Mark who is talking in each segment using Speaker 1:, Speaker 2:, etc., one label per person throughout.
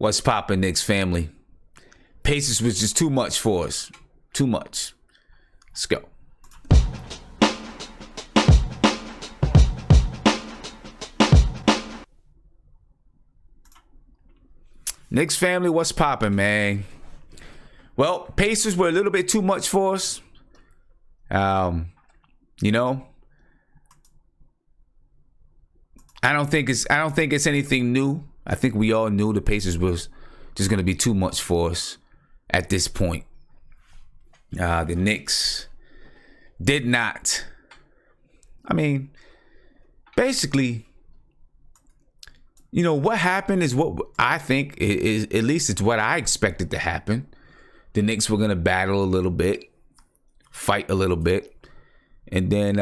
Speaker 1: What's poppin', Knicks family? Pacers was just too much for us. Too much. Let's go. Knicks family, what's poppin', man? Well, Pacers were a little bit too much for us. You know, I don't think it's anything new. I think we all knew the Pacers was just going to be too much for us at this point. The Knicks did not. I mean, basically, you know, what happened is what I think is, at least it's what I expected to happen. The Knicks were going to battle a little bit, fight a little bit, and then,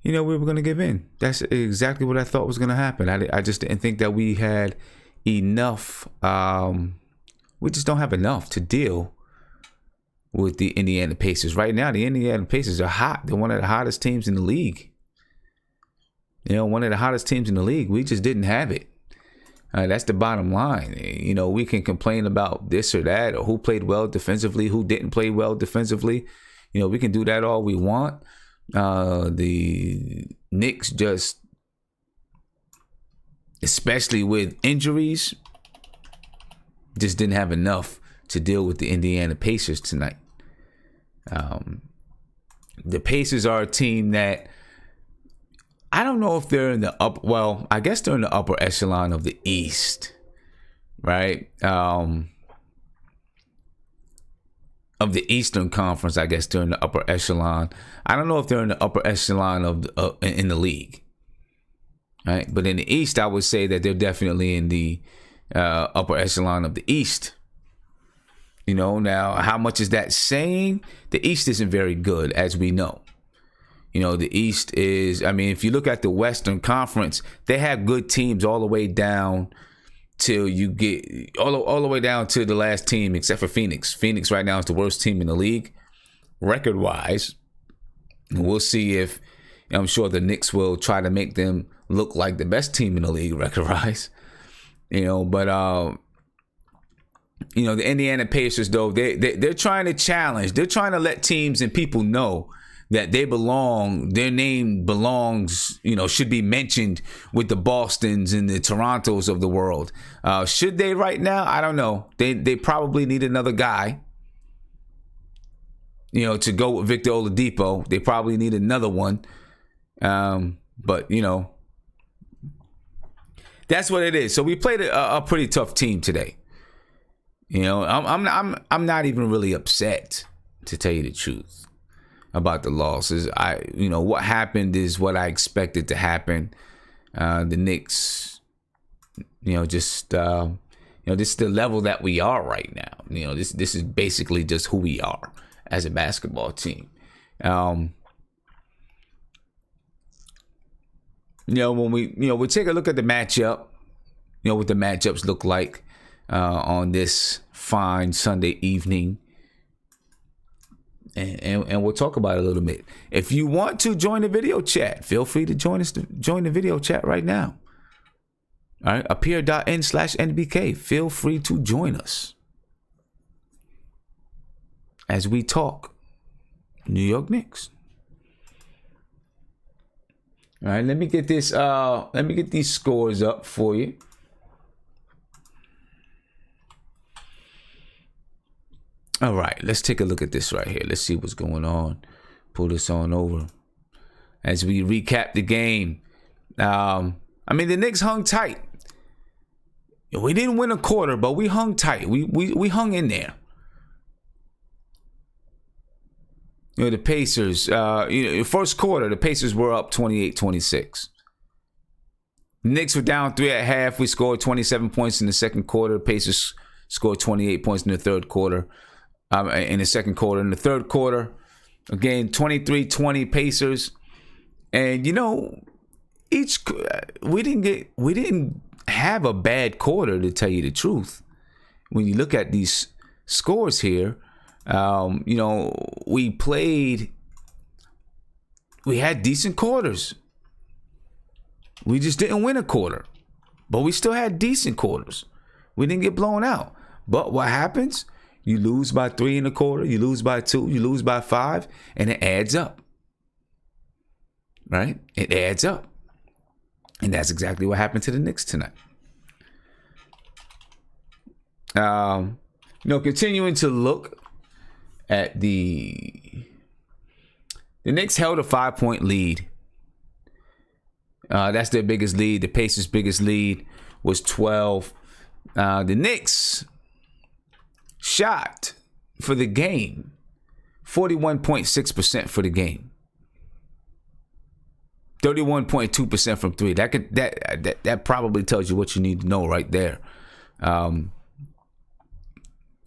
Speaker 1: you know, we were going to give in. That's exactly what I thought was going to happen. I just didn't think that we had enough. We just don't have enough to deal with the Indiana Pacers. Right now, the Indiana Pacers are hot. They're one of the hottest teams in the league. You know, one of the hottest teams in the league. We just didn't have it. That's the bottom line. You know, we can complain about this or that, or who played well defensively, who didn't play well defensively. You know, we can do that all we want. The Knicks just, especially with injuries, just didn't have enough to deal with the Indiana Pacers tonight. The Pacers are a team that I don't know if they're in the upper, well, I guess they're in the upper echelon of the East, right? Of the Eastern Conference, I guess they're in the upper echelon. I don't know if they're in the upper echelon of in the league, right? But in the East, I would say that they're definitely in the upper echelon of the East. You know, now how much is that saying? The East isn't very good, as we know. You know, the East is, I mean, if you look at the Western Conference, they have good teams all the way down till you get all the way down to the last team, except for Phoenix. Phoenix right now is the worst team in the league, record-wise. We'll see if, I'm sure the Knicks will try to make them look like the best team in the league, record-wise. You know, but you know, the Indiana Pacers, though, they're trying to challenge. They're trying to let teams and people know that they belong, their name belongs, you know, should be mentioned with the Bostons and the Torontos of the world. Should they right now? I don't know. They probably need another guy, you know, to go with Victor Oladipo. They probably need another one. But, you know, that's what it is. So we played a pretty tough team today. You know, I'm not even really upset, to tell you the truth, about the losses. You know, what happened is what I expected to happen. The Knicks, you know, just, you know, this is the level that we are right now. You know, this is basically just who we are as a basketball team. You know, when we take a look at the matchup, you know, what the matchups look like on this fine Sunday evening. And we'll talk about it a little bit. If you want to join the video chat, feel free to join the video chat right now. All right, appear.in/NBK. Feel free to join us as we talk New York Knicks. All right, let me get this. Let me get these scores up for you. All right, let's take a look at this right here. Let's see what's going on. Pull this on over as we recap the game. I mean, the Knicks hung tight. We didn't win a quarter, but we hung tight. We hung in there. You know, the Pacers, you know, first quarter, the Pacers were up 28-26. Knicks were down 3 at half. We scored 27 points in the second quarter. The Pacers scored 28 points in the third quarter. In the second quarter. In the third quarter, again, 23-20 Pacers. And, you know, we didn't have a bad quarter, to tell you the truth. When you look at these scores here, you know, we had decent quarters. We just didn't win a quarter. but we still had decent quarters. We didn't get blown out. But what happens? You lose by 3 in the quarter, you lose by 2, you lose by 5, and it adds up. Right? It adds up. And that's exactly what happened to the Knicks tonight. Continuing to look at the Knicks held a 5-point lead. That's their biggest lead. The Pacers' biggest lead was 12. The Knicks shot for the game 41.6% for the game. 31.2% from 3. That probably tells you what you need to know right there.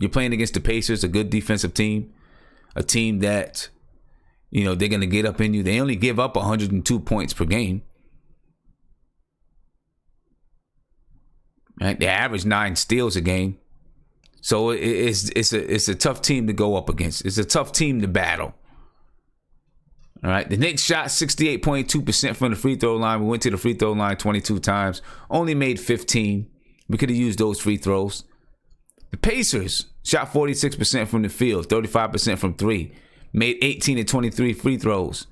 Speaker 1: You're playing against the Pacers, a good defensive team, a team that, they're going to get up in you. They only give up 102 points per game. Right? They average 9 steals a game. So it's a tough team to go up against. It's a tough team to battle. All right. The Knicks shot 68.2% from the free throw line. We went to the free throw line 22 times. Only made 15. We could have used those free throws. The Pacers shot 46% from the field, 35% from 3. Made 18 and 23 free throws.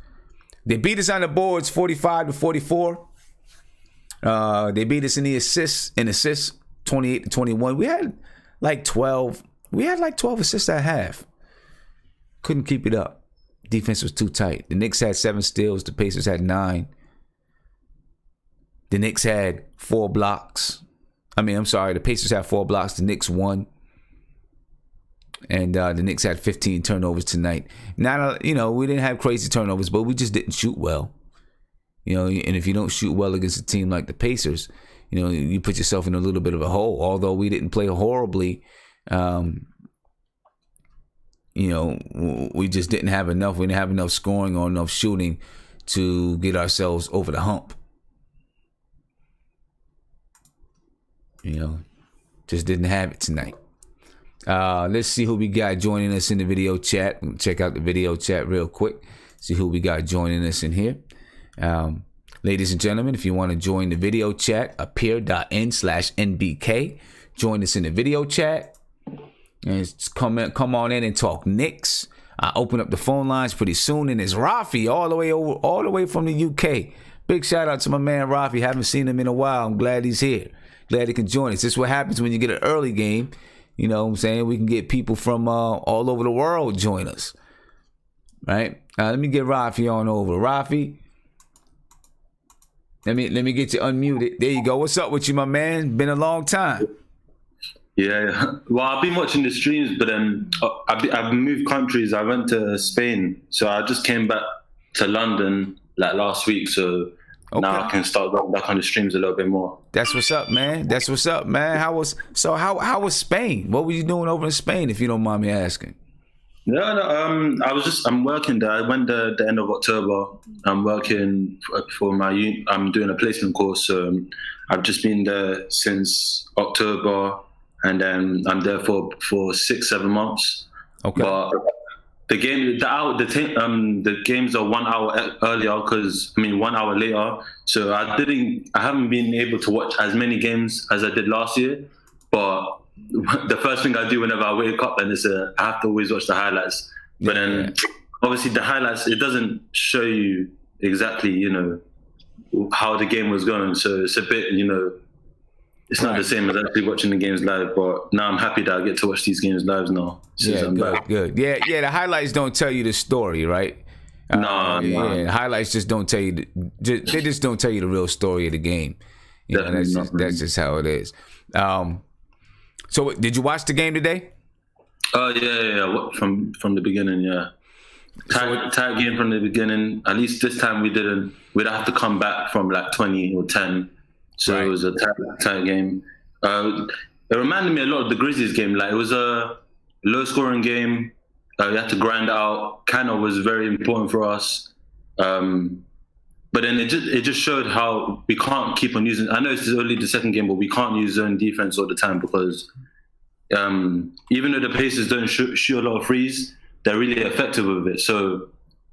Speaker 1: They beat us on the boards 45-44. They beat us in the assists, 28-21. We had like 12 assists at half. Couldn't keep it up. Defense was too tight. The Knicks had 7 steals. The Pacers had 9. The Knicks had 4 blocks. The Pacers had 4 blocks. The Knicks won. And the Knicks had 15 turnovers tonight. We didn't have crazy turnovers, but we just didn't shoot well. And if you don't shoot well against a team like the Pacers, you put yourself in a little bit of a hole. Although we didn't play horribly, we just didn't have enough. We didn't have enough scoring or enough shooting to get ourselves over the hump. Just didn't have it tonight. Let's see who we got joining us in the video chat. Check out the video chat real quick. See who we got joining us in here. Ladies and gentlemen, if you want to join the video chat, appear.n/NBK. Join us in the video chat. And come on in and talk Knicks. I open up the phone lines pretty soon, and it's Rafi all the way from the UK. Big shout out to my man Rafi. Haven't seen him in a while. I'm glad he's here. Glad he can join us. This is what happens when you get an early game. You know what I'm saying? We can get people from all over the world join us. Right? Let me get Rafi on over. Rafi, let me get you unmuted. There you go. What's up with you, my man? Been a long time.
Speaker 2: Yeah. Well, I've been watching the streams, but then I've moved countries. I went to Spain, so I just came back to London like last week. So now I can start going back on the streams a little bit more.
Speaker 1: That's what's up, man. How was Spain? What were you doing over in Spain, if you don't mind me asking?
Speaker 2: No. I'm working there. I went there at the end of October. I'm working for I'm doing a placement course. So I've just been there since October, and then I'm there for 6-7 months. Okay. But the games are 1 hour earlier, 1 hour later. So I haven't been able to watch as many games as I did last year. But the first thing I do whenever I wake up and I have to always watch the highlights. But then obviously the highlights, it doesn't show you exactly, how the game was going. So it's a bit, it's not the same as actually watching the games live. But now I'm happy that I get to watch these games live now.
Speaker 1: Good. Yeah, the highlights don't tell you the story, right?
Speaker 2: No.
Speaker 1: The highlights just don't tell you. They just don't tell you the real story of the game. That's just how it is. So did you watch the game today?
Speaker 2: Yeah. From the beginning, yeah. Tight game from the beginning. At least this time we didn't. We'd have to come back from like 20 or 10. So It was a tight game. It reminded me a lot of the Grizzlies game. Like, it was a low-scoring game. We had to grind out. Kind of was very important for us. But then it just showed how we can't keep on using. I know it's only the second game, but we can't use zone defense all the time because even though the Pacers don't shoot a lot of threes, they're really effective with it. So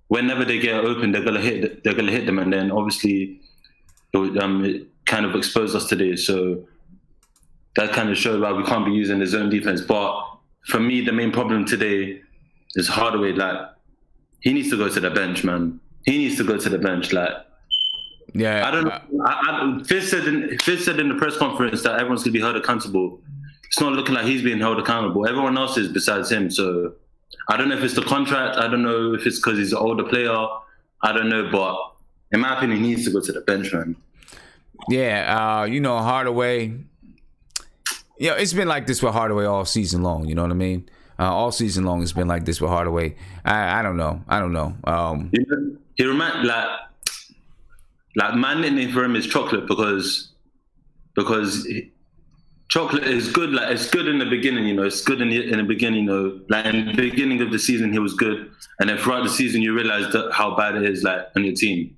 Speaker 2: whenever they get open, they're gonna hit them, and then obviously kind of exposed us today. So that kind of showed why we can't be using the zone defense. But for me, the main problem today is Hardaway. Like, he needs to go to the bench, man. He needs to go to the bench. Like,
Speaker 1: yeah,
Speaker 2: I don't know. Fizz said in the press conference that everyone's gonna be held accountable. It's not looking like he's being held accountable. Everyone else is besides him. So I don't know if it's the contract. I don't know if it's because he's an older player. I don't know, but in my opinion, he needs to go to the bench, man.
Speaker 1: Yeah, Hardaway. It's been like this with Hardaway all season long. You know what I mean? All season long, it's been like this with Hardaway. I don't know.
Speaker 2: He reminds like my nickname for him is Chocolate because chocolate is good. Like, it's good in the beginning, it's good in the beginning, like in the beginning of the season he was good, and then throughout the season you realize that how bad it is, like, on your team.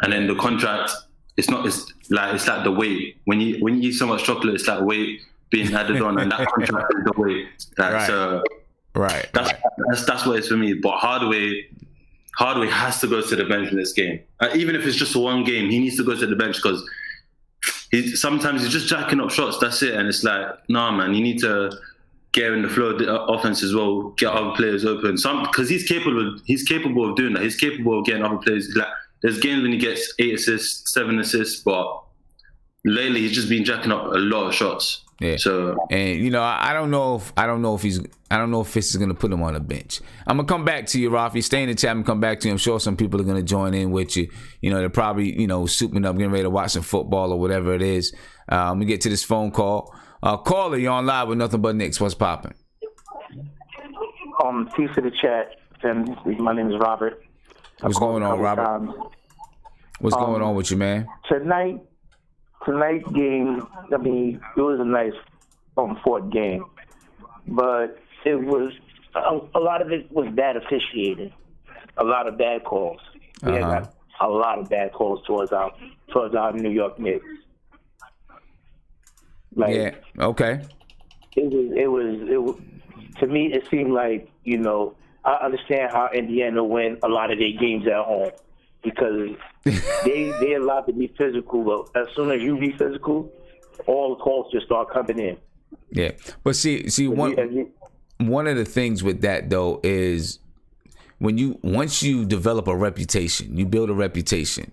Speaker 2: And then the contract, it's like the weight. When you eat so much chocolate, it's like weight being added on, and that contract is the weight. That's what it's for me. But Hardaway has to go to the bench in this game. Even if it's just one game, he needs to go to the bench because sometimes he's just jacking up shots. That's it. And it's like, nah, man, you need to get in the flow of the offense as well, get other players open. Because he's capable of doing that. He's capable of getting other players. Like, there's games when he gets 8 assists, 7 assists, but lately he's just been jacking up a lot of shots.
Speaker 1: Yeah. So, and I don't know if Fitz is gonna put him on the bench. I'm gonna come back to you, Rafi. Stay in the chat and come back to you. I'm sure some people are gonna join in with you. They're probably souping up, getting ready to watch some football or whatever it is. We get to this phone call. Caller, you're on live with Nothing But Knicks. What's popping?
Speaker 3: Peace to the chat. My name is Robert.
Speaker 1: What's going on, Robert? What's going on with you, man?
Speaker 3: Tonight's game, I mean, it was a nice fought game, but it was a lot of it was bad officiating, a lot of bad calls. We had a lot of bad calls towards our New York Knicks. Like,
Speaker 1: yeah. Okay.
Speaker 3: It was to me. It seemed like I understand how Indiana win a lot of their games at home because they're allowed to be physical, but as soon as you be physical, all the calls just start coming in.
Speaker 1: Yeah, but see, one of the things with that though is once you develop a reputation, you build a reputation,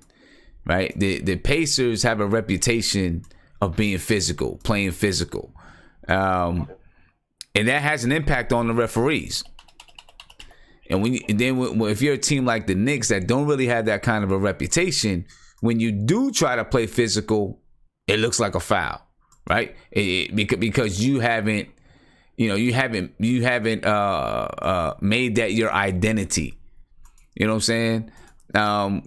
Speaker 1: right? The Pacers have a reputation of being physical, playing physical, and that has an impact on the referees. And if you're a team like the Knicks that don't really have that kind of a reputation, when you do try to play physical, it looks like a foul, right? Because you haven't made that your identity. You know what I'm saying? And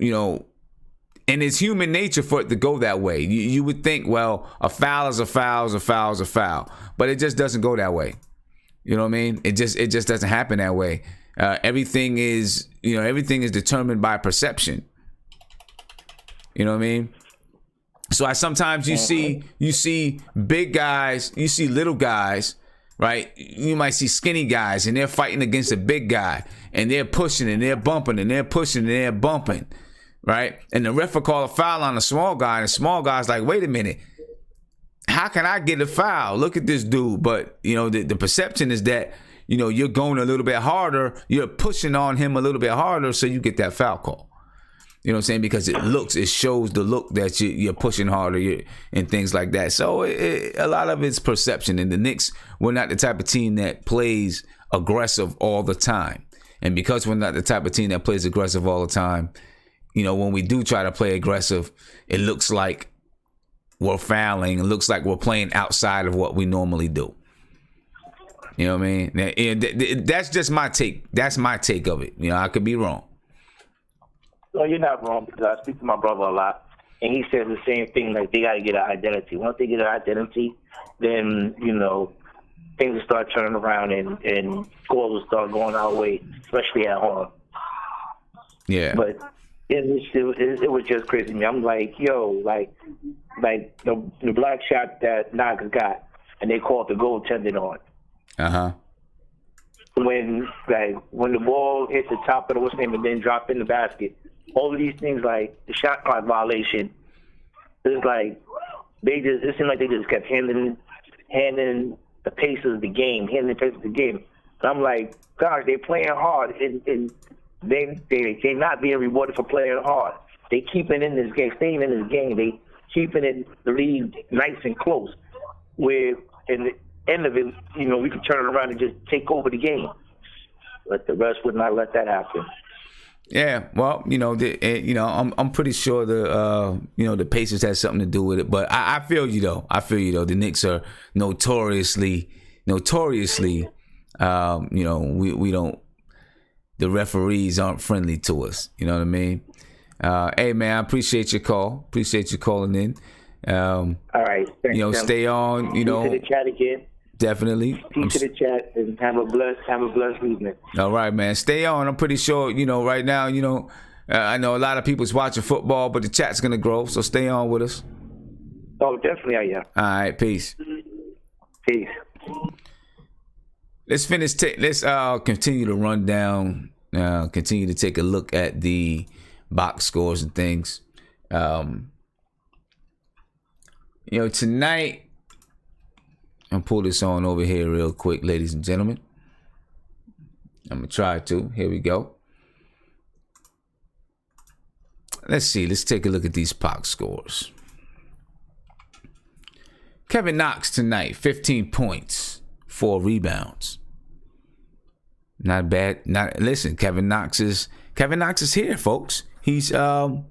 Speaker 1: it's human nature for it to go that way. You would think, well, a foul is a foul is a foul is a foul, but it just doesn't go that way. You know what I mean? It just doesn't happen that way. Everything is determined by perception. You know what I mean? So sometimes you see big guys, you see little guys, right? You might see skinny guys and they're fighting against a big guy and they're pushing and they're bumping and they're pushing and they're bumping, right? And the ref will call a foul on a small guy and the small guy's like, wait a minute, how can I get a foul? Look at this dude. But the perception is that you're going a little bit harder. You're pushing on him a little bit harder, so you get that foul call. You know what I'm saying? Because it shows the look that you're pushing harder and things like that. So a lot of it's perception. And the Knicks, we're not the type of team that plays aggressive all the time. And because we're not the type of team that plays aggressive all the time, when we do try to play aggressive, it looks like we're fouling. It looks like we're playing outside of what we normally do. You know what I mean? That's just my take. That's my take of it. I could be wrong.
Speaker 3: No, you're not wrong because I speak to my brother a lot, and he says the same thing. Like, they got to get an identity. Once they get an identity, then things will start turning around and scores will start going our way, especially at home.
Speaker 1: Yeah.
Speaker 3: But it was just crazy to me. I'm like, yo, like the black shot that Naga got, and they called the goaltending on. When the ball hit the top of the name and then drop in the basket, all of these things, like the shot clock violation, it's like it seemed like they just kept handing the Pacers the game, And I'm like, gosh, they're playing hard, and they're not being rewarded for playing hard. They keeping in this game, staying in this game. They keeping it the lead nice and close. Where in the end of it, we could turn it around and just take over the game. But the rest would not let that happen.
Speaker 1: Yeah, well, I'm pretty sure the Pacers had something to do with it. But I feel you though. The Knicks are notoriously, we don't. The referees aren't friendly to us. You know what I mean? Hey man, I appreciate your call. Appreciate you calling in.
Speaker 3: All right. Thanks,
Speaker 1: stay on.
Speaker 3: To the chat again.
Speaker 1: Definitely.
Speaker 3: Peace to the chat and have a blessed evening.
Speaker 1: All right, man. Stay on. I'm pretty sure, right now, I know a lot of people's watching football, but the chat's gonna grow. So stay on with us.
Speaker 3: Oh, definitely I am.
Speaker 1: All right, peace.
Speaker 3: Peace.
Speaker 1: Let's finish. Let's continue to run down. Continue to take a look at the box scores and things. Tonight, I'll pull this on over here real quick, ladies and gentlemen. I'm gonna try to. Here we go. Let's see. Let's take a look at these box scores. Kevin Knox tonight, 15 points, 4 rebounds. Not bad. Listen, Kevin Knox is here, folks. He's here.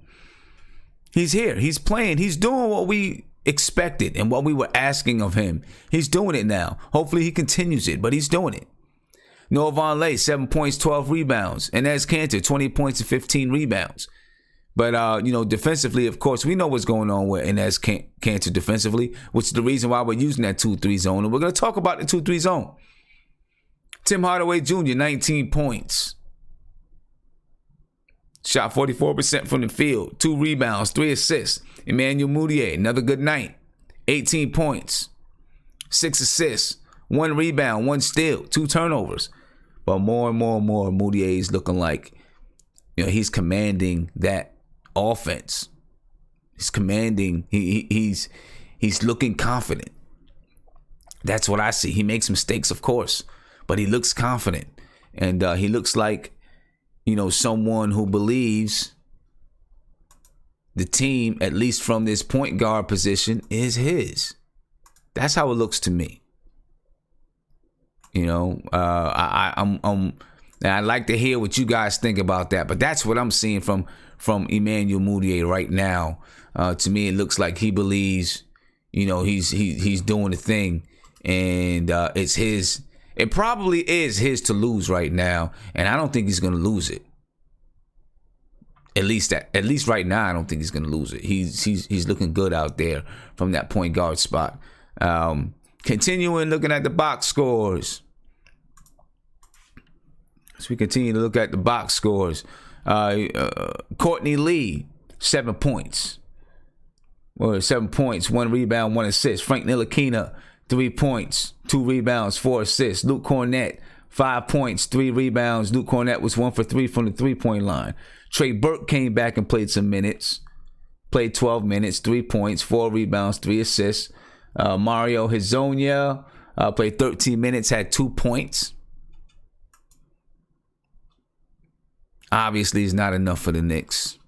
Speaker 1: He's playing. He's doing what we expected and what we were asking of him. He's doing it now. Hopefully he continues it, but he's doing it. Noah Vonleh, 7 points, 12 rebounds. Enes Kanter, 20 points and 15 rebounds. But, defensively, of course, we know what's going on with Enes Kanter defensively, which is the reason why we're using that 2-3 zone. And we're going to talk about the 2-3 zone. Tim Hardaway Jr., 19 points. Shot 44% from the field. 2 rebounds, 3 assists. Emmanuel Mudiay, another good night. 18 points. 6 assists. 1 rebound, 1 steal, 2 turnovers. But more and more, Mudiay is looking like, he's commanding that offense. He's commanding. He's looking confident. That's what I see. He makes mistakes, of course, but he looks confident, and he looks like, someone who believes the team, at least from this point guard position, is his. That's how it looks to me. I'd like to hear what you guys think about that, but that's what I'm seeing from Emmanuel Mudiay right now. To me, it looks like he believes, he's doing the thing, and it's his. It probably is his to lose right now, and I don't think he's going to lose it. At least right now, I don't think he's going to lose it. He's looking good out there from that point guard spot. Continuing looking at the box scores. As we continue to look at the box scores, Courtney Lee, 7 points. 7 points, 1 rebound, 1 assist. Frank Ntilikina, 3 points, 2 rebounds, 4 assists. Luke Cornett, 5 points, 3 rebounds. Luke Cornett was 1 for 3 from the 3-point line. Trey Burke came back and played some minutes. Played 12 minutes, 3 points, 4 rebounds, 3 assists. Mario Hezonja played 13 minutes, had 2 points. Obviously, it's not enough for the Knicks.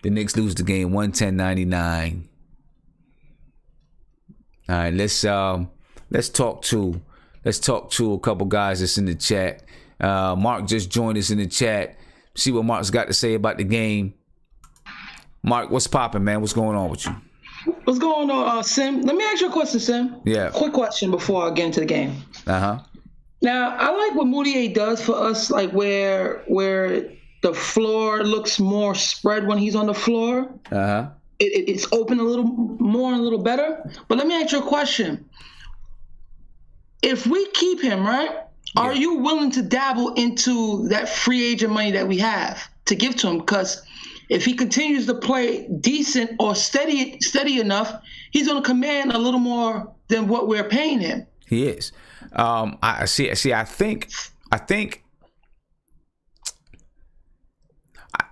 Speaker 1: The Knicks lose the game 110-99. All right, let's talk to a couple guys that's in the chat. Mark just joined us in the chat. See what Mark's got to say about the game. Mark, what's popping, man? What's going on with you?
Speaker 4: What's going on, Sim? Let me ask you a question, Sim.
Speaker 1: Yeah.
Speaker 4: Quick question before I get into the game.
Speaker 1: Uh-huh.
Speaker 4: Now, I like what Mudiay does for us, like where the floor looks more spread when he's on the floor.
Speaker 1: Uh-huh.
Speaker 4: It's open a little more and a little better. But let me ask you a question. If we keep him, right, are you willing to dabble into that free agent money that we have to give to him? Because if he continues to play decent or steady enough, he's going to command a little more than what we're paying him.
Speaker 1: He is. I think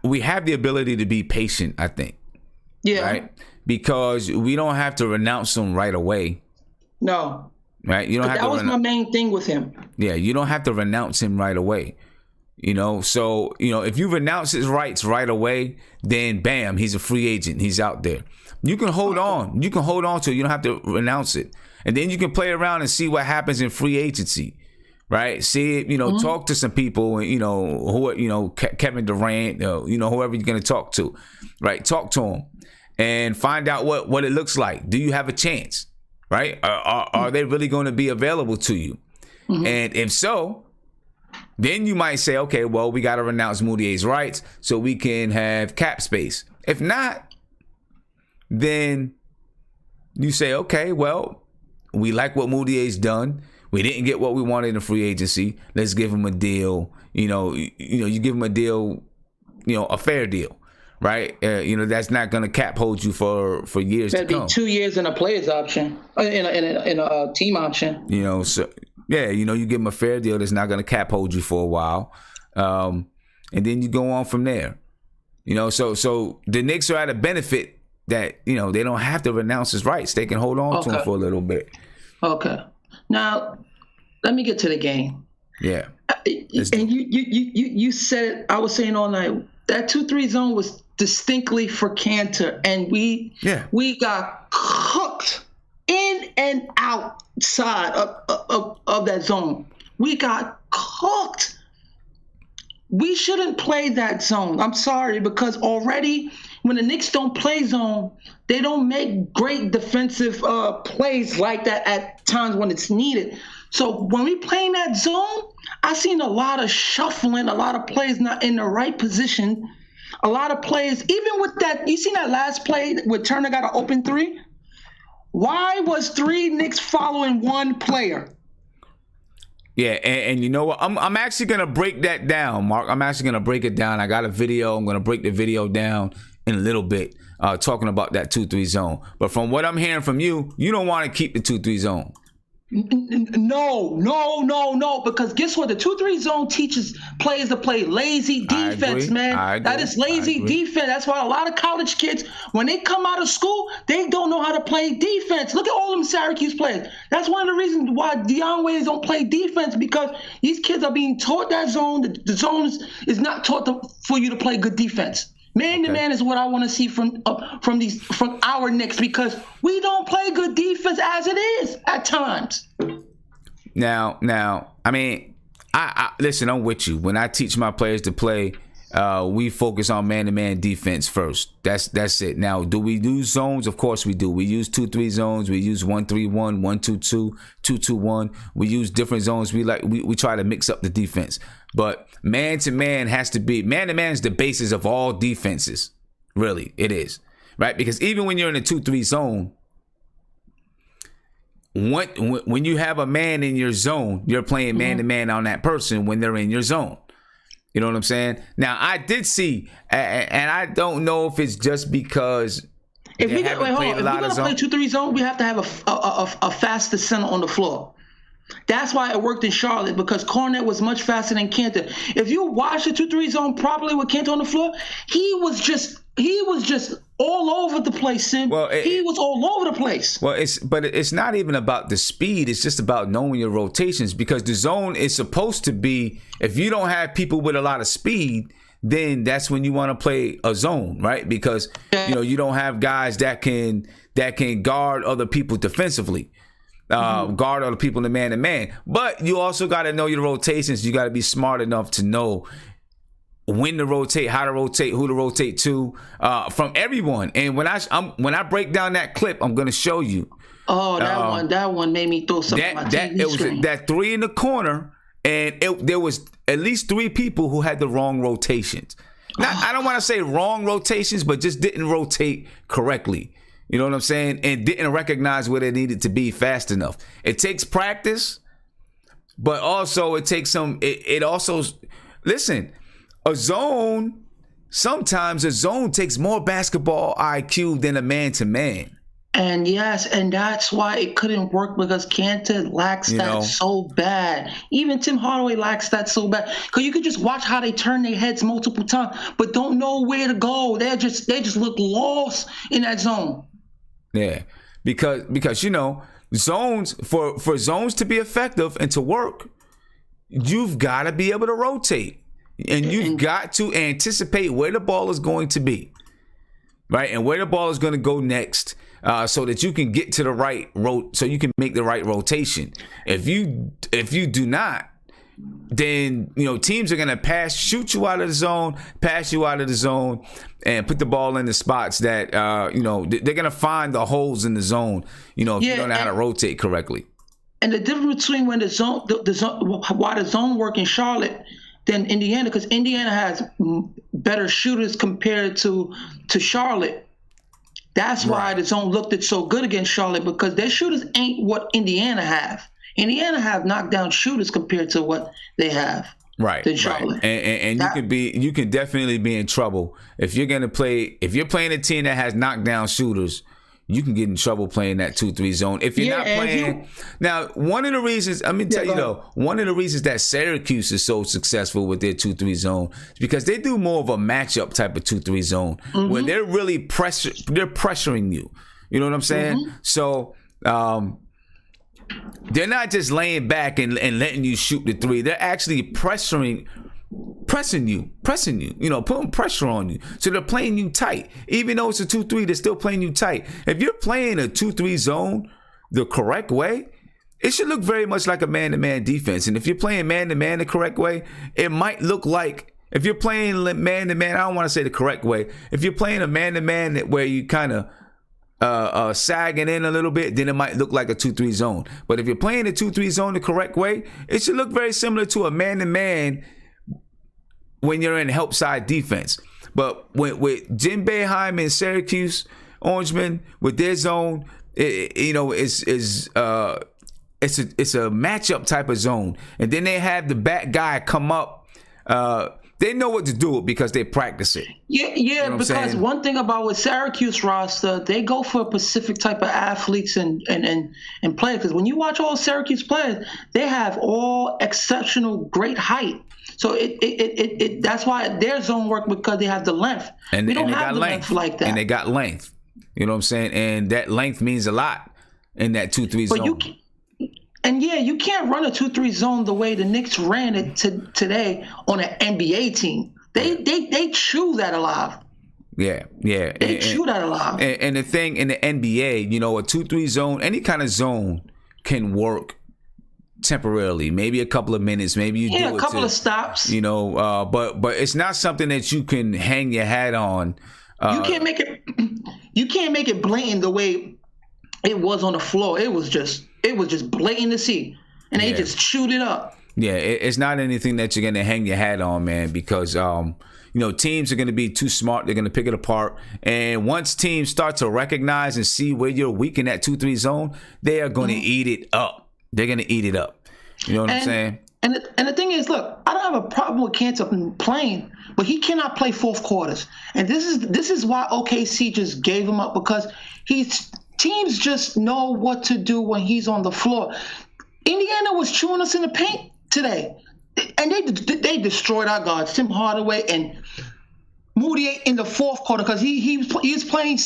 Speaker 1: we have the ability to be patient. I think.
Speaker 4: Yeah.
Speaker 1: Right. because we don't have to renounce him right away.
Speaker 4: No.
Speaker 1: Right? You don't have
Speaker 4: that
Speaker 1: to
Speaker 4: was my main thing with him.
Speaker 1: Yeah, you don't have to renounce him right away. So, if you renounce his rights right away, then bam, he's a free agent. He's out there. You can hold on. You can hold on to it. You don't have to renounce it. And then you can play around and see what happens in free agency. Right? See it, talk to some people, who Kevin Durant, whoever you're going to talk to. Right? Talk to him and find out what it looks like. Do you have a chance? Right? Are they really going to be available to you? Mm-hmm. And if so, then you might say, okay, well, we got to renounce Moutier's rights so we can have cap space. If not, then you say, okay, well, we like what Moutier's done. We didn't get what we wanted in free agency. Let's give him a deal. You give him a deal, a fair deal. Right, that's not going to cap hold you for years to come.
Speaker 4: That'd be 2 years in a player's option, in a team option.
Speaker 1: You give him a fair deal that's not going to cap hold you for a while, and then you go on from there. So the Knicks are at a benefit that they don't have to renounce his rights; they can hold on to him for a little bit. Okay.
Speaker 4: Now, let me get to the game.
Speaker 1: Yeah.
Speaker 4: And you said it. I was saying all night that 2-3 zone was distinctly for Cantor, and we got cooked in and outside of that zone. We got cooked. We shouldn't play that zone. I'm sorry, because already when the Knicks don't play zone, they don't make great defensive plays like that at times when it's needed. So when we play in that zone, I seen a lot of shuffling, a lot of plays not in the right position. A lot of plays, even with that, you seen that last play where Turner got an open three? Why was 3 Knicks following one player?
Speaker 1: Yeah, and you know what? I'm actually going to break that down, Mark. I'm actually going to break it down. I got a video. I'm going to break the video down in a little bit, talking about that 2-3 zone. But from what I'm hearing from you, you don't want to keep the 2-3 zone.
Speaker 4: No, because guess what? The 2-3 zone teaches players to play lazy defense, man. That is lazy defense. That's why a lot of college kids, when they come out of school, they don't know how to play defense. Look at all them Syracuse players. That's one of the reasons why Deion Waiters don't play defense, because these kids are being taught that zone. The zone is not taught for you to play good defense. Man to man is what I want to see from our Knicks, because we don't play good defense as it is at times.
Speaker 1: Now, I mean, I listen. I'm with you. When I teach my players to play, we focus on man-to-man defense first. That's it. Now, do we use zones? Of course we do. We use 2-3 zones. We use 1-3-1, 1-2-2, 2-2-1. We use different zones. We try to mix up the defense. But man-to-man has to be, man-to-man is the basis of all defenses. Really, it is. Right? Because even when you're in a 2-3 zone, when you have a man in your zone, you're playing man-to-man on that person when they're in your zone. You know what I'm saying? Now, I did see, and I don't know if it's just because
Speaker 4: if we're going to play 2-3 zone, we have to have a faster center on the floor. That's why it worked in Charlotte, because Cornette was much faster than Cantor. If you watch the 2-3 zone properly with Cantor on the floor, he was just all over the place, Sim. He was all over the place.
Speaker 1: Well, it's not even about the speed. It's just about knowing your rotations, because the zone is supposed to be, if you don't have people with a lot of speed, then that's when you want to play a zone, right? Because you don't have guys that can guard other people defensively. Guard other people in the man-to-man. But you also got to know your rotations. You got to be smart enough to know when to rotate, how to rotate, who to rotate to, from everyone. And when I break down that clip, I'm going to show you.
Speaker 4: Oh, that one made me throw something on my TV screen.
Speaker 1: Was that 3 in the corner, and there was at least 3 people who had the wrong rotations. Now, I don't want to say wrong rotations, but just didn't rotate correctly. You know what I'm saying? And didn't recognize where they needed to be fast enough. It takes practice, but also it takes it also, listen, sometimes a zone takes more basketball IQ than a man-to-man.
Speaker 4: And yes, and that's why it couldn't work, because Cantor lacks that so bad. Even Tim Hardaway lacks that so bad. Because you could just watch how they turn their heads multiple times, but don't know where to go. They just look lost in that zone.
Speaker 1: Yeah, because zones for zones to be effective and to work, you've got to be able to rotate, and you've got to anticipate where the ball is going to be, right, and where the ball is going to go next, so that you can get to the right so you can make the right rotation. If you do not, then teams are going to shoot you out of the zone, pass you out of the zone, and put the ball in the spots that they're going to find the holes in the zone. If you don't know how to rotate correctly.
Speaker 4: And the difference between when the zone why the zone work in Charlotte than Indiana, because Indiana has better shooters compared to Charlotte. That's why the zone looked so good against Charlotte, because their shooters ain't what Indiana have. Indiana have knockdown shooters compared to what they have.
Speaker 1: Right. And you can definitely be in trouble if you're playing a team that has knockdown shooters. You can get in trouble playing that 2-3 zone if you're not playing. Now, one of the reasons, let me tell you though, one of the reasons that Syracuse is so successful with their 2-3 zone is because they do more of a matchup type of 2-3 zone where they're really pressuring you. You know what I'm saying? So they're not just laying back and letting you shoot the three. They're actually pressing you, putting pressure on you. So they're playing you tight. Even though it's a 2-3, they're still playing you tight. If you're playing a 2-3 zone the correct way, it should look very much like a man-to-man defense. And if you're playing man-to-man the correct way, it might look like, if you're playing man-to-man, I don't want to say the correct way. If you're playing a man-to-man where you kind of sagging in a little bit, then it might look like a 2-3 zone. But if you're playing a 2-3 zone the correct way, it should look very similar to a man-to-man when you're in help side defense. But with Jim Boeheim and Syracuse Orangemen with their zone, it's a matchup type of zone. And then they have the back guy come up. They know what to do because they practice it.
Speaker 4: Yeah, because one thing about with Syracuse roster, they go for a specific type of athletes and players. Because when you watch all Syracuse players, they have all exceptional great height. So it that's why their zone work, because they have the length.
Speaker 1: And
Speaker 4: we don't
Speaker 1: they
Speaker 4: have
Speaker 1: got
Speaker 4: the
Speaker 1: length
Speaker 4: like that.
Speaker 1: And they got length. You know what I'm saying? And that length means a lot in that 2-3 zone.
Speaker 4: You can't run a 2-3 zone the way the Knicks ran it today on an NBA team. They chew that alive.
Speaker 1: Yeah.
Speaker 4: They chew that alive.
Speaker 1: And the thing in the NBA, a 2-3 zone, any kind of zone can work temporarily, maybe a couple of minutes, maybe you do
Speaker 4: a couple of stops.
Speaker 1: But it's not something that you can hang your hat on.
Speaker 4: You can't make it blatant the way it was on the floor. It was just blatant to see, and they just chewed it up.
Speaker 1: Yeah, it's not anything that you're gonna hang your hat on, man, because teams are gonna be too smart. They're gonna pick it apart, and once teams start to recognize and see where you're weak in that 2-3 zone, they are gonna eat it up. They're gonna eat it up. You know what I'm saying?
Speaker 4: And the thing is, look, I don't have a problem with Cantor playing, but he cannot play fourth quarters. And this is why OKC just gave him up, because teams just know what to do when he's on the floor. Indiana was chewing us in the paint today, and they destroyed our guards, Tim Hardaway and Moutier, in the fourth quarter, because he was playing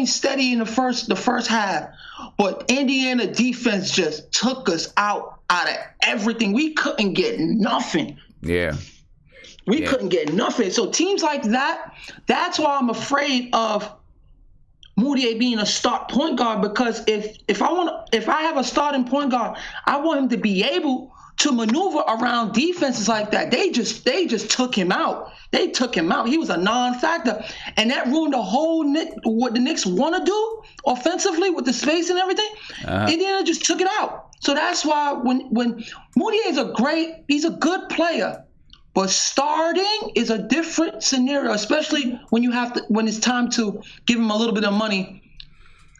Speaker 4: steady in the first half, but Indiana defense just took us out of everything. We couldn't get nothing.
Speaker 1: Yeah.
Speaker 4: We couldn't get nothing. So teams like that, that's why I'm afraid of Moutier being a start point guard, because if I have a starting point guard, I want him to be able to maneuver around defenses like that. They just took him out. They took him out. He was a non-factor, and that ruined the whole what the Knicks want to do offensively with the space and everything. Indiana just took it out. So that's why when Moutier he's a good player, but starting is a different scenario, especially when it's time to give him a little bit of money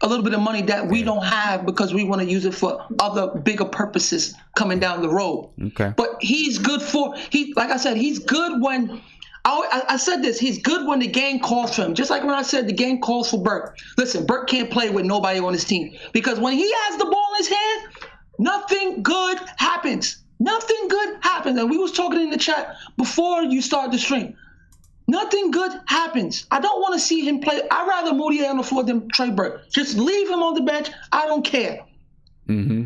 Speaker 4: that we don't have, because we want to use it for other bigger purposes coming down the road.
Speaker 1: Okay.
Speaker 4: But he's good like I said, he's good when I said this, he's good when the game calls for him. Just like when I said the game calls for Burke. Listen, Burke can't play with nobody on his team, because when he has the ball in his hand, nothing good happens. Nothing good happens. And we was talking in the chat before you started the stream. nothing good happens. I don't want to see him play. I'd rather Moutier on the floor than Trey Burke. Just leave him on the bench. I don't care.
Speaker 1: Mm-hmm.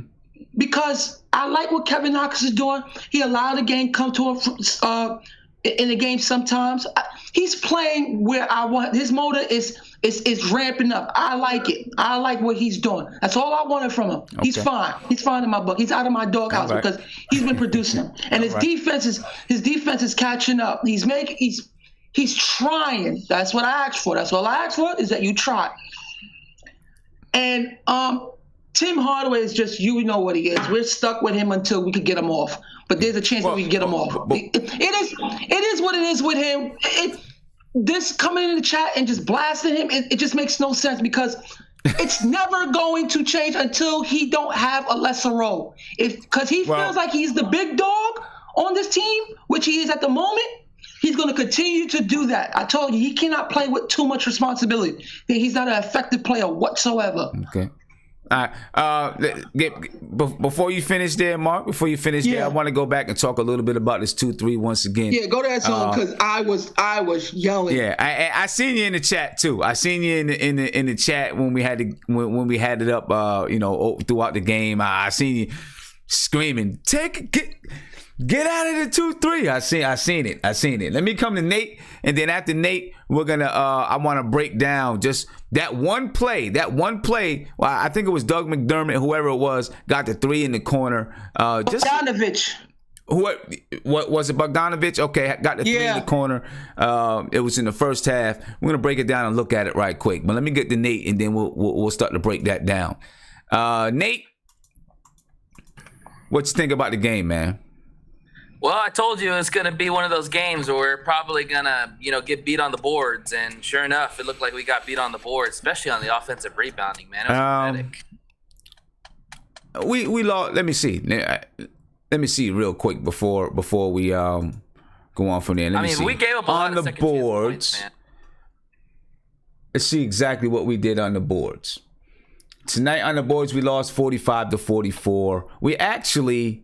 Speaker 4: Because I like what Kevin Knox is doing. He allowed the game come to him in the game sometimes. He's playing where I want. His motor is ramping up. I like it. I like what he's doing. That's all I wanted from him. Okay. He's fine. He's fine in my book. He's out of my doghouse because he's been producing them. And his defense is catching up. He's trying. That's what I asked for. That's all I asked for is that you try. And Tim Hardaway is just, you know what he is. We're stuck with him until we could get him off. But there's a chance that we can get him off. It is what it is with him. This coming in the chat and just blasting him, it just makes no sense because it's never going to change until he don't have a lesser role. Because he feels like he's the big dog on this team, which he is at the moment. He's going to continue to do that. I told you, he cannot play with too much responsibility. He's not an effective player whatsoever.
Speaker 1: Okay. All right. Before you finish there, Mark, there, I want to go back and talk a little bit about this 2-3 once again.
Speaker 4: Yeah, go to that zone because I was yelling.
Speaker 1: Yeah, I seen you in the chat too. I seen you in the chat when we had it up, throughout the game. I seen you screaming, get out of the 2-3. I seen it. Let me come to Nate, and then after Nate, we're gonna I want to break down just that one play. Well, I think it was Doug McDermott, whoever it was, got the 3 in the corner.
Speaker 4: Bogdanovich.
Speaker 1: What was it, Bogdanovich? Okay, got the 3 in the corner. It was in the first half. We're gonna break it down and look at it right quick. But let me get to Nate, and then we'll start to break that down. Nate, what you think about the game, man?
Speaker 5: Well, I told you it's going to be one of those games where we're probably going to, get beat on the boards. And sure enough, it looked like we got beat on the boards, especially on the offensive rebounding, man. It was pathetic.
Speaker 1: We lost. Let me see. Let me see real quick before we go on from there. Let me see.
Speaker 5: We gave up a lot of second
Speaker 1: boards.
Speaker 5: Points, man.
Speaker 1: Let's see exactly what we did on the boards. Tonight on the boards, we lost 45-44. We actually...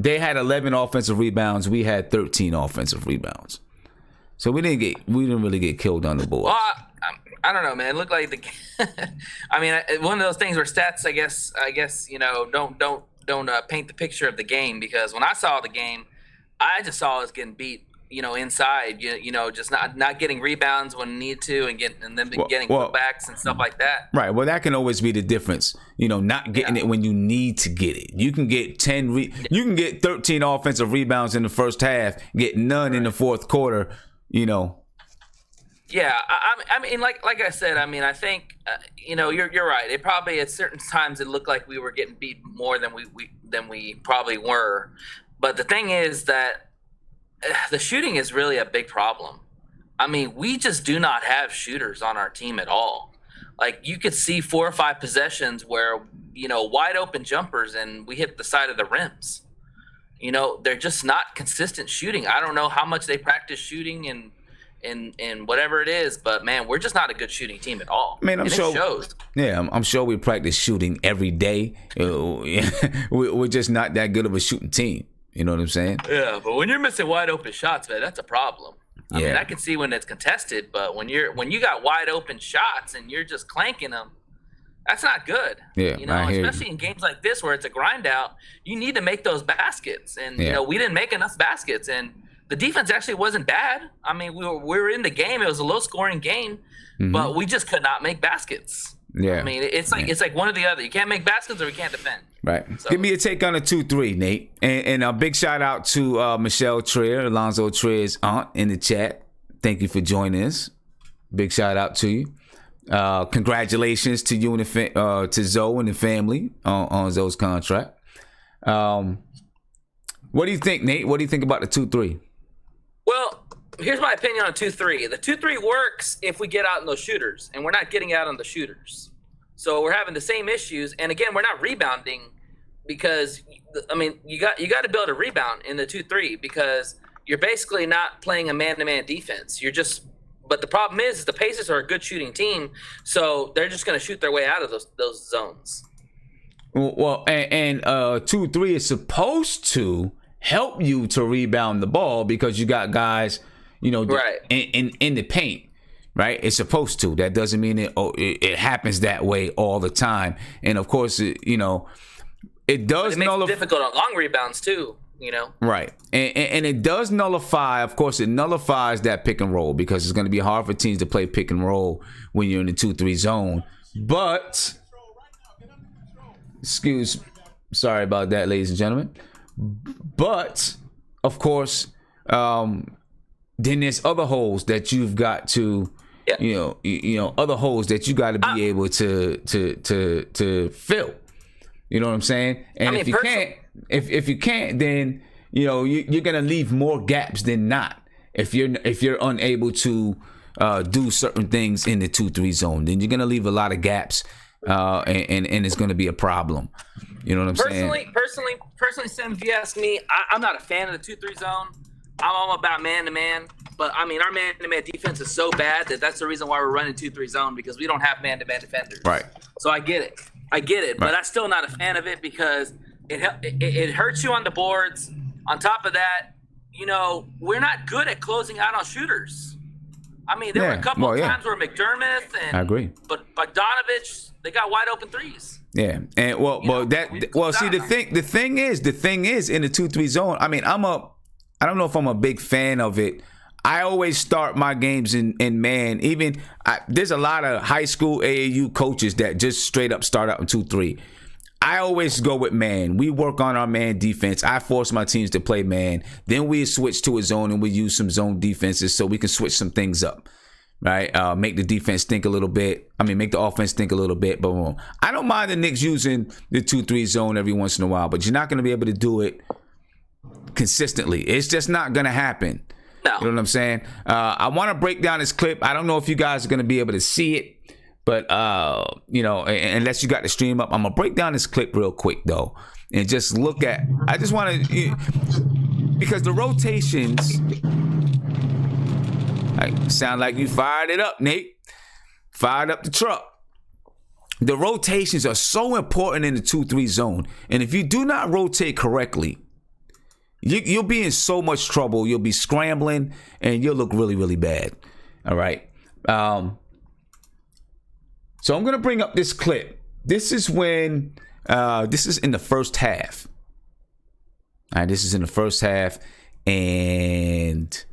Speaker 1: they had 11 offensive rebounds. We had 13 offensive rebounds. So we didn't really get killed on the board.
Speaker 5: Well, I don't know, man. It looked like one of those things where stats, I guess, don't paint the picture of the game, because when I saw the game, I just saw us getting beat, inside, just not getting rebounds when need to, and then getting putbacks and stuff like that.
Speaker 1: Right. Well, that can always be the difference. Not getting it when you need to get it. You can get you can get 13 offensive rebounds in the first half, get none in the fourth quarter.
Speaker 5: Yeah, I mean, like I said, I think you're right. It probably at certain times it looked like we were getting beat more than we probably were. But the thing is that the shooting is really a big problem. We just do not have shooters on our team at all. Like, you could see 4 or 5 possessions where, wide open jumpers and we hit the side of the rims. They're just not consistent shooting. I don't know how much they practice shooting and whatever it is, but man, we're just not a good shooting team at all.
Speaker 1: Man,
Speaker 5: it shows.
Speaker 1: Yeah, I'm sure we practice shooting every day. We're just not that good of a shooting team. You know what I'm saying?
Speaker 5: Yeah, but when you're missing wide open shots, man, that's a problem. I can see when it's contested, but when you got wide open shots and you're just clanking them, that's not good.
Speaker 1: Yeah,
Speaker 5: especially in games like this where it's a grind out, you need to make those baskets. And we didn't make enough baskets, and the defense actually wasn't bad. We were in the game. It was a low scoring game, but we just could not make baskets.
Speaker 1: Yeah,
Speaker 5: it's like one or the other. You can't make baskets or we can't defend.
Speaker 1: Right. So, give me a take on the 2-3, Nate. And a big shout out to Michelle Trier, Alonzo Trier's aunt, in the chat. Thank you for joining us. Big shout out to you. Congratulations to you and to Zoe and the family on Zoe's contract. What do you think, Nate? What do you think about the 2-3?
Speaker 5: Well, here's my opinion on 2-3. The 2-3 works if we get out in those shooters, and we're not getting out on the shooters. So we're having the same issues. And again, we're not rebounding because, you got to be able to rebound in the 2-3 because you're basically not playing a man-to-man defense. But the problem is the Pacers are a good shooting team, so they're just going to shoot their way out of those zones.
Speaker 1: Well, and 2-3 is supposed to help you to rebound the ball because you got guys,
Speaker 5: Right.
Speaker 1: in the paint. Right, it's supposed to. That doesn't mean it happens that way all the time. And of course, it does
Speaker 5: It makes it difficult on long rebounds too.
Speaker 1: Right, and it does nullify. Of course, it nullifies that pick and roll because it's going to be hard for teams to play pick and roll when you're in the 2-3 zone. But sorry about that, ladies and gentlemen. But of course, then there's other holes that you've got to. Other holes that you got to be able to fill. You know what I'm saying? And if you can't, then you're gonna leave more gaps than not. If you're unable to do certain things in the 2-3 zone, then you're gonna leave a lot of gaps, and it's gonna be a problem. You know what I'm saying?
Speaker 5: Personally, Sam, if you ask me, I'm not a fan of the 2-3 zone. I'm all about man-to-man. But, I mean, our man-to-man defense is so bad that's the reason why we're running 2-3 zone, because we don't have man-to-man defenders.
Speaker 1: Right.
Speaker 5: So I get it.
Speaker 1: Right.
Speaker 5: But I'm still not a fan of it because it hurts you on the boards. On top of that, we're not good at closing out on shooters. I mean, there were a couple of times where McDermott and
Speaker 1: I agree.
Speaker 5: But Bogdanovich, they got wide open threes.
Speaker 1: Yeah, and the thing is in the 2-3 zone. I mean, I don't know if I'm a big fan of it. I always start my games in man. There's a lot of high school AAU coaches that just straight up start out in 2-3. I always go with man. We work on our man defense. I force my teams to play man. Then we switch to a zone and we use some zone defenses so we can switch some things up, right? Make the defense think a little bit. Make the offense think a little bit. But I don't mind the Knicks using the 2-3 zone every once in a while, but you're not going to be able to do it consistently. It's just not going to happen.
Speaker 5: No.
Speaker 1: You know what I'm saying? I want to break down this clip. I don't know if you guys are going to be able to see it, but unless you got the stream up, I'm going to break down this clip real quick though and just look at. I just want to, because the rotations. Sound like you fired it up, Nate. Fired up the truck. The rotations are so important in the 2-3 zone, and if you do not rotate correctly, you'll be in so much trouble. You'll be scrambling, and you'll look really, really bad. All right. So I'm going to bring up this clip. This is when, this is in the first half. All right, this is in the first half, and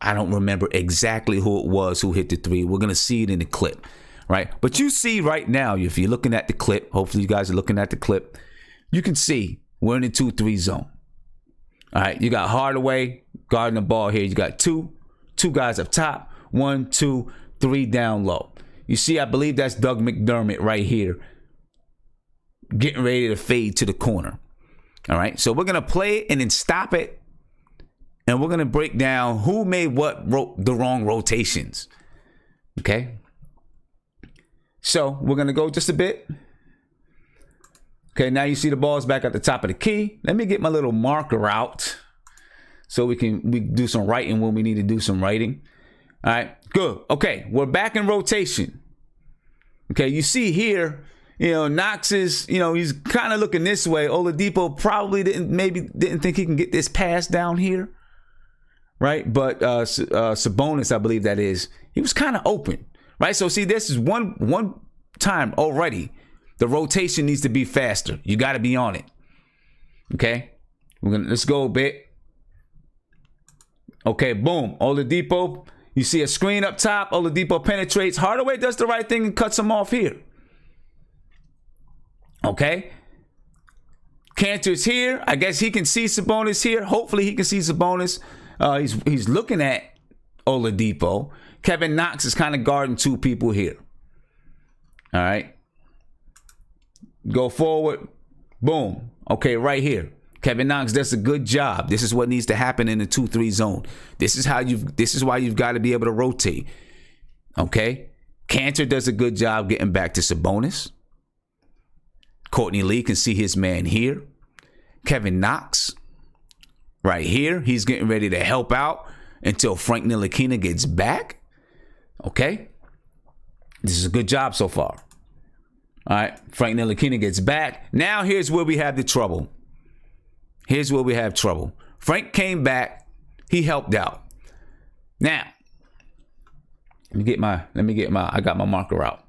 Speaker 1: I don't remember exactly who it was who hit the three. We're going to see it in the clip, right? But you see right now, if you're looking at the clip, hopefully you guys are looking at the clip, you can see we're in the 2-3 zone. All right, you got Hardaway guarding the ball here. You got two guys up top, 1, 2, 3 down low. You see, I believe that's Doug McDermott right here, getting ready to fade to the corner. All right, so we're gonna play it and then stop it, and we're gonna break down who made the wrong rotations. Okay, so we're gonna go just a bit. Okay, now you see the ball's back at the top of the key. Let me get my little marker out so we do some writing when we need to do some writing. All right, good. Okay, we're back in rotation. Okay, you see here, Knox is, he's kind of looking this way. Oladipo probably didn't think he can get this pass down here, right? But Sabonis, I believe that is, he was kind of open, right? So see, this is one time already. The rotation needs to be faster. You got to be on it. Okay, let's go a bit. Okay, boom. Oladipo. You see a screen up top. Oladipo penetrates. Hardaway does the right thing and cuts him off here. Okay. Cantor's here. I guess he can see Sabonis here. Hopefully he can see Sabonis. He's looking at Oladipo. Kevin Knox is kind of guarding two people here. All right. Go forward. Boom. Okay, right here. Kevin Knox does a good job. This is what needs to happen in the 2-3 zone. This is why you've got to be able to rotate. Okay? Cantor does a good job getting back to Sabonis. Courtney Lee can see his man here. Kevin Knox right here. He's getting ready to help out until Frank Ntilikina gets back. Okay? This is a good job so far. All right, Frank Ntilikina gets back. Now here's where we have the trouble. Here's where we have trouble. Frank came back. He helped out. Now, let me get my, I got my marker out.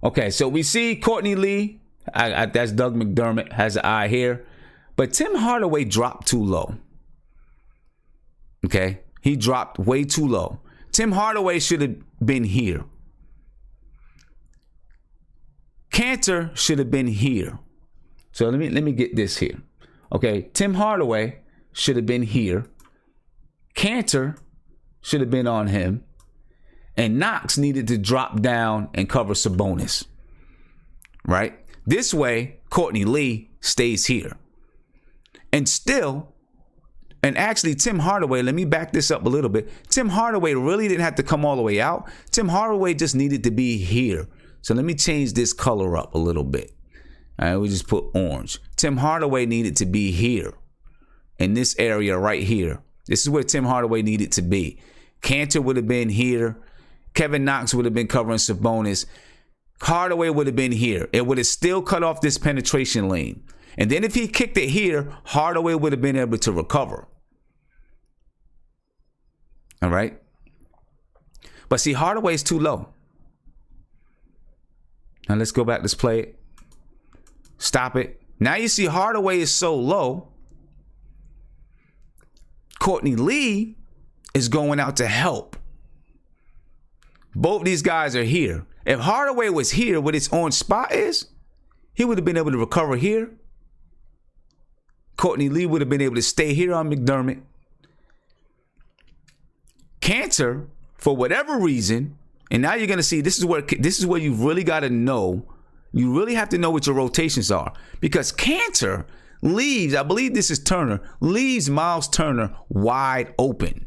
Speaker 1: Okay, so we see Courtney Lee. That's Doug McDermott, has an eye here. But Tim Hardaway dropped too low. Okay, he dropped way too low. Tim Hardaway should have been here. Cantor should have been here. So let me get this here. Okay, Tim Hardaway should have been here. Cantor should have been on him. And Knox needed to drop down and cover Sabonis. Right? This way, Courtney Lee stays here. And still, and actually Tim Hardaway, let me back this up a little bit. Tim Hardaway really didn't have to come all the way out. Tim Hardaway just needed to be here. So let me change this color up a little bit. All right, we just put orange. Tim Hardaway needed to be here. In this area right here. This is where Tim Hardaway needed to be. Cantor would have been here. Kevin Knox would have been covering Sabonis. Hardaway would have been here. It would have still cut off this penetration lane. And then if he kicked it here, Hardaway would have been able to recover. All right. But see, Hardaway is too low. Now let's go back. Let's play it. Stop it. Now you see Hardaway is so low. Courtney Lee is going out to help. Both these guys are here. If Hardaway was here where this orange spot is, he would have been able to recover here. Courtney Lee would have been able to stay here on McDermott. Cantor, for whatever reason, and now you're going to see this is where you really got to know. You really have to know what your rotations are. Because Cantor leaves, I believe this is Turner, leaves Miles Turner wide open.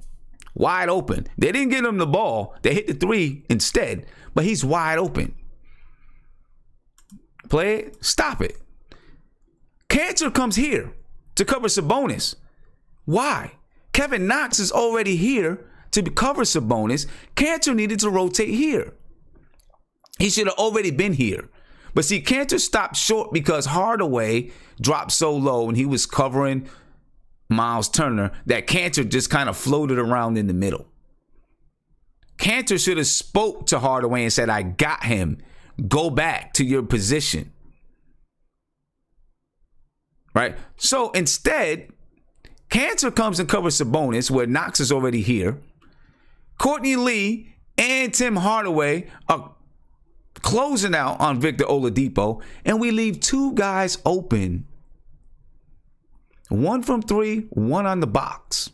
Speaker 1: Wide open. They didn't get him the ball. They hit the three instead, but he's wide open. Play it. Stop it. Cantor comes here to cover Sabonis. Why? Kevin Knox is already here to cover Sabonis. Cantor needed to rotate here. He should have already been here. But see, Cantor stopped short because Hardaway dropped so low and he was covering Miles Turner that Cantor just kind of floated around in the middle. Cantor should have spoke to Hardaway and said, I got him. Go back to your position. Right? So instead, Cantor comes and covers Sabonis where Knox is already here. Courtney Lee and Tim Hardaway are closing out on Victor Oladipo, and we leave two guys open. One from three, one on the box.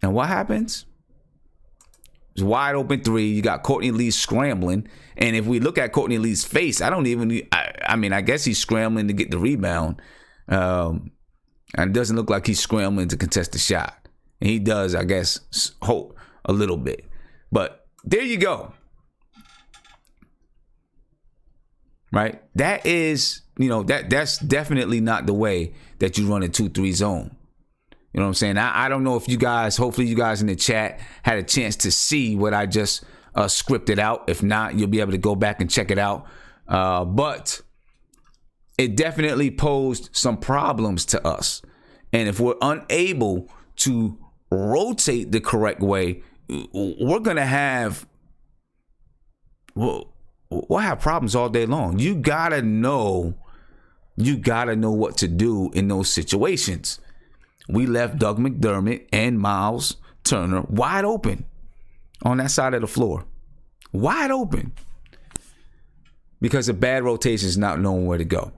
Speaker 1: And what happens? It's wide open three. You got Courtney Lee scrambling. And if we look at Courtney Lee's face, I guess he's scrambling to get the rebound. And it doesn't look like he's scrambling to contest the shot. And he does, I guess, hope a little bit. But there you go. Right? That is, that's definitely not the way that you run a 2-3 zone. You know what I'm saying? I don't know if you guys, hopefully you guys in the chat had a chance to see what I just scripted out. If not, you'll be able to go back and check it out. But it definitely posed some problems to us. And if we're unable to rotate the correct way, we're going to have, we'll have problems all day long. You gotta know what to do in those situations. We left Doug McDermott and Miles Turner wide open on that side of the floor. Wide open. Because of bad rotations, not knowing where to go.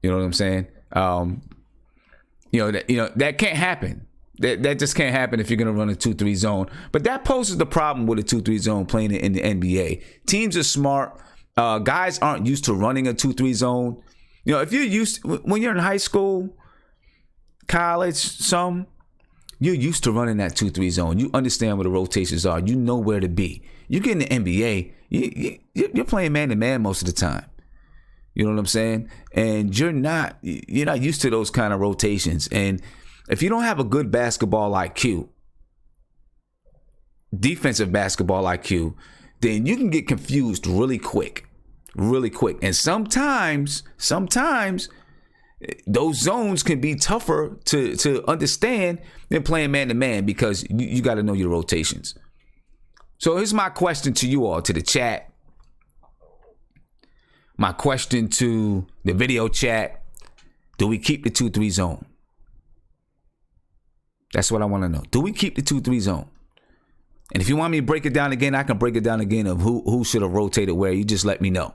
Speaker 1: You know what I'm saying? That can't happen. That just can't happen if you're going to run a 2-3 zone. But that poses the problem with a 2-3 zone playing in the NBA. Teams are smart. Guys aren't used to running a 2-3 zone. If you're when you're in high school, college, you're used to running that 2-3 zone. You understand where the rotations are. You know where to be. You get in the NBA, you're playing man-to-man most of the time. You know what I'm saying? And you're not used to those kind of rotations. And if you don't have a good basketball IQ, defensive basketball IQ, then you can get confused really quick. And sometimes those zones can be tougher to understand than playing man-to-man because you got to know your rotations. So here's my question to you all, to the chat. My question to the video chat. Do we keep the 2-3 zone? That's what I want to know. Do we keep the 2-3 zone? And if you want me to break it down again, I can break it down again of who should have rotated where. You just let me know.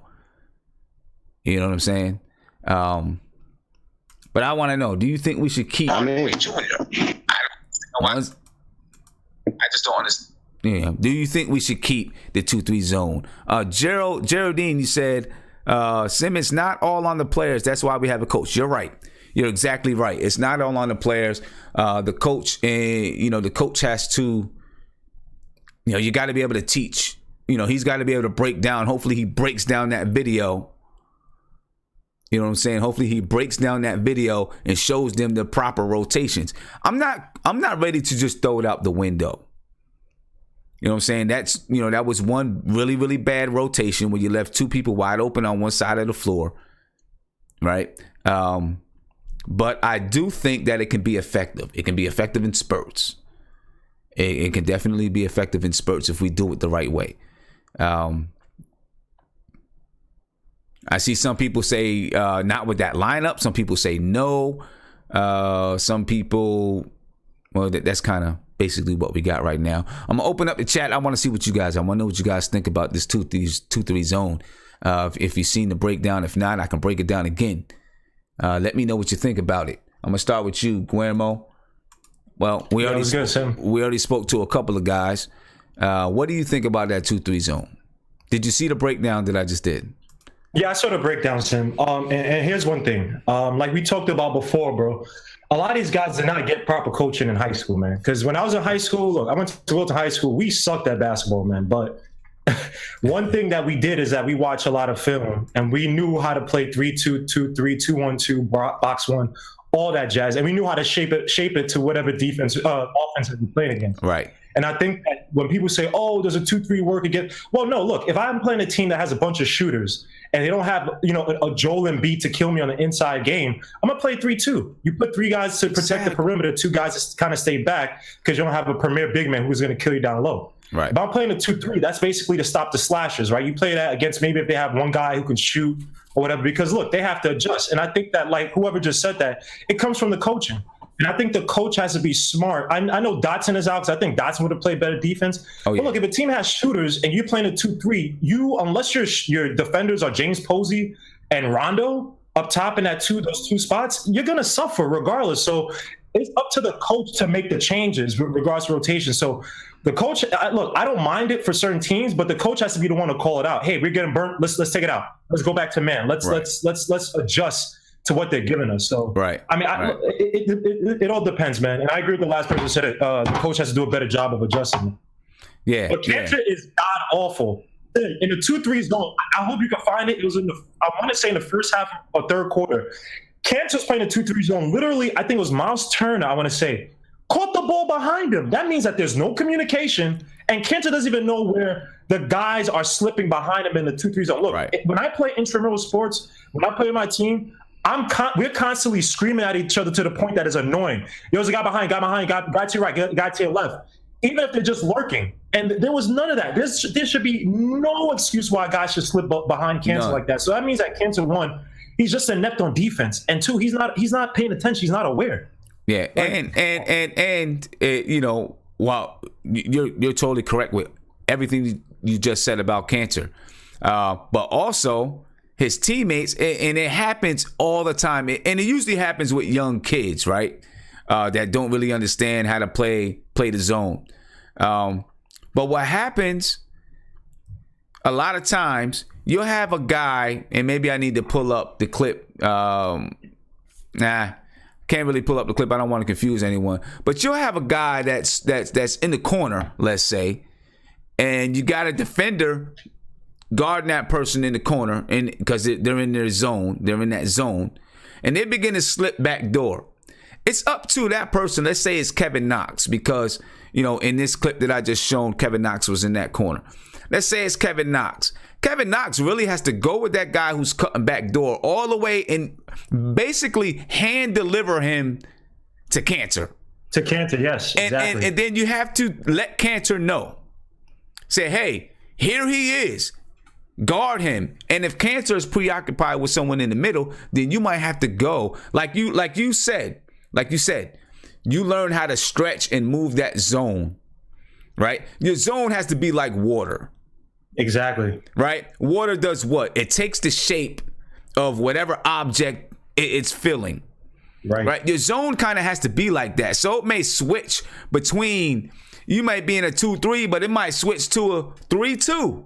Speaker 1: You know what I'm saying? But I want to know, do you think we should keep...
Speaker 6: Wait, Junior. I just don't understand.
Speaker 1: Yeah. Do you think we should keep the 2-3 zone? Geraldine, you said, Simmons, not all on the players. That's why we have a coach. You're right. You're exactly right. It's not all on the players. The coach, the coach has to, you got to be able to teach. He's got to be able to break down. Hopefully he breaks down that video. You know what I'm saying? Hopefully he breaks down that video and shows them the proper rotations. I'm not ready to just throw it out the window. You know what I'm saying? That was one really, really bad rotation where you left two people wide open on one side of the floor. Right? But I do think that it can be effective. It can be effective in spurts. It can definitely be effective in spurts if we do it the right way. I see some people say not with that lineup. Some people say no. Some people, well, that's kind of basically what we got right now. I'm gonna open up the chat. I want to see what I want to know what you guys think about this 2-3 zone. If you've seen the breakdown, if not, I can break it down again. Let me know what you think about it. I'm gonna start with you, Guillermo. Well, we already spoke to a couple of guys. What do you think about that 2-3 zone? Did you see the breakdown that I just did?
Speaker 7: Yeah, I saw the breakdown, Tim. And here's one thing. Like we talked about before, bro. A lot of these guys did not get proper coaching in high school, man. Because when I was in high school, look, I went to go to high school. We sucked at basketball, man. But one thing that we did is that we watched a lot of film, and we knew how to play 3-2-2-3, 2-1-2, box one, all that jazz, and we knew how to shape it to whatever offense that we played against.
Speaker 1: Right.
Speaker 7: And I think that when people say, "Oh, does a 2-3 work again?" Well, no. Look, if I'm playing a team that has a bunch of shooters and they don't have, a Joel Embiid to kill me on the inside game, I'm gonna play 3-2. You put three guys to protect the perimeter, two guys to kind of stay back because you don't have a premier big man who's gonna kill you down low.
Speaker 1: Right.
Speaker 7: If I'm playing a 2-3, that's basically to stop the slashers, right? You play that against maybe if they have one guy who can shoot or whatever, because look, they have to adjust. And I think that, like whoever just said that, it comes from the coaching. And I think the coach has to be smart. I know Dotson is out because I think Dotson would have played better defense. Oh, yeah. But look, if a team has shooters and you're playing a 2-3, unless your defenders are James Posey and Rondo up top in those two spots, you're gonna suffer regardless. So it's up to the coach to make the changes with regards to rotation. So the coach, look, I don't mind it for certain teams, but the coach has to be the one to call it out. Hey, we're getting burnt. Let's take it out. Let's go back to man. Let's adjust to what they're giving us. So,
Speaker 1: right.
Speaker 7: I mean, it all depends, man. And I agree with the last person who said it. The coach has to do a better job of adjusting.
Speaker 1: Yeah.
Speaker 7: But Cantor is god awful. In the 2-3 zone, I hope you can find it. It was I want to say in the first half or third quarter. Cantor's playing a 2-3 zone. Literally, I think it was Miles Turner, I want to say, caught the ball behind him. That means that there's no communication, and Cantor doesn't even know where the guys are slipping behind him in the 2-3 zone. Look, when I play intramural sports, when I play with my team, we're constantly screaming at each other to the point that is annoying. There's a guy behind, guy to your right, guy to your left. Even if they're just lurking. And there was none of that. There should be no excuse why guys should slip behind Cantor like that. So that means that Cantor, one, he's just inept on defense, and two, he's not paying attention. He's not aware.
Speaker 1: Yeah, and while you're totally correct with everything you just said about Cantor, but also his teammates, and it happens all the time, and it usually happens with young kids, right? That don't really understand how to play the zone. But what happens a lot of times, you'll have a guy, and maybe I need to pull up the clip. Can't really pull up the clip. I don't want to confuse anyone. But you'll have a guy that's in the corner, let's say, and you got a defender guarding that person in the corner, and because they're in their zone, they're in that zone, and they begin to slip back door. it's up to that person. Let's say it's Kevin Knox, because, you know, in this clip that I just shown, Kevin Knox was in that corner. Let's say it's Kevin Knox. Kevin Knox really has to go with that guy who's cutting back door all the way and basically hand deliver him to Cantor.
Speaker 7: To Cantor, yes, exactly.
Speaker 1: And then you have to let Cantor know. Say, hey, here he is. Guard him. And if Cantor is preoccupied with someone in the middle, then you might have to go. Like you said, you learn how to stretch and move that zone, right? Your zone has to be like water.
Speaker 7: Exactly.
Speaker 1: Right? Water does what? It takes the shape of whatever object it's filling. Right? Your zone kind of has to be like that. So it may switch between, you might be in a 2-3, but it might switch to a 3-2.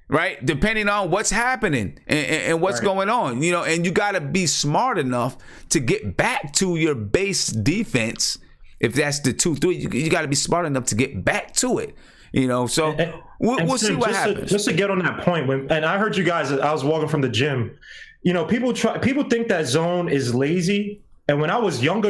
Speaker 1: Right? Depending on what's happening and what's going on. You know, and you got to be smart enough to get back to your base defense. If that's the 2-3, you got to be smart enough to get back to it. You know, so we'll see what happens.
Speaker 7: Just to get on that point, and I heard you guys, I was walking from the gym. You know, people think that zone is lazy. And when I was younger,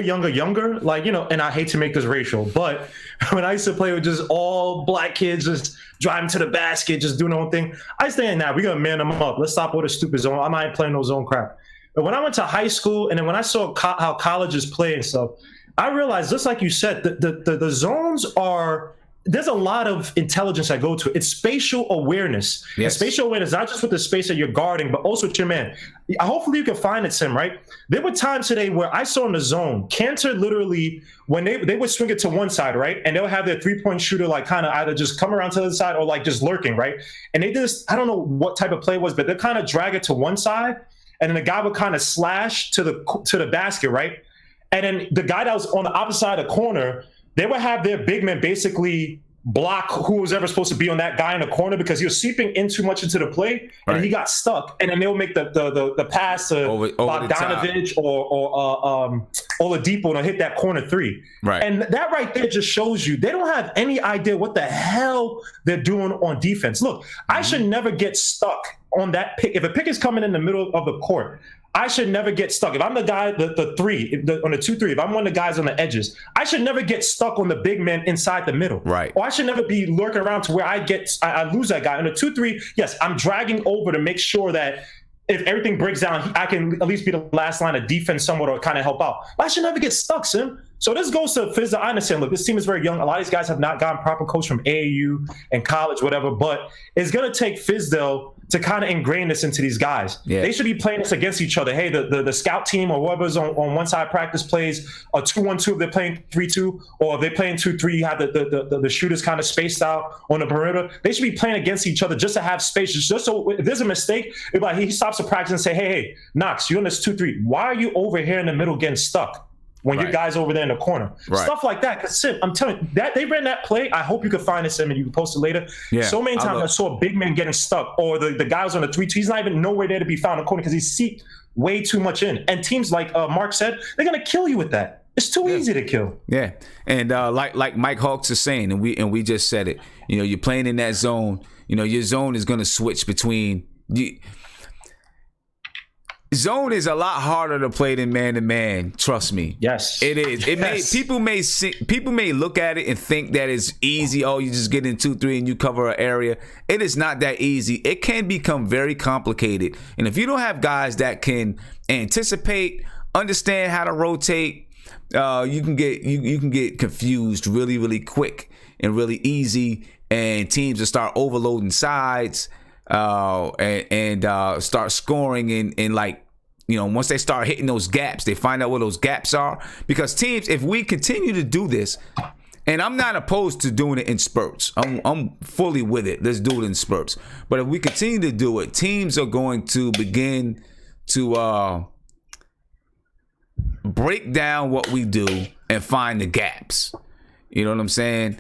Speaker 7: like, you know, and I hate to make this racial, but when I used to play with just all black kids, just driving to the basket, just doing their own thing, I used to think, nah, we got to man them up. Let's stop with the stupid zone. I'm not playing no zone crap. But when I went to high school, and then when I saw how colleges play and stuff, I realized, just like you said, the zones are, there's a lot of intelligence that go to it. It's spatial awareness.
Speaker 1: Yes.
Speaker 7: And spatial awareness, not just with the space that you're guarding, but also with your man. Hopefully you can find it, Sim, right? There were times today where I saw in the zone, Cantor literally, when they would swing it to one side, right? And they'll have their three-point shooter like kind of either just come around to the other side or like just lurking, right? And they just, I don't know what type of play it was, but they kind of drag it to one side, and then the guy would kind of slash to the basket, right? And then the guy that was on the opposite side of the corner, they would have their big man basically block who was ever supposed to be on that guy in the corner because he was seeping in too much into the play, and he got stuck. And then they'll make the pass to Bogdanovich or Oladipo to hit that corner three.
Speaker 1: Right.
Speaker 7: And that right there just shows you they don't have any idea what the hell they're doing on defense. Look, I should never get stuck on that pick. If a pick is coming in the middle of the court, I should never get stuck. If I'm the guy, the three, on the 2-3, if I'm one of the guys on the edges, I should never get stuck on the big man inside the middle.
Speaker 1: Right.
Speaker 7: Or I should never be lurking around to where I lose that guy. On the 2-3, yes, I'm dragging over to make sure that if everything breaks down, I can at least be the last line of defense somewhat or kind of help out. But I should never get stuck, Sim. So this goes to Fizdale. I understand, look, this team is very young. A lot of these guys have not gotten proper coach from AAU and college, whatever, but it's going to take Fizdale to kind of ingrain this into these guys. Yeah. They should be playing this against each other. Hey, the scout team or whoever's on one side practice plays a 2-1-2 if they're playing 3-2, or if they're playing 2-3, you have the shooters kind of spaced out on the perimeter. They should be playing against each other just to have space. Just so if there's a mistake, it's like he stops the practice and say, hey, Knox, you're in this 2-3. Why are you over here in the middle getting stuck when your guy's over there in the corner? Right. Stuff like that. Because Sim, I'm telling you, that they ran that play. I hope you can find it, Sim, and you can post it later. Yeah, so many times I saw a big man getting stuck, or the guy was on the 3-2. He's not even nowhere there to be found in the corner because he's seeped way too much in. And teams like Mark said, they're gonna kill you with that. It's too easy to kill.
Speaker 1: Yeah, and like Mike Hawks is saying, and we just said it. You know, you're playing in that zone. You know, your zone is gonna switch between you. Zone is a lot harder to play than man-to-man. Trust me.
Speaker 7: Yes,
Speaker 1: it is. People may look at it and think that it's easy. Oh, you just get in 2-3 and you cover an area. It is not that easy. It can become very complicated. And if you don't have guys that can anticipate, understand how to rotate, you can get confused really, really quick and really easy. And teams will start overloading sides. And start scoring in like, you know, once they start hitting those gaps, they find out where those gaps are. Because teams, if we continue to do this, and I'm not opposed to doing it in spurts, I'm fully with it. Let's do it in spurts. But if we continue to do it, teams are going to begin to break down what we do and find the gaps. You know what I'm saying?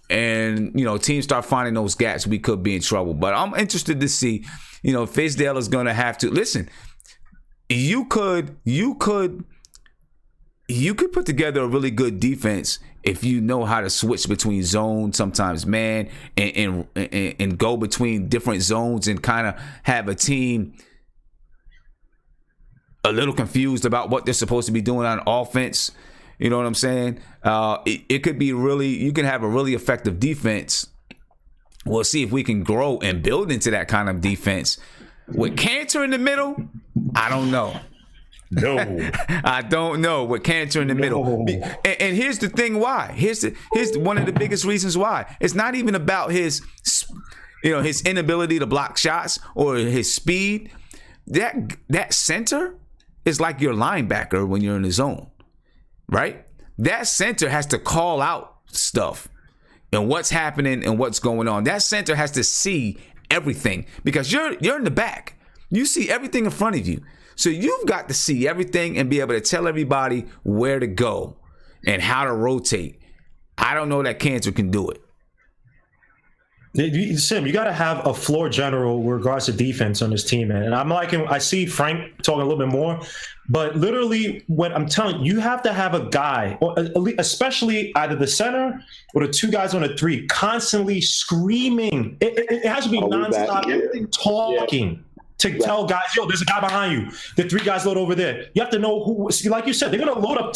Speaker 1: And, you know, teams start finding those gaps, we could be in trouble. But I'm interested to see, you know, Fizdale is going to have to listen. You could put together a really good defense if you know how to switch between zones, sometimes man, and go between different zones and kind of have a team a little confused about what they're supposed to be doing on offense. You know what I'm saying? It could be really, you can have a really effective defense. We'll see if we can grow and build into that kind of defense. With Cantor in the middle, I don't know.
Speaker 7: No,
Speaker 1: I don't know. With Cantor in the middle, and here's the thing: why? Here's one of the biggest reasons why. It's not even about his inability to block shots or his speed. That center is like your linebacker when you're in the zone, right? That center has to call out stuff and what's happening and what's going on. That center has to see everything because you're in the back. You see everything in front of you. So you've got to see everything and be able to tell everybody where to go and how to rotate. I don't know that Cantor can do it.
Speaker 7: Sim, you got to have a floor general with regards to defense on this team, man. And I see Frank talking a little bit more, but literally what I'm telling you, you have to have a guy, or especially either the center or the two guys on the three, constantly screaming. It has to be nonstop talking. To tell guys, yo, there's a guy behind you. The three guys load over there. You have to know who. Like you said, they're gonna load up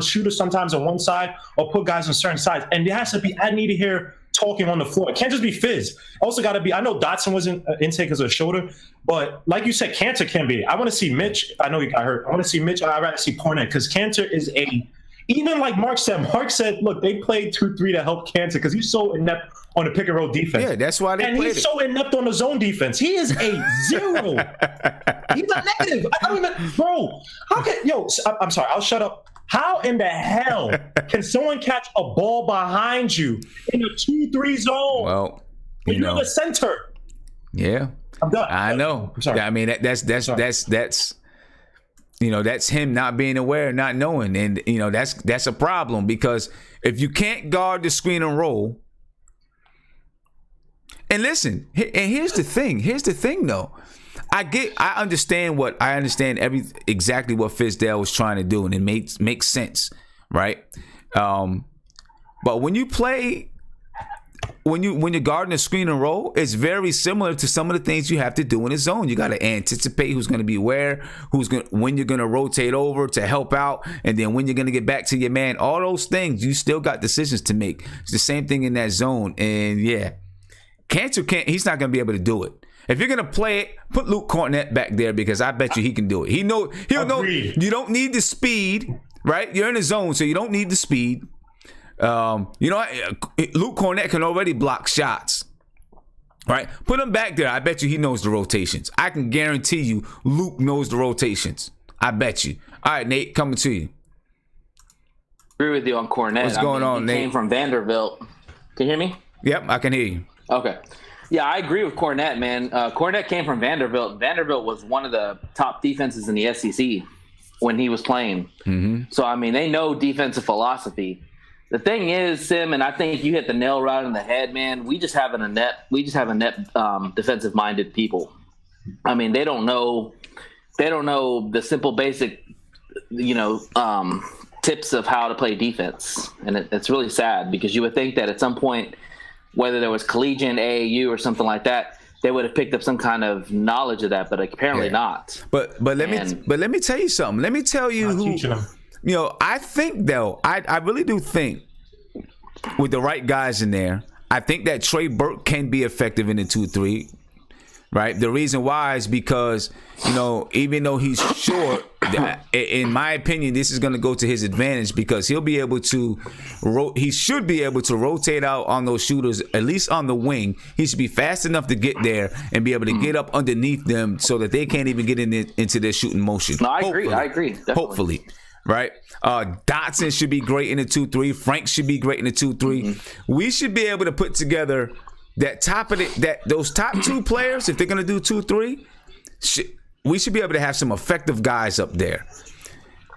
Speaker 7: shooters sometimes on one side or put guys on certain sides. And there has to be. I need to hear talking on the floor. It can't just be Fizz. Also got to be. I know Dotson wasn't intake because of a shoulder, but like you said, Cantor can be. I want to see Mitch. I know he got hurt. I want to see Mitch. I'd rather see Cornette because Cantor is a. Even like Mark said, look, they played 2-3 to help Cantor because he's so inept on the pick and roll defense.
Speaker 1: Yeah, that's why they
Speaker 7: and
Speaker 1: played
Speaker 7: he's so inept on the zone defense. He is a 0. He's a negative. I don't even, bro. How can I'm sorry. I'll shut up. How in the hell can someone catch a ball behind you in a 2-3 zone?
Speaker 1: Well,
Speaker 7: you're the center.
Speaker 1: Yeah,
Speaker 7: I'm done.
Speaker 1: I know.
Speaker 7: I'm sorry.
Speaker 1: I mean, that's that's him not being aware, not knowing, and that's a problem because if you can't guard the screen and roll. And listen, and here's the thing though. I understand exactly what Fizdale was trying to do, and it makes sense, right? But when you're guarding a screen and roll, it's very similar to some of the things you have to do in a zone. You got to anticipate who's going to be where, when you're going to rotate over to help out, and then when you're going to get back to your man. All those things, you still got decisions to make. It's the same thing in that zone, and yeah. Cantor he's not going to be able to do it. If you're going to play it, put Luke Cornette back there because I bet you he can do it. He'll know you don't need the speed, right? You're in the zone, so you don't need the speed. Luke Cornette can already block shots, right? Put him back there. I bet you he knows the rotations. I can guarantee you Luke knows the rotations. I bet you. All right, Nate, coming to you.
Speaker 5: Agree with you on Cornette.
Speaker 1: What's going on, Nate?
Speaker 5: He came from Vanderbilt. Can you hear me?
Speaker 1: Yep, I can hear you.
Speaker 5: Okay. Yeah, I agree with Cornette, man. Cornette came from Vanderbilt. Vanderbilt was one of the top defenses in the SEC when he was playing. Mm-hmm. So, I mean, they know defensive philosophy. The thing is, Sim, and I think you hit the nail right on the head, man. We just have defensive-minded people. I mean, they don't know the simple, basic, tips of how to play defense, and it's really sad because you would think that at some point, whether there was collegiate AAU or something like that, they would have picked up some kind of knowledge of that, but apparently not.
Speaker 1: But let me tell you something. Let me tell you who. I think though, I really do think with the right guys in there, I think that Trey Burke can be effective in the 2-3. Right. The reason why is because, even though he's short, in my opinion, this is going to go to his advantage because he should be able to rotate out on those shooters, at least on the wing. He should be fast enough to get there and be able to get up underneath them so that they can't even get into their shooting motion.
Speaker 5: No, I agree. Definitely.
Speaker 1: Hopefully. Right. Dotson should be great in the 2-3. Frank should be great in the 2-3. Mm-hmm. We should be able to put together those top two players, if they're going to do 2-3, we should be able to have some effective guys up there.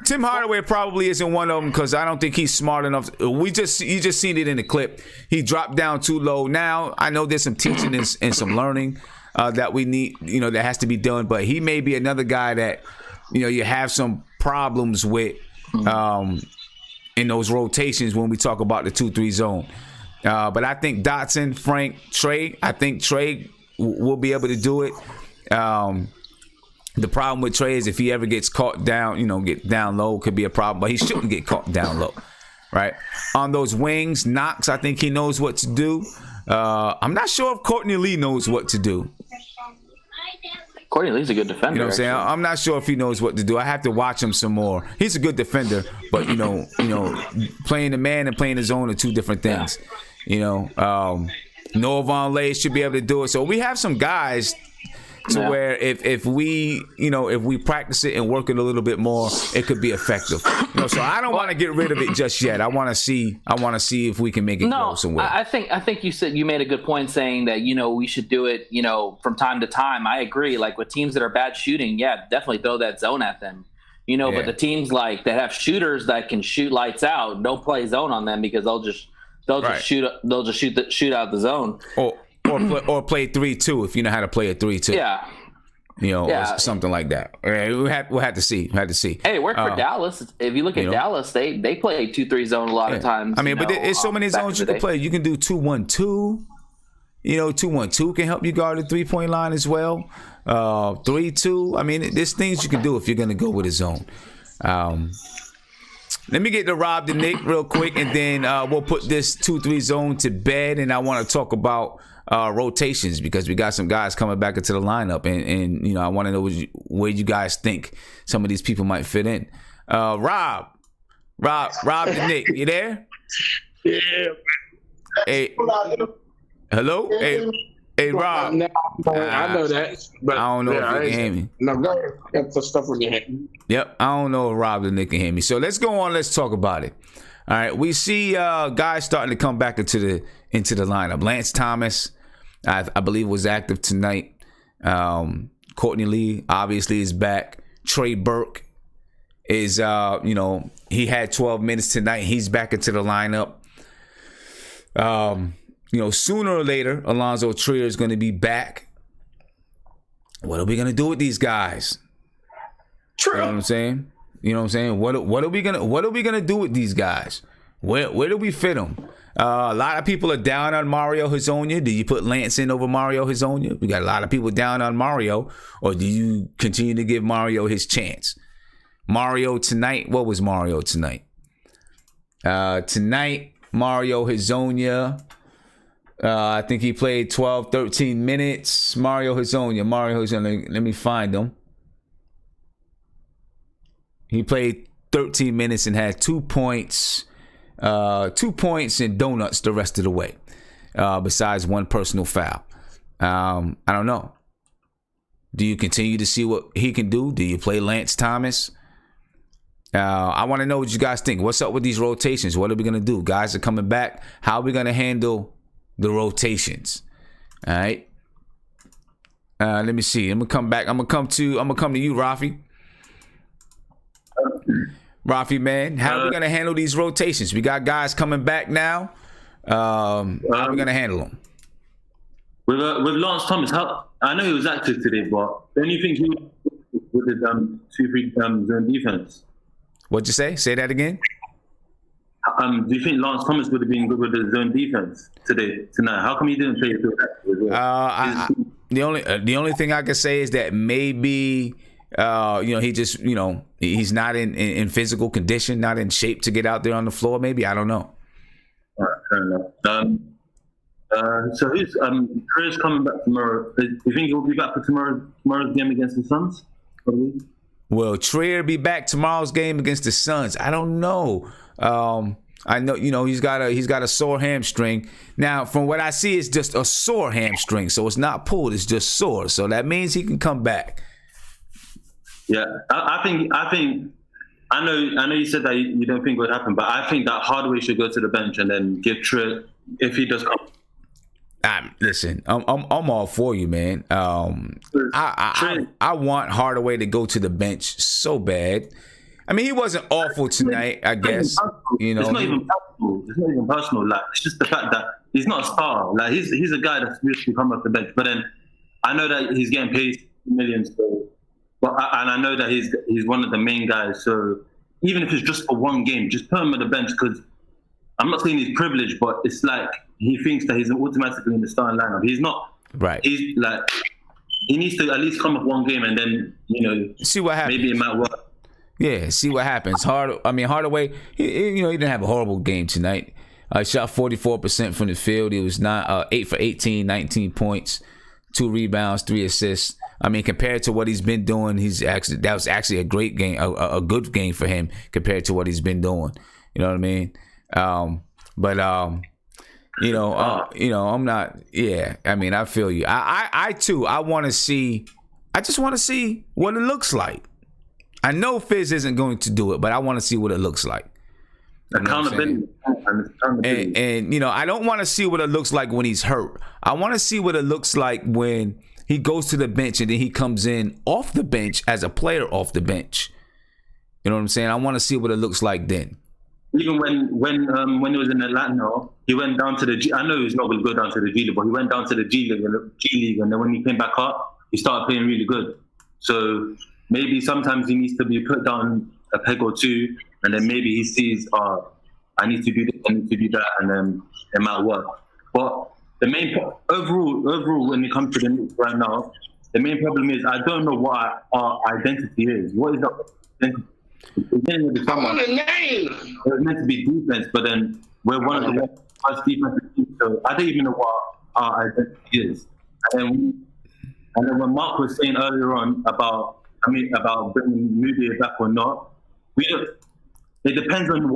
Speaker 1: Tim Hardaway probably isn't one of them because I don't think he's smart enough. You just seen it in the clip. He dropped down too low. Now I know there's some teaching and some learning that we need, that has to be done. But he may be another guy that you have some problems with in those rotations when we talk about the 2-3 zone. But I think Dotson, Frank, Trey. I think Trey will be able to do it. The problem with Trey is if he ever gets caught down, get down low, could be a problem. But he shouldn't get caught down low, right? On those wings, Knox, I think he knows what to do. I'm not sure if Courtney Lee knows what to do.
Speaker 5: Courtney Lee's a good defender.
Speaker 1: You know what I'm saying? I'm not sure if he knows what to do. I have to watch him some more. He's a good defender, but playing the man and playing the zone are two different things. Noah Vonleh should be able to do it. So we have some guys to where if we practice it and work it a little bit more, it could be effective. So I don't want to get rid of it just yet. I want to see if we can make it go somewhere.
Speaker 5: I think you made a good point saying that we should do it from time to time. I agree. Like with teams that are bad shooting, definitely throw that zone at them. But the teams that have shooters that can shoot lights out, don't play zone on them because they'll just shoot out the zone.
Speaker 1: Or play 3-2 if you know how to play a 3-2. Or something like that. We'll have to see.
Speaker 5: Hey, it worked for Dallas. If you look at Dallas, they play 2-3 zone a lot of times.
Speaker 1: I mean, but there's so many zones you can play. You can do 2-1-2. 2-1-2 can help you guard the 3-point line as well. 3-2. I mean, there's things you can do if you're going to go with a zone. Let me get to Rob the Nick real quick, and then we'll put this 2-3 zone to bed. And I want to talk about rotations because we got some guys coming back into the lineup, and I want to know where you guys think some of these people might fit in. Rob the Nick, you there?
Speaker 8: Yeah.
Speaker 1: Hey, hello. Hey, Rob.
Speaker 8: I know that, but
Speaker 1: I don't know if you can hear me.
Speaker 8: No, go ahead. Put stuff on your head.
Speaker 1: Yep, I don't know if Rob the Nick can hear me. So let's go on. Let's talk about it. All right, we see guys starting to come back into the lineup. Lance Thomas, I believe, was active tonight. Courtney Lee obviously is back. Trey Burke is, he had 12 minutes tonight. He's back into the lineup. Sooner or later, Alonzo Trier is going to be back. What are we going to do with these guys?
Speaker 7: True.
Speaker 1: You know what I'm saying? What are we gonna do with these guys? Where do we fit them? A lot of people are down on Mario Hezonja. Do you put Lance in over Mario Hezonja? We got a lot of people down on Mario, or do you continue to give Mario his chance? Mario tonight. What was Mario tonight? Tonight, Mario Hezonja. I think he played 12, 13 minutes. Mario Hezonja. Let me find him. He played 13 minutes and had 2 points. 2 points and donuts the rest of the way. Besides one personal foul. I don't know. Do you continue to see what he can do? Do you play Lance Thomas? I want to know what you guys think. What's up with these rotations? What are we going to do? Guys are coming back. How are we going to handle the rotations? All right. Let me see. I'm gonna come back. I'm gonna come to you, Rafi. Rafi, man, how are we gonna handle these rotations? We got guys coming back now. How are we gonna handle them?
Speaker 2: With Lance Thomas, I know he was active today, but don't you think he was with his 2-3 zone defense?
Speaker 1: What'd you say? Say that again.
Speaker 2: Do you think Lance Thomas would have been good with the zone defense tonight? How come he didn't play through that?
Speaker 1: The only thing I can say is that maybe he just he's not in physical condition, not in shape to get out there on the floor. Maybe, I don't know.
Speaker 2: All right, fair enough. So who's Trey's coming back tomorrow? Do you think he'll be back for tomorrow's game against the Suns? Probably.
Speaker 1: Will Trier be back tomorrow's game against the Suns? I don't know. I know he's got a sore hamstring. Now, from what I see, it's just a sore hamstring, so it's not pulled, it's just sore. So that means he can come back.
Speaker 2: Yeah, I think I know you said that you don't think it would happen, but I think that Hardaway should go to the bench and then give Trier if he does come.
Speaker 1: Listen, I'm all for you, man. I want Hardaway to go to the bench so bad. I mean, he wasn't awful tonight, I guess.
Speaker 2: It's not even personal. It's not even personal. Like, it's just the fact that he's not a star. Like, he's a guy that's supposed to come off the bench. But then I know that he's getting paid millions. And I know that he's one of the main guys. So even if it's just for one game, just put him on the bench, because I'm not saying he's privileged, but it's like he thinks that he's automatically in the starting lineup. He's not.
Speaker 1: Right.
Speaker 2: He's like, he needs to at least come up one game and then
Speaker 1: see what happens.
Speaker 2: Maybe it might work.
Speaker 1: Yeah, see what happens. Hardaway, he didn't have a horrible game tonight. Shot 44% from the field. He was 8 for 18, 19 points, 2 rebounds, 3 assists. I mean, compared to what he's been doing, that was actually a great game, a good game for him compared to what he's been doing. You know what I mean? I'm not. Yeah, I mean, I feel you. I too. I just want to see what it looks like. I know Fizz isn't going to do it, but I want to see what it looks like.
Speaker 2: Accountability.
Speaker 1: And I don't want to see what it looks like when he's hurt. I want to see what it looks like when he goes to the bench and then he comes in off the bench as a player off the bench. You know what I'm saying? I want to see what it looks like then.
Speaker 2: Even when he was in Atlanta, he went down to the G. I know he's not going to go down to the G League, but he went down to the G League, and then when he came back up, he started playing really good. So maybe sometimes he needs to be put down a peg or two, and then maybe he sees, I need to do this, I need to do that, and then it might work. But the main overall, when it comes to the Knicks right now, the main problem is I don't know what our identity is. What is our identity?
Speaker 8: I want a name.
Speaker 2: It was meant to be defense, but then we're one of the worst defensive teams. So I don't even know what our identity is. And then when Mark was saying earlier on about bringing Moody back or not, it depends on it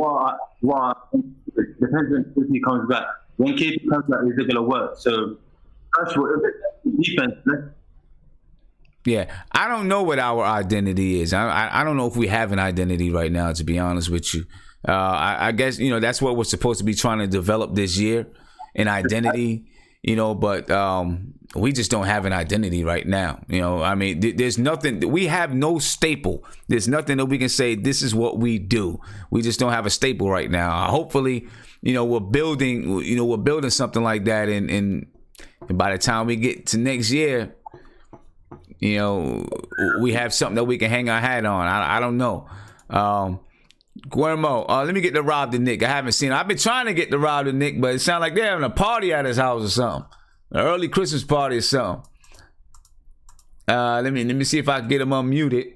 Speaker 2: depends on if he comes back. When KP comes back, is it gonna work? So that's what defense.
Speaker 1: Yeah, I don't know what our identity is. I don't know if we have an identity right now, to be honest with you. I guess, that's what we're supposed to be trying to develop this year, an identity, but we just don't have an identity right now. I mean, there's nothing, we have no staple. There's nothing that we can say, this is what we do. We just don't have a staple right now. Hopefully, we're building something like that. And by the time we get to next year, we have something that we can hang our hat on. I don't know. Guillermo, let me get to Rob the Nick. I haven't seen him. I've been trying to get to Rob the Nick, but it sounds like they're having a party at his house or something. An early Christmas party or something. Let me see if I can get him unmuted.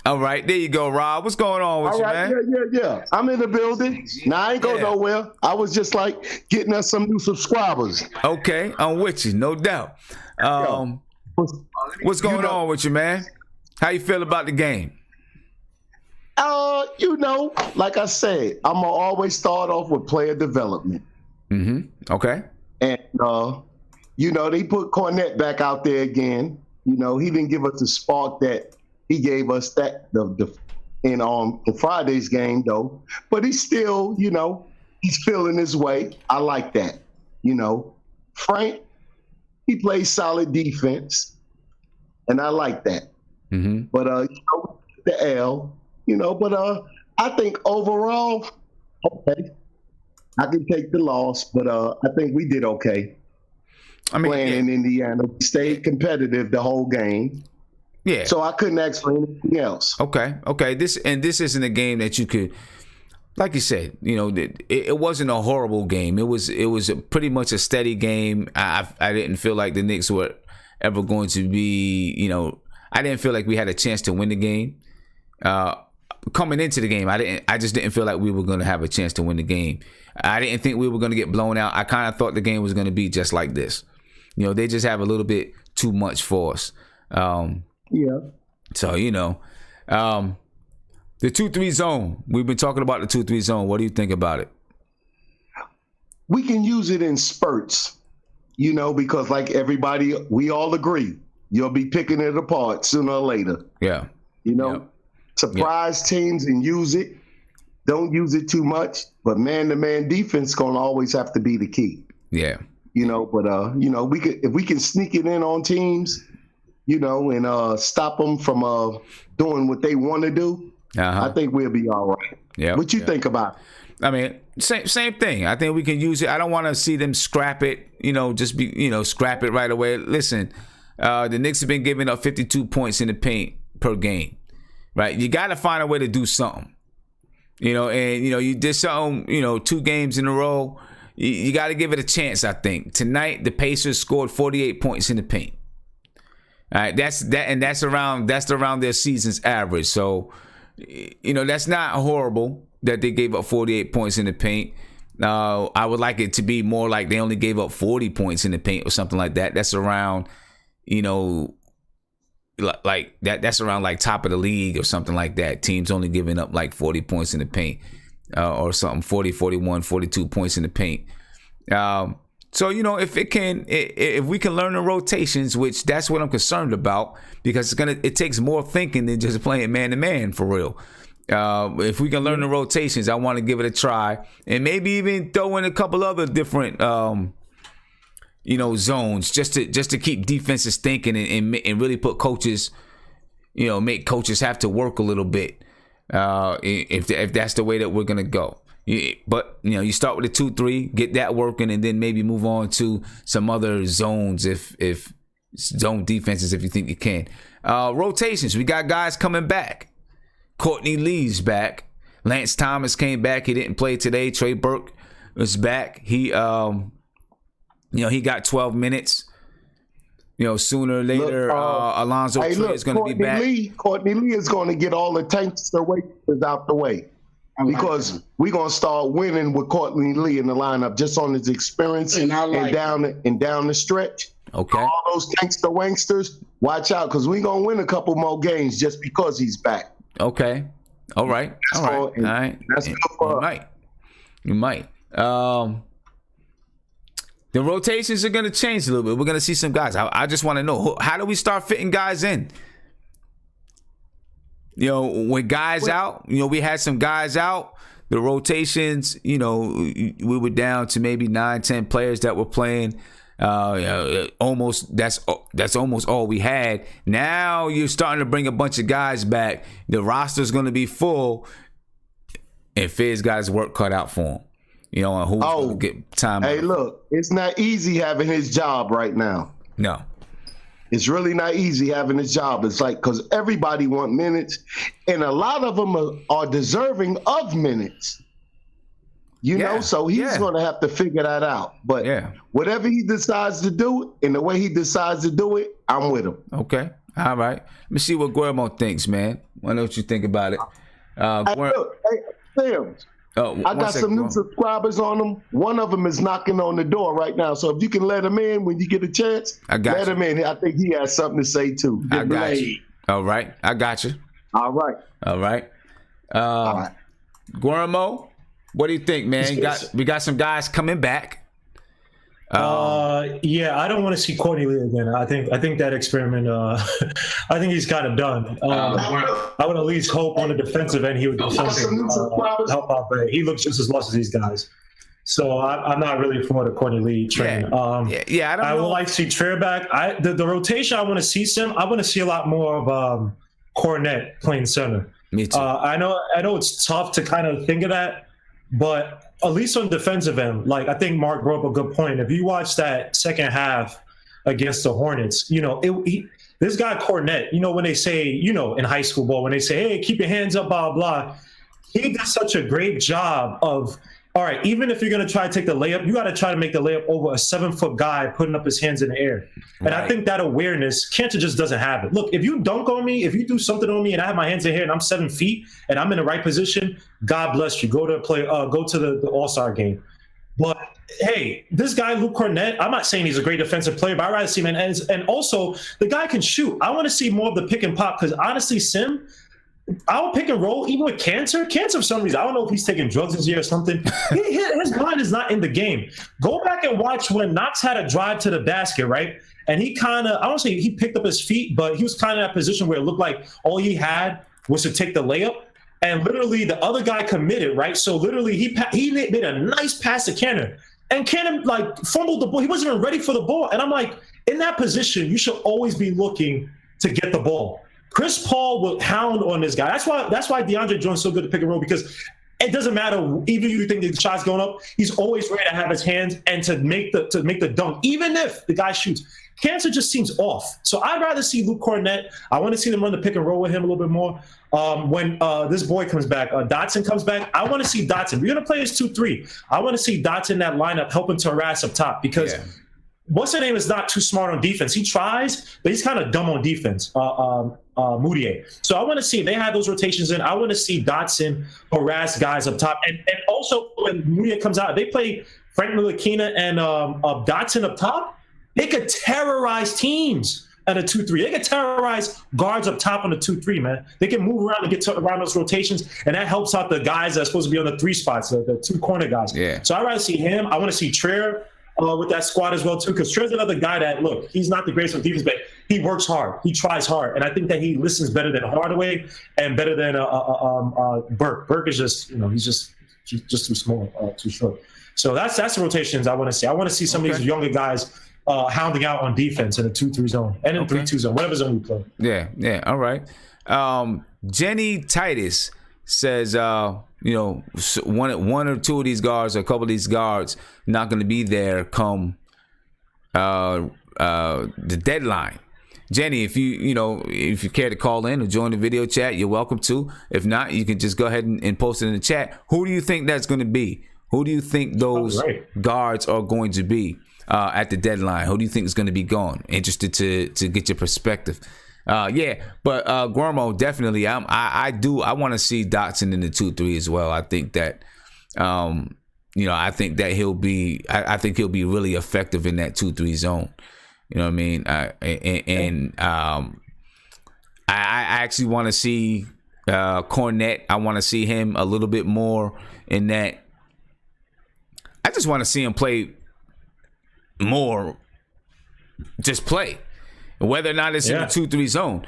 Speaker 1: All right, there you go, Rob. What's going on with you, man?
Speaker 9: Yeah. I'm in the building. Now, I ain't go nowhere. I was just like getting us some new subscribers.
Speaker 1: Okay, I'm with you, no doubt. What's going on with you, man? How you feel about the game?
Speaker 9: Like I said, I'm going to always start off with player development.
Speaker 1: Mm-hmm. Okay.
Speaker 9: And, they put Cornette back out there again. He didn't give us the spark that he gave us in the Friday's game, though. But he's still, he's feeling his way. I like that. Frank, he plays solid defense, and I like that.
Speaker 1: Mm-hmm.
Speaker 9: But the L, but I think overall, okay, I can take the loss, but I think we did okay.
Speaker 1: I mean,
Speaker 9: playing in Indiana, we stayed competitive the whole game.
Speaker 1: Yeah.
Speaker 9: So I couldn't ask for anything else.
Speaker 1: Okay. This isn't a game that you could, like you said, it wasn't a horrible game. It was pretty much a steady game. I didn't feel like the Knicks were ever going to be, I didn't feel like we had a chance to win the game. Coming into the game, I just didn't feel like we were going to have a chance to win the game. I didn't think we were going to get blown out. I kind of thought the game was going to be just like this. They just have a little bit too much for us.
Speaker 9: Yeah.
Speaker 1: So, the 2-3 zone. We've been talking about the 2-3 zone. What do you think about it?
Speaker 9: We can use it in spurts, because like everybody, we all agree, you'll be picking it apart sooner or later.
Speaker 1: Yeah.
Speaker 9: Surprise teams and use it. Don't use it too much, but man-to-man defense going to always have to be the key.
Speaker 1: Yeah.
Speaker 9: But if we can sneak it in on teams, and stop them from doing what they want to do, I think we'll be all right.
Speaker 1: Yeah.
Speaker 9: What you think about it?
Speaker 1: I mean, same thing. I think we can use it. I don't want to see them scrap it, scrap it right away. Listen, the Knicks have been giving up 52 points in the paint per game, right? You got to find a way to do something, and you did something, 2 games in a row. you got to give it a chance. I think tonight the Pacers scored 48 points in the paint. All right, that's around their season's average. So, that's not horrible that they gave up 48 points in the paint. I would like it to be more like they only gave up 40 points in the paint or something like that. That's around, like that's around like top of the league or something like that. Teams only giving up like 40 points in the paint or something, 40, 41, 42 points in the paint. So, if we can learn the rotations, which that's what I'm concerned about, because it takes more thinking than just playing man to man for real. If we can learn the rotations, I want to give it a try, and maybe even throw in a couple other different, zones just to keep defenses thinking and really put coaches, make coaches have to work a little bit. If that's the way that we're gonna go. But you start with a 2-3, get that working, and then maybe move on to some other zones if zone defenses if you think you can. Rotations, we got guys coming back. Courtney Lee's back. Lance Thomas came back. He didn't play today. Trey Burke was back. He he got 12 minutes. Sooner or later, Alonzo Trey is going to be back.
Speaker 9: Courtney Lee is going to get all the tankster waiters out the way. Because we're gonna start winning with Courtney Lee in the lineup just on his experience and down the stretch.
Speaker 1: Okay.
Speaker 9: All those tankster wanksters, watch out, because we're gonna win a couple more games just because he's back.
Speaker 1: Okay. All right. All right.
Speaker 9: That's good for us.
Speaker 1: You might. The rotations are gonna change a little bit. We're gonna see some guys. I just want to know, how do we start fitting guys in? When guys out, we had some guys out. The rotations, we were down to maybe 9-10 players that were playing. Almost that's almost all we had. Now you're starting to bring a bunch of guys back. The roster's going to be full, and Fizz got his work cut out for him. On who's going to get time.
Speaker 9: Hey, look, it's not easy having his job right now.
Speaker 1: No.
Speaker 9: It's really not easy having a job. It's like, because everybody want minutes, and a lot of them are deserving of minutes. So he's going to have to figure that out. But whatever he decides to do, and the way he decides to do it, I'm with him.
Speaker 1: Okay. All right. Let me see what Guillermo thinks, man. I know what you think about it.
Speaker 9: Sam, I got some new subscribers on them. One of them is knocking on the door right now. So if you can let him in when you get a chance, let him in. I think he has something to say too.
Speaker 1: I got you. All right. I got you.
Speaker 9: All right.
Speaker 1: All right. Guillermo, what do you think, man? We got some guys coming back.
Speaker 7: I don't want to see Courtney Lee again. I think that experiment. I think he's got it done. I would at least hope on the defensive end he would do something to help out. But he looks just as lost as these guys. So I'm not really for the Courtney Lee train. I would like to see Trey back. The rotation I want to see I want to see a lot more of Cornette playing center.
Speaker 1: Me too.
Speaker 7: I know it's tough to kind of think of that, but at least on defensive end, like I think Mark brought up a good point. If you watch that second half against the Hornets, this guy Cornette, when they say, in high school ball, when they say, hey, keep your hands up, blah, blah, he does such a great job of, all right, even if you're going to try to take the layup, you got to try to make the layup over a 7-foot guy putting up his hands in the air. And I think that awareness, Cantor just doesn't have it. Look, if you dunk on me, if you do something on me and I have my hands in the air and I'm 7 feet and I'm in the right position, God bless you. Go to the All-Star game. But hey, this guy, Luke Cornette, I'm not saying he's a great defensive player, but I'd rather see him. And also, the guy can shoot. I want to see more of the pick and pop because honestly, Sim, I'll pick and roll even with Cantor. Cantor, for some reason, I don't know if he's taking drugs this year or something. His mind is not in the game. Go back and watch when Knox had a drive to the basket, right? And he kind of, I don't say he picked up his feet, but he was kind of in that position where it looked like all he had was to take the layup. And literally the other guy committed, right? So literally he made a nice pass to Cantor. And Cantor fumbled the ball. He wasn't even ready for the ball. And I'm like, in that position, you should always be looking to get the ball. Chris Paul will hound on this guy. That's why DeAndre Jordan's so good to pick and roll, because it doesn't matter. Even if you think the shot's going up, he's always ready to have his hands and to make the dunk, even if the guy shoots. Cancer just seems off. So I'd rather see Luke Cornett. I want to see them run the pick and roll with him a little bit more. When this boy comes back, Dotson comes back, I want to see Dotson. We're going to play as 2-3. I want to see Dotson in that lineup helping to harass up top because what's her name is not too smart on defense. He tries, but he's kind of dumb on defense, Moutier. So I want to see, they have those rotations in. I want to see Dotson harass guys up top. And also when Moutier comes out, they play Frank Ntilikina and Dotson up top. They could terrorize teams at a 2-3. They could terrorize guards up top on a 2-3, man. They can move around and get around those rotations, and that helps out the guys that are supposed to be on the 3 spots, the 2 corner guys.
Speaker 1: Yeah.
Speaker 7: So I'd rather see him. I want to see Trier with that squad as well, too, because Trier's another guy that, look, he's not the greatest on defense, but he works hard. He tries hard, and I think that he listens better than Hardaway and better than Burke. Burke is just, he's just too small, too short. So that's the rotations I want to see. I want to see some of these younger guys hounding out on defense in a 2-3 zone and in 3-2 zone, whatever zone we play.
Speaker 1: Yeah. All right. Jenny Titus says, one or two of these guards, or a couple of these guards, not going to be there come the deadline. Jenny, if you care to call in or join the video chat, you're welcome to. If not, you can just go ahead and post it in the chat. Who do you think that's going to be? Who do you think those guards are going to be at the deadline? Who do you think is going to be gone? Interested to get your perspective. But Guermo, definitely, I want to see Dotson in the 2-3 as well. I think that I think that he'll be really effective in that 2-3 zone. You know what I mean? I actually want to see Cornette. I want to see him a little bit more in that. I just want to see him play more. Just play, whether or not it's in the 2-3 zone.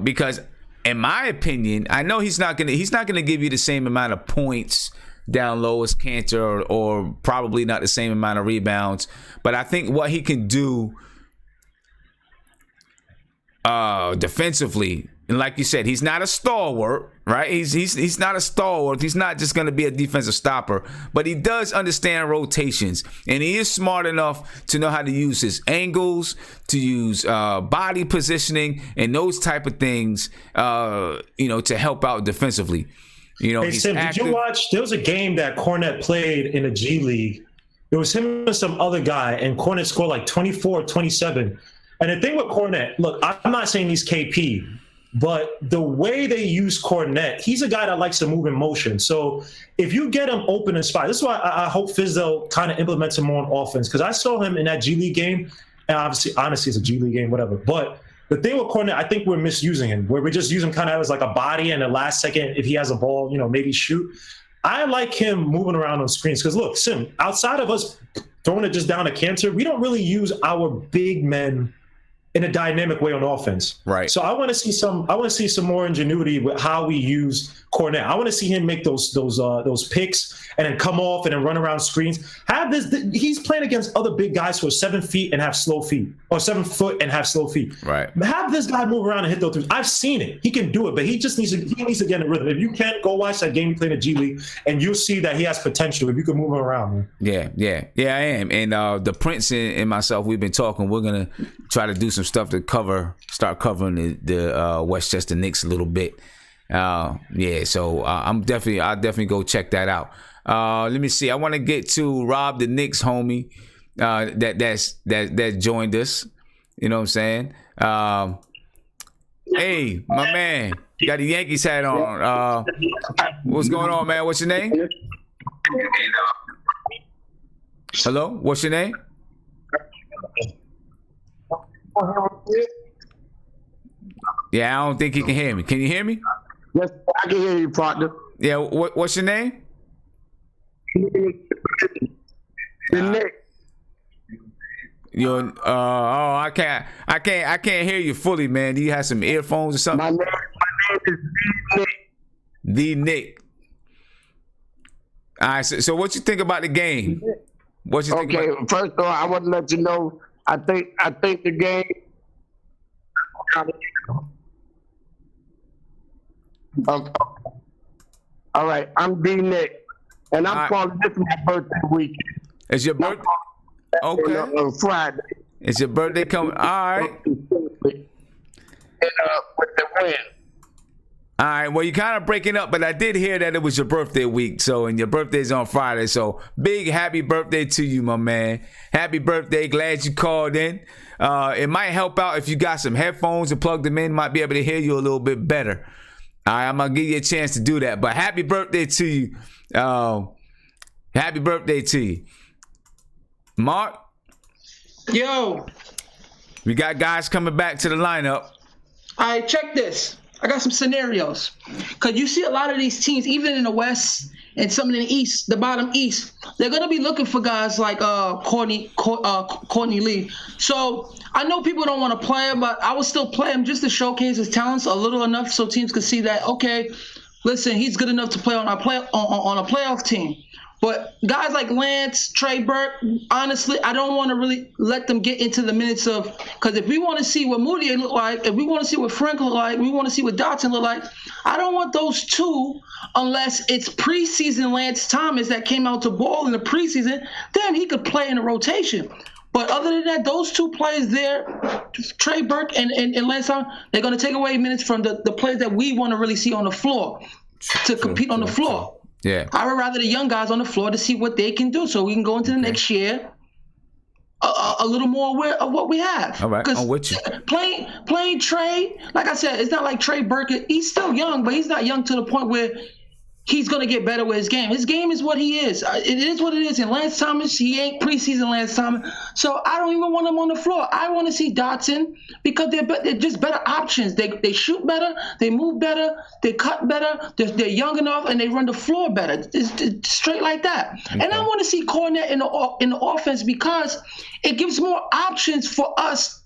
Speaker 1: Because in my opinion, I know he's not gonna give you the same amount of points down low as Cantor, or probably not the same amount of rebounds. But I think what he can do defensively, and like you said, he's not a stalwart, right? He's not a stalwart. He's not just going to be a defensive stopper, but he does understand rotations, and he is smart enough to know how to use his angles, to use body positioning, and those type of things, to help out defensively.
Speaker 7: Hey, Sim, did you watch? There was a game that Cornette played in a G League. It was him and some other guy, and Cornette scored like 24, 27. And the thing with Cornette, look, I'm not saying he's KP, but the way they use Cornette, he's a guy that likes to move in motion. So if you get him open in spot, this is why I hope Fizdale kind of implements him more on offense, because I saw him in that G League game, and honestly, it's a G League game, whatever. But the thing with Cornette, I think we're misusing him, where we just use him kind of as like a body, and the last second, if he has a ball, maybe shoot. I like him moving around on screens, because look, Sim, outside of us throwing it just down to Cantor, we don't really use our big men in a dynamic way on offense.
Speaker 1: Right.
Speaker 7: So I want to see some more ingenuity with how we use Cornette. I want to see him make those picks and then come off and then run around screens. He's playing against other big guys who are 7 feet and have slow feet, or 7 foot and have slow feet.
Speaker 1: Right.
Speaker 7: Have this guy move around and hit those threes. I've seen it. He can do it, but he needs to get in rhythm. If you can't, go watch that game he played in the G League, and you'll see that he has potential if you can move him around, man.
Speaker 1: Yeah, I am. And the Prince and myself, we've been talking. We're gonna try to do some stuff to start covering the Westchester Knicks a little bit. So I'll definitely go check that out. Let me see. I want to get to Rob the Knicks homie that joined us. You know what I'm saying? Hey, my man, you got the Yankees hat on. What's going on, man? What's your name? Hello, what's your name? Yeah, I don't think he can hear me. Can you hear me?
Speaker 9: Yes, I can hear you, partner.
Speaker 1: Yeah, what's your name?
Speaker 9: The Knicks.
Speaker 1: I can't hear you fully, man. Do you have some earphones or something?
Speaker 9: My name is
Speaker 1: The Nick. All right, so what you think about the game? What you think?
Speaker 9: Okay, first of all, I want to let you know, I think the game. All right, I'm D Nick, and I'm calling this my birthday weekend.
Speaker 1: It's your birthday? Okay.
Speaker 9: On Friday.
Speaker 1: It's your birthday coming. All right.
Speaker 8: And with the win.
Speaker 1: All right. Well, you're kind of breaking up, but I did hear that it was your birthday week. So, and your birthday's on Friday. So, big happy birthday to you, my man. Happy birthday. Glad you called in. It might help out if you got some headphones and plugged them in. Might be able to hear you a little bit better. All right. I'm going to give you a chance to do that. But happy birthday to you. Happy birthday to you. Mark?
Speaker 4: Yo.
Speaker 1: We got guys coming back to the lineup.
Speaker 4: All right, check this. I got some scenarios. Because you see a lot of these teams, even in the West and some in the East, the bottom East, they're going to be looking for guys like Courtney Lee. So I know people don't want to play him, but I will still play him just to showcase his talents a little enough so teams can see that, okay, listen, he's good enough to play on a playoff team. But guys like Lance, Trey Burke, honestly, I don't want to really let them get into the minutes of, because if we want to see what Moody look like, if we want to see what Frank look like, we want to see what Dotson look like, I don't want those two unless it's preseason Lance Thomas that came out to ball in the preseason, then he could play in the rotation. But other than that, those two players there, Trey Burke and Lance Thomas, they're going to take away minutes from the players that we want to really see on the floor to compete on the floor.
Speaker 1: Yeah,
Speaker 4: I would rather the young guys on the floor to see what they can do, so we can go into the next year a little more aware of what we have.
Speaker 1: All right, I'm with you.
Speaker 4: Playing Trey, like I said, it's not like Trey Burke. He's still young, but he's not young to the point where he's going to get better with his game. His game is what he is. It is what it is. And Lance Thomas, he ain't preseason Lance Thomas. So I don't even want him on the floor. I want to see Dotson because they're just better options. They shoot better. They move better. They cut better. They're young enough, and they run the floor better. It's straight like that. Okay. And I want to see Cornette in the offense because it gives more options for us,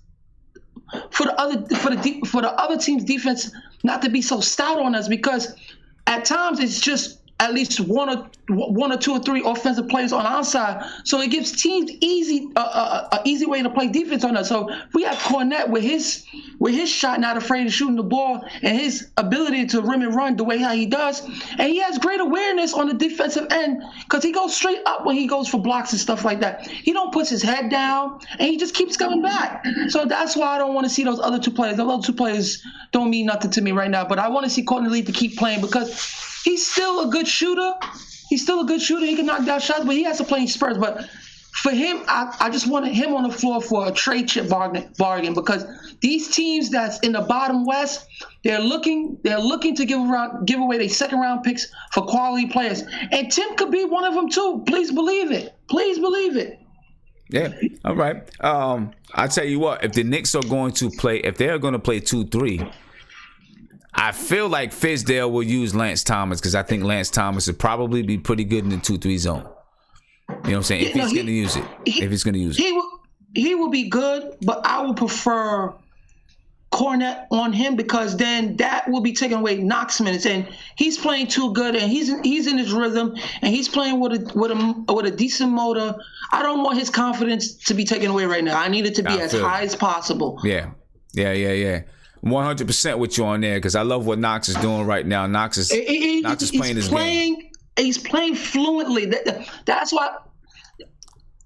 Speaker 4: for the other team's defense not to be so stout on us because at times it's just at least one or two or three offensive players on our side, so it gives teams an easy way to play defense on us. So we have Cornette with his shot, not afraid of shooting the ball, and his ability to rim and run the way how he does, and he has great awareness on the defensive end because he goes straight up when he goes for blocks and stuff like that. He don't put his head down, and he just keeps coming back. So that's why I don't want to see those other two players. Those other two players don't mean nothing to me right now, but I want to see Courtney Lee to keep playing because he's still a good shooter. He can knock down shots, but he has to play in Spurs. But for him, I just wanted him on the floor for a trade chip bargain because these teams that's in the bottom West, they're looking to give away their second round picks for quality players. And Tim could be one of them too. Please believe it. Please believe it.
Speaker 1: Yeah. All right. I tell you what, if the Knicks are going to play, if they're going to play 2-3, I feel like Fizdale will use Lance Thomas because I think Lance Thomas would probably be pretty good in the 2-3 zone. You know what I'm saying? If he's going to use it. If he's going to use it.
Speaker 4: He will be good, but I would prefer Cornette on him because then that will be taking away Knox minutes. And he's playing too good and he's in his rhythm and he's playing with a decent motor. I don't want his confidence to be taken away right now. I need it to be as high as possible.
Speaker 1: Yeah. 100% with you on there because I love what Knox is doing right now. Knox is playing his game.
Speaker 4: He's playing fluently. That's why.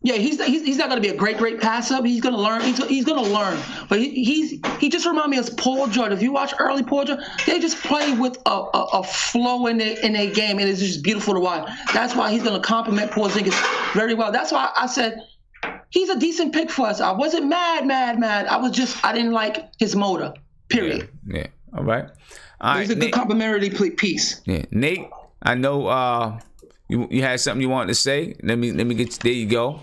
Speaker 4: Yeah, he's not going to be a great passer. He's going to learn. He's going to learn. But he just reminds me of Paul George. If you watch early Paul George, they just play with a flow in their game, and it's just beautiful to watch. That's why he's going to complement Porzingis very well. That's why I said he's a decent pick for us. I wasn't mad. I didn't like his motor. Period.
Speaker 1: Yeah. All right.
Speaker 4: He's a good complementary piece.
Speaker 1: Yeah. Nate, I know you had something you wanted to say. Let me get you. There you go.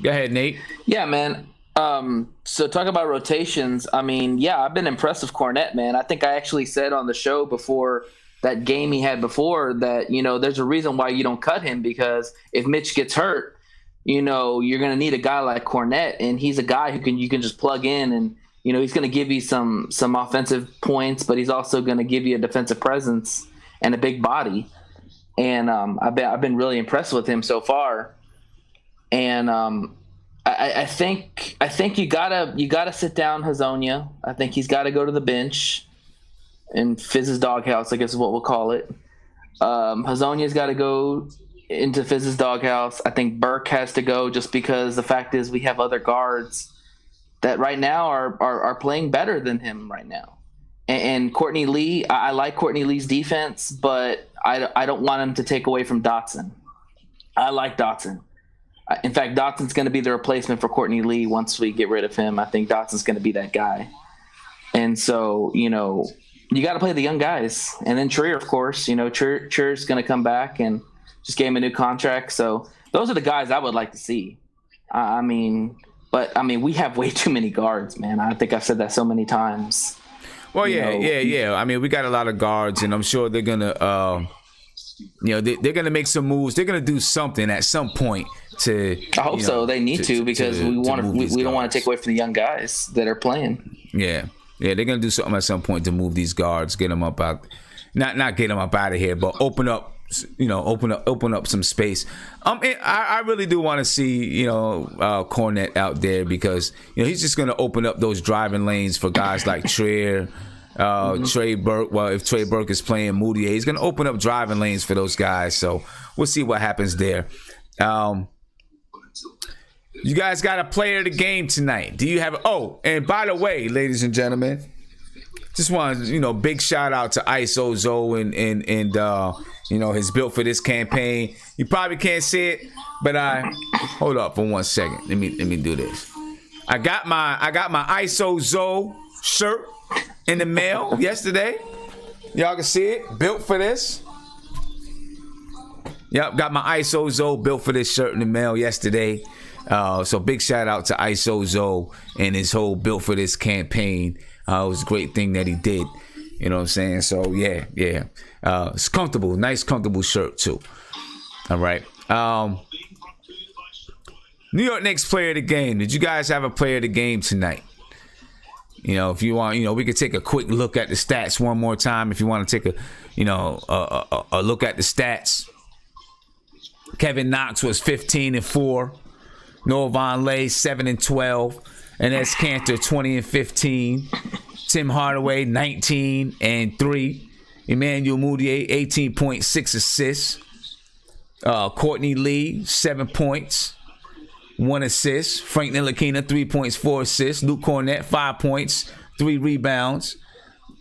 Speaker 1: Go ahead, Nate.
Speaker 5: Yeah, man. So talk about rotations. I mean, yeah, I've been impressed with Cornette, man. I think I actually said on the show before that game he had before that, there's a reason why you don't cut him because if Mitch gets hurt, you're going to need a guy like Cornette, and he's a guy you can just plug in and he's going to give you some offensive points, but he's also going to give you a defensive presence and a big body. And I've been really impressed with him so far. And I think you gotta sit down Hazonia. I think he's got to go to the bench and Fizz's doghouse, I guess is what we'll call it. Hazonia's got to go into Fizz's doghouse. I think Burke has to go just because the fact is we have other guards that right now are playing better than him right now. And Courtney Lee, I like Courtney Lee's defense, but I don't want him to take away from Dotson. I like Dotson. In fact, Dotson's going to be the replacement for Courtney Lee once we get rid of him. I think Dotson's going to be that guy. And so, you got to play the young guys. And then Trier, of course, Trier's going to come back and just gave him a new contract. So those are the guys I would like to see. But we have way too many guards, man. I think I've said that so many times.
Speaker 1: Well, yeah. I mean, we got a lot of guards, and I'm sure they're gonna, they're gonna make some moves. They're gonna do something at some point to.
Speaker 5: I hope so. They need to because we don't want to take away from the young guys that are playing.
Speaker 1: Yeah, they're gonna do something at some point to move these guards, get them up out, not get them up out of here, but open up some space. I really do want to see Cornette out there because he's just going to open up those driving lanes for guys like Trier, Trey Burke. Well, if Trey Burke is playing Moutier, he's going to open up driving lanes for those guys. So we'll see what happens there. You guys got a player of the game tonight. Do you have? Oh, and by the way, ladies and gentlemen, just want big shout out to ISO Zo and his built for this campaign. You probably can't see it, but hold up for 1 second. Let me do this. I got my ISO Zo shirt in the mail yesterday. Y'all can see it. Built for this. Yep, got my ISO Zo built for this shirt in the mail yesterday. So big shout out to ISO Zo and his whole built for this campaign. It was a great thing that he did. You know what I'm saying? So yeah. It's comfortable, nice comfortable shirt too. All right. New York Knicks player of the game. Did you guys have a player of the game tonight? If you want, we could take a quick look at the stats one more time. If you want to take a look at the stats. Kevin Knox was 15-4. Noah Vonleh 7-12. Enes Kanter 20-15. Tim Hardaway 19-3. Emmanuel Mudiay 18.6 assists. Courtney Lee 7 points, 1 assist. Frank Ntilikina 3 points, 4 assists. Luke Cornett 5 points, 3 rebounds.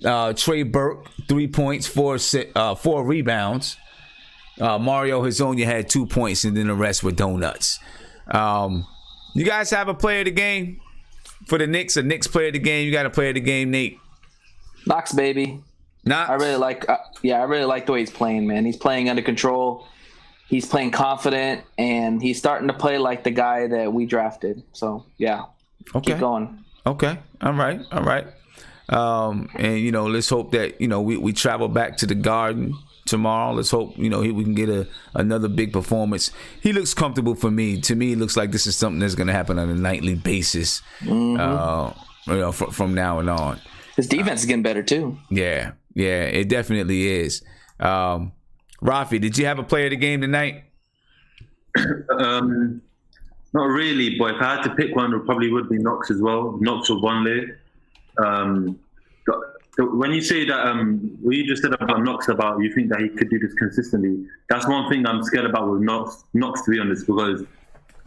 Speaker 1: Trey Burke 3 points, 4 rebounds. Mario Hezonja had 2 points, and then the rest were donuts. You guys have a player of the game for the Knicks? A Knicks player of the game? You got a player of the game, Nate?
Speaker 5: Knox, baby.
Speaker 1: Knox?
Speaker 5: I really like the way he's playing, man. He's playing under control. He's playing confident, and he's starting to play like the guy that we drafted. So, yeah.
Speaker 1: Okay.
Speaker 5: Keep going.
Speaker 1: Okay. All right. And, let's hope that, we travel back to the Garden tomorrow. Let's hope, we can get another big performance. He looks comfortable for me. To me, it looks like this is something that's going to happen on a nightly basis from now on.
Speaker 5: His defense is getting better, too.
Speaker 1: Yeah, it definitely is. Rafi, did you have a player of the game tonight?
Speaker 2: Not really, but if I had to pick one, it probably would be Knox as well. Knox or Vonleh. When you say that, what you just said about Knox, about you think that he could do this consistently, that's one thing I'm scared about with Knox, to be honest, because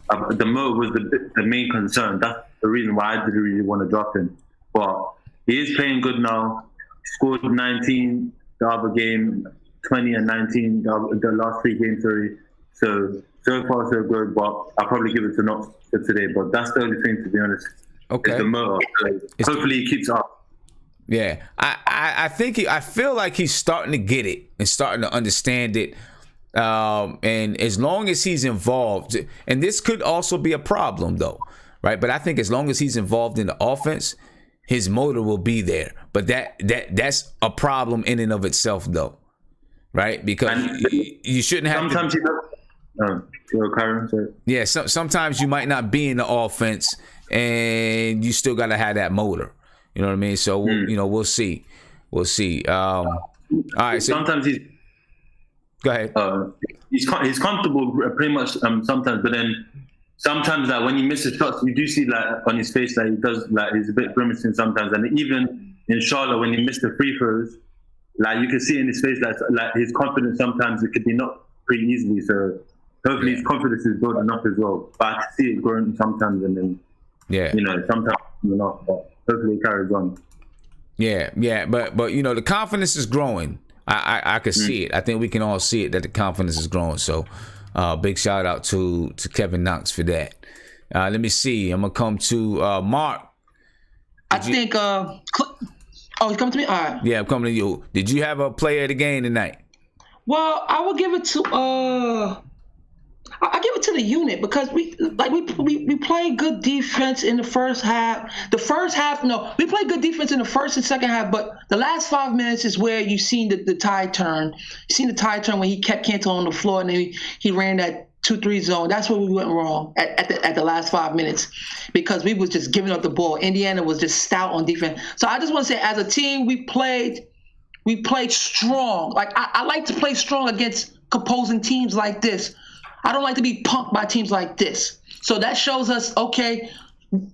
Speaker 2: the motive was the main concern. That's the reason why I didn't really want to draft him. But he is playing good now. He scored 19 the other game, 20 and 19 the last 3 games, sorry. So far so good, but I'll probably give it to Knox for today. But that's the only thing, to be honest.
Speaker 1: Okay.
Speaker 2: It's the motive. Hopefully he keeps up.
Speaker 1: Yeah, I feel like he's starting to get it and starting to understand it. And as long as he's involved, and this could also be a problem though, right? But I think as long as he's involved in the offense, his motor will be there. But that's a problem in and of itself though, right? Because you shouldn't have
Speaker 2: sometimes
Speaker 1: sometimes you might not be in the offense and you still got to have that motor. You know what I mean? So we'll see. All right. So,
Speaker 2: sometimes he's.
Speaker 1: Go ahead.
Speaker 2: He's comfortable pretty much sometimes, but then sometimes like when he misses shots, you do see like on his face like he does like he's a bit grimacing sometimes, and even in Charlotte when he missed the free throws, like you can see in his face like his confidence sometimes it could be knocked pretty easily. So hopefully his confidence is building up as well. But I can see it growing sometimes, and then sometimes not. But hopefully it carries on.
Speaker 1: Yeah, but the confidence is growing. I can see it. I think we can all see it that the confidence is growing. So, big shout out to Kevin Knox for that. Let me see. I'm gonna come to Mark.
Speaker 4: He's coming to me. All right.
Speaker 1: Yeah, I'm coming to you. Did you have a player of the game tonight?
Speaker 4: Well, I will give it to I give it to the unit because we played good defense in the first half. We played good defense in the first and second half, but the last 5 minutes is where you've seen the tide turn. You've seen the tide turn when he kept Cantor on the floor and then he ran that 2-3 zone. That's where we went wrong at the last 5 minutes because we was just giving up the ball. Indiana was just stout on defense. So I just want to say, as a team, we played strong. Like I like to play strong against opposing teams like this. I don't like to be punked by teams like this. So that shows us, okay,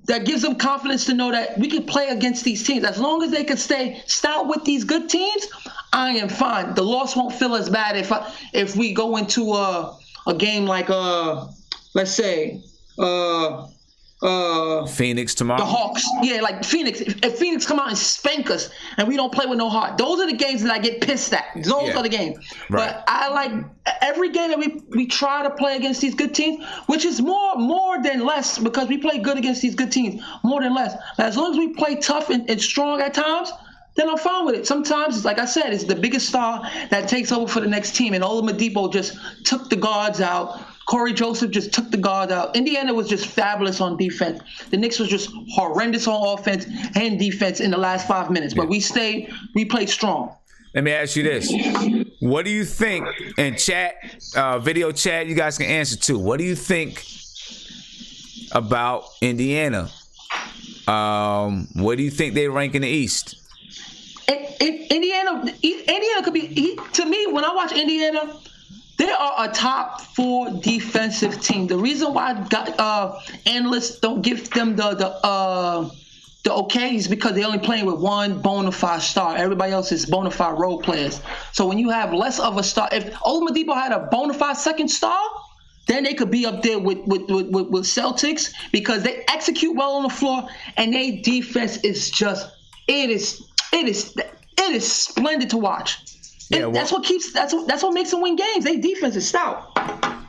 Speaker 4: that gives them confidence to know that we can play against these teams. As long as they can stay stout with these good teams, I am fine. The loss won't feel as bad if we go into a game like let's say
Speaker 1: Phoenix tomorrow.
Speaker 4: The Hawks. Yeah, like Phoenix. If Phoenix come out and spank us and we don't play with no heart, those are the games that I get pissed at. Those are the games. Right. But I like every game that we try to play against these good teams, which is more than less because we play good against these good teams, more than less. But as long as we play tough and strong at times, then I'm fine with it. Sometimes, like I said, it's the biggest star that takes over for the next team. And Oladipo just took the guards out. Corey Joseph just took the guards out. Indiana was just fabulous on defense. The Knicks was just horrendous on offense and defense in the last 5 minutes. But we played strong.
Speaker 1: Let me ask you this. What do you think, in chat, video chat, you guys can answer too. What do you think about Indiana? Where do you think they rank in the East?
Speaker 4: Indiana could be, to me, when I watch Indiana, they are a top 4 defensive team. The reason why analysts don't give them the okay is because they're only playing with one bona fide star. Everybody else is bona fide role players. So when you have less of a star, if Oladipo had a bona fide second star, then they could be up there with Celtics because they execute well on the floor and their defense is just it is splendid to watch. Yeah, that's what makes them win games. Their defense is stout.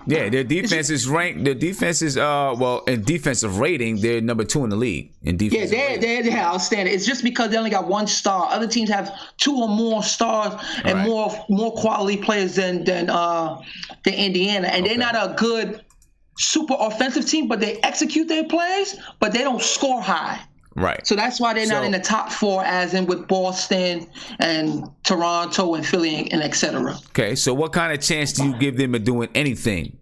Speaker 1: Yeah, their defense is ranked. Their defense is in defensive rating, they're number 2 in the league in defense.
Speaker 4: Yeah, they're outstanding. It's just because they only got one star. Other teams have 2 or more stars and more quality players than Indiana, and they're not a good super offensive team, but they execute their plays, but they don't score high.
Speaker 1: Right.
Speaker 4: So that's why they're not in the top 4, as in with Boston and Toronto and Philly and et cetera.
Speaker 1: Okay, so what kind of chance do you give them of doing anything?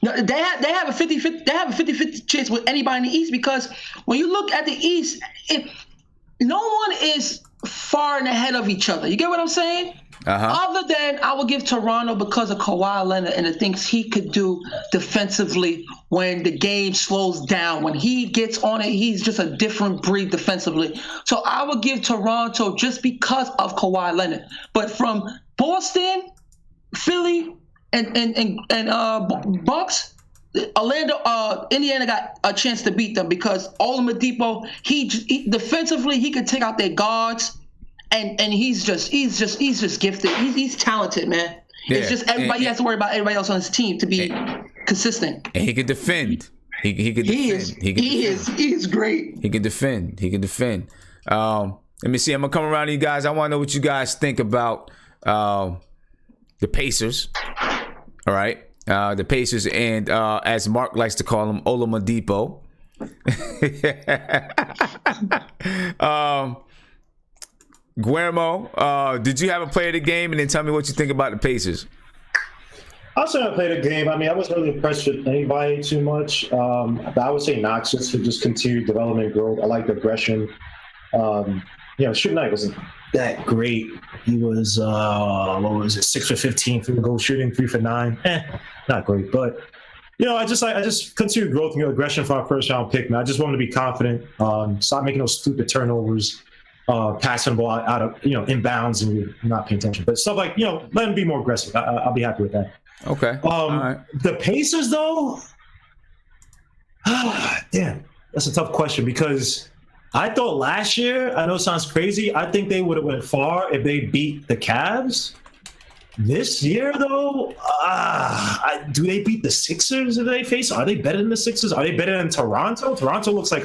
Speaker 4: No, they have a 50-50 chance with anybody in the East because when you look at the East, no one is far and ahead of each other. You get what I'm saying? Other than I will give Toronto because of Kawhi Leonard and the things he could do defensively when the game slows down. When he gets on it, he's just a different breed defensively. So I would give Toronto just because of Kawhi Leonard. But from Boston, Philly, and Bucks, Orlando, Indiana got a chance to beat them because Oladipo, he defensively he could take out their guards. And he's just gifted. He's talented, man. Yeah. It's just everybody. He has to worry about everybody else on his team to be consistent.
Speaker 1: And he can defend. He can defend.
Speaker 4: He is great.
Speaker 1: He can defend. Let me see. I'm gonna come around to you guys. I want to know what you guys think about the Pacers. All right, the Pacers, and as Mark likes to call them, Oladipo. Guillermo, did you have a play of the game? And then tell me what you think about the Pacers.
Speaker 7: I'll say I played a game. I mean, I wasn't really impressed with anybody too much. But I would say Knox just to just continue development growth. I like the aggression. Shooting night wasn't that great. He was 6 for 15 field goal shooting, 3 for 9. Not great, but I just continue growth and aggression for our first round pick. Man, I just want him to be confident. Stop making those stupid turnovers. Passing the ball out of inbounds and you're not paying attention, but stuff like let him be more aggressive. I'll be happy with that.
Speaker 1: Okay. All right.
Speaker 7: The Pacers, though, damn, that's a tough question because I thought last year, I know it sounds crazy, I think they would have went far if they beat the Cavs. This year, though, do they beat the Sixers if they face? Are they better than the Sixers? Are they better than Toronto? Toronto looks like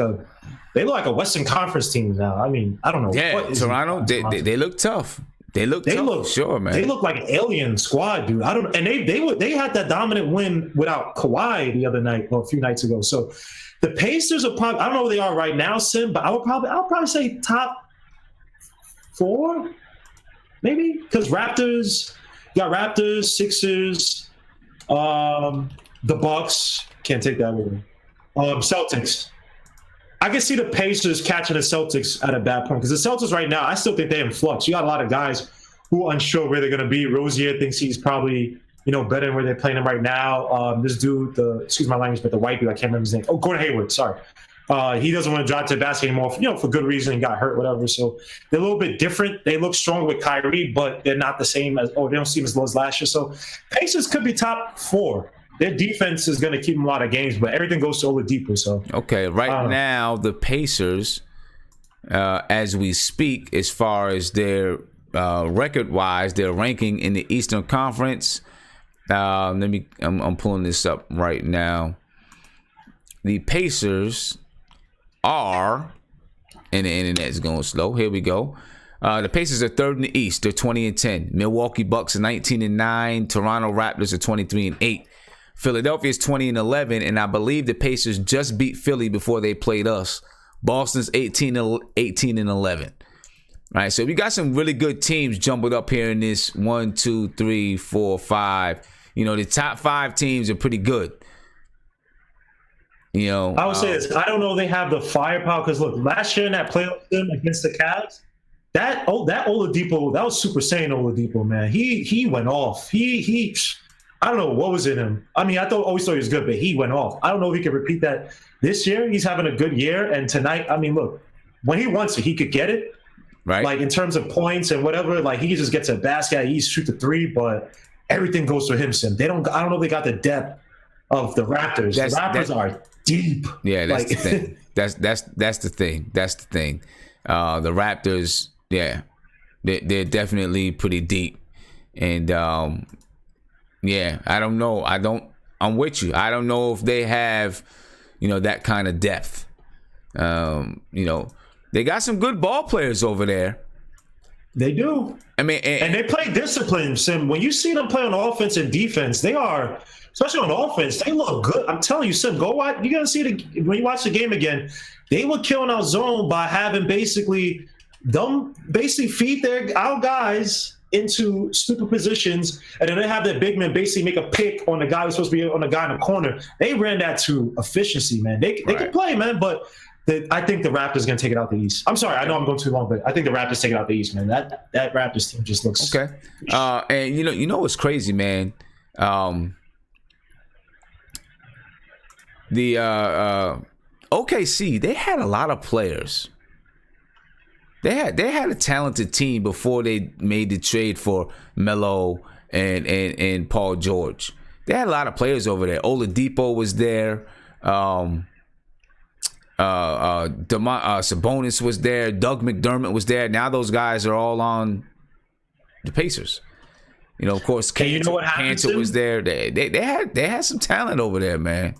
Speaker 7: they look like a Western Conference team now. I mean, I don't know.
Speaker 1: Yeah, Toronto, they look tough. They look sure, man.
Speaker 7: They look like an alien squad, dude. I don't, and they had that dominant win without Kawhi the other night or a few nights ago. So the Pacers are probably, I don't know where they are right now, Sim, but I'll probably say top 4, maybe, because you got Raptors, Sixers, the Bucks. Can't take that with me. Celtics. I can see the Pacers catching the Celtics at a bad point because the Celtics right now, I still think they're in flux. You got a lot of guys who are unsure where they're going to be. Rozier thinks he's probably, better than where they're playing him right now. This dude, excuse my language, but the white dude, I can't remember his name. Oh, Gordon Hayward, sorry. He doesn't want to drive to the basket anymore, for good reason. He got hurt, whatever. So they're a little bit different. They look strong with Kyrie, but they're not the same they don't seem as low as last year. So Pacers could be top 4. Their defense is going to keep them a lot of games, but everything goes to Oladipo. So
Speaker 1: okay, right now the Pacers, as we speak, as far as their record-wise, their ranking in the Eastern Conference. I'm pulling this up right now. The Pacers are, and the internet's going slow. Here we go. The Pacers are 3rd in the East. They're 20-10. Milwaukee Bucks are 19-9. Toronto Raptors are 23-8. Philadelphia is 20-11, and I believe the Pacers just beat Philly before they played us. Boston's 18-11. All right, so we got some really good teams jumbled up here in this 1, 2, 3, 4, 5. The top 5 teams are pretty good.
Speaker 7: I would say this. I don't know if they have the firepower because look, last year in that playoff game against the Cavs, that Oladipo, that was Super Saiyan Oladipo, man. He went off. He I don't know what was in him. I mean, always thought he was good, but he went off. I don't know if he can repeat that this year. He's having a good year, and tonight, I mean, look, when he wants it, he could get it.
Speaker 1: Right.
Speaker 7: Like in terms of points and whatever, like he just gets a basket, he shoot the 3, but everything goes to him, Sim. I don't know if they got the depth of the Raptors. The Raptors are deep.
Speaker 1: Yeah, that's the thing. That's the thing. That's the thing. The Raptors, yeah, they're definitely pretty deep, and yeah, I don't know. I'm with you. I don't know if they have, that kind of depth. They got some good ball players over there.
Speaker 7: They do.
Speaker 1: I mean,
Speaker 7: and they play discipline, Sim. When you see them play on offense and defense, they are, especially on offense, they look good. I'm telling you, Sim, go watch. You're gonna see when you watch the game again. They were killing our zone by having basically feed our guys into stupid positions, and then they have their big man basically make a pick on the guy who's supposed to be on the guy in the corner. They ran that to efficiency, man. They can play, man, but I think the Raptors going to take it out the East. I'm sorry, I know I'm going too long, but I think the Raptors take it out the East, man. That Raptors team just looks
Speaker 1: okay. And you know what's crazy, man? The OKC, they had a lot of players. They had a talented team before they made the trade for Melo and Paul George. They had a lot of players over there. Oladipo was there. Sabonis was there. Doug McDermott was there. Now those guys are all on the Pacers. Of course, Cantor was there. They had some talent over there, man.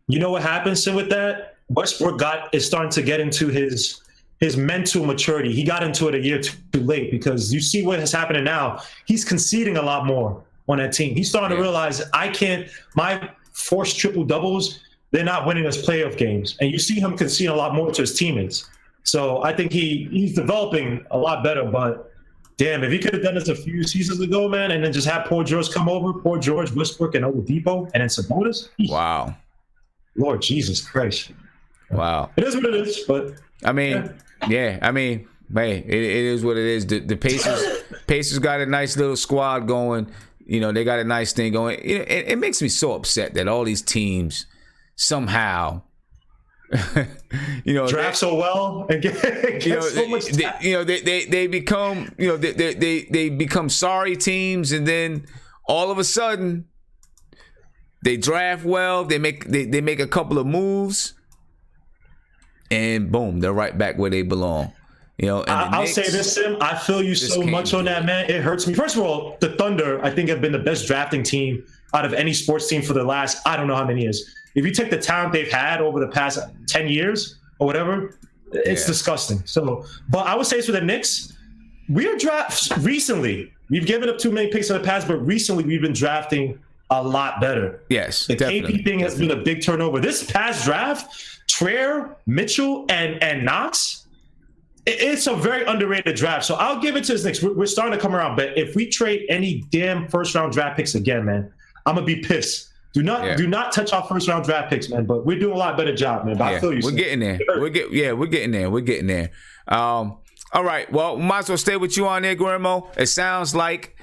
Speaker 7: You know what happens with that? Westbrook is starting to get into his mental maturity. He got into it a year too late because you see what is happening now. He's conceding a lot more on that team. He's starting to realize my forced triple doubles, they're not winning us playoff games. And you see him conceding a lot more to his teammates. So I think he's developing a lot better. But damn, if he could have done this a few seasons ago, man, and then just have Paul George come over, Paul George, Westbrook, and Oladipo, and then Sabonis.
Speaker 1: Wow.
Speaker 7: Lord Jesus Christ.
Speaker 1: Wow.
Speaker 7: It is what it is, but
Speaker 1: I mean, I mean, hey, it is what it is. The Pacers got a nice little squad going. They got a nice thing going. It makes me so upset that all these teams somehow,
Speaker 7: draft so well and get so much.
Speaker 1: They become, they become sorry teams, and then all of a sudden, They draft well. They make a couple of moves, and boom, they're right back where they belong. You know, and
Speaker 7: I'll say this, Sim. I feel you so much on that, man. It hurts me. First of all, the Thunder, I think, have been the best drafting team out of any sports team for the last, I don't know how many years. If you take the talent they've had over the past 10 years or whatever, it's disgusting. So, but I would say it's for the Knicks. We're drafts recently. We've given up too many picks in the past, but recently we've been drafting a lot better.
Speaker 1: Yes,
Speaker 7: the KP thing has been a big turnover. This past draft, Traore, Mitchell, and Knox, it's a very underrated draft. So I'll give it to the Knicks. We're starting to come around. But if we trade any damn first-round draft picks again, man, I'm going to be pissed. Do not touch our first-round draft picks, man. But we're doing a lot better job, man. But I feel you.
Speaker 1: We're getting there. We're getting there. We're getting there. All right. Well, we might as well stay with you on there, Guillermo. It sounds like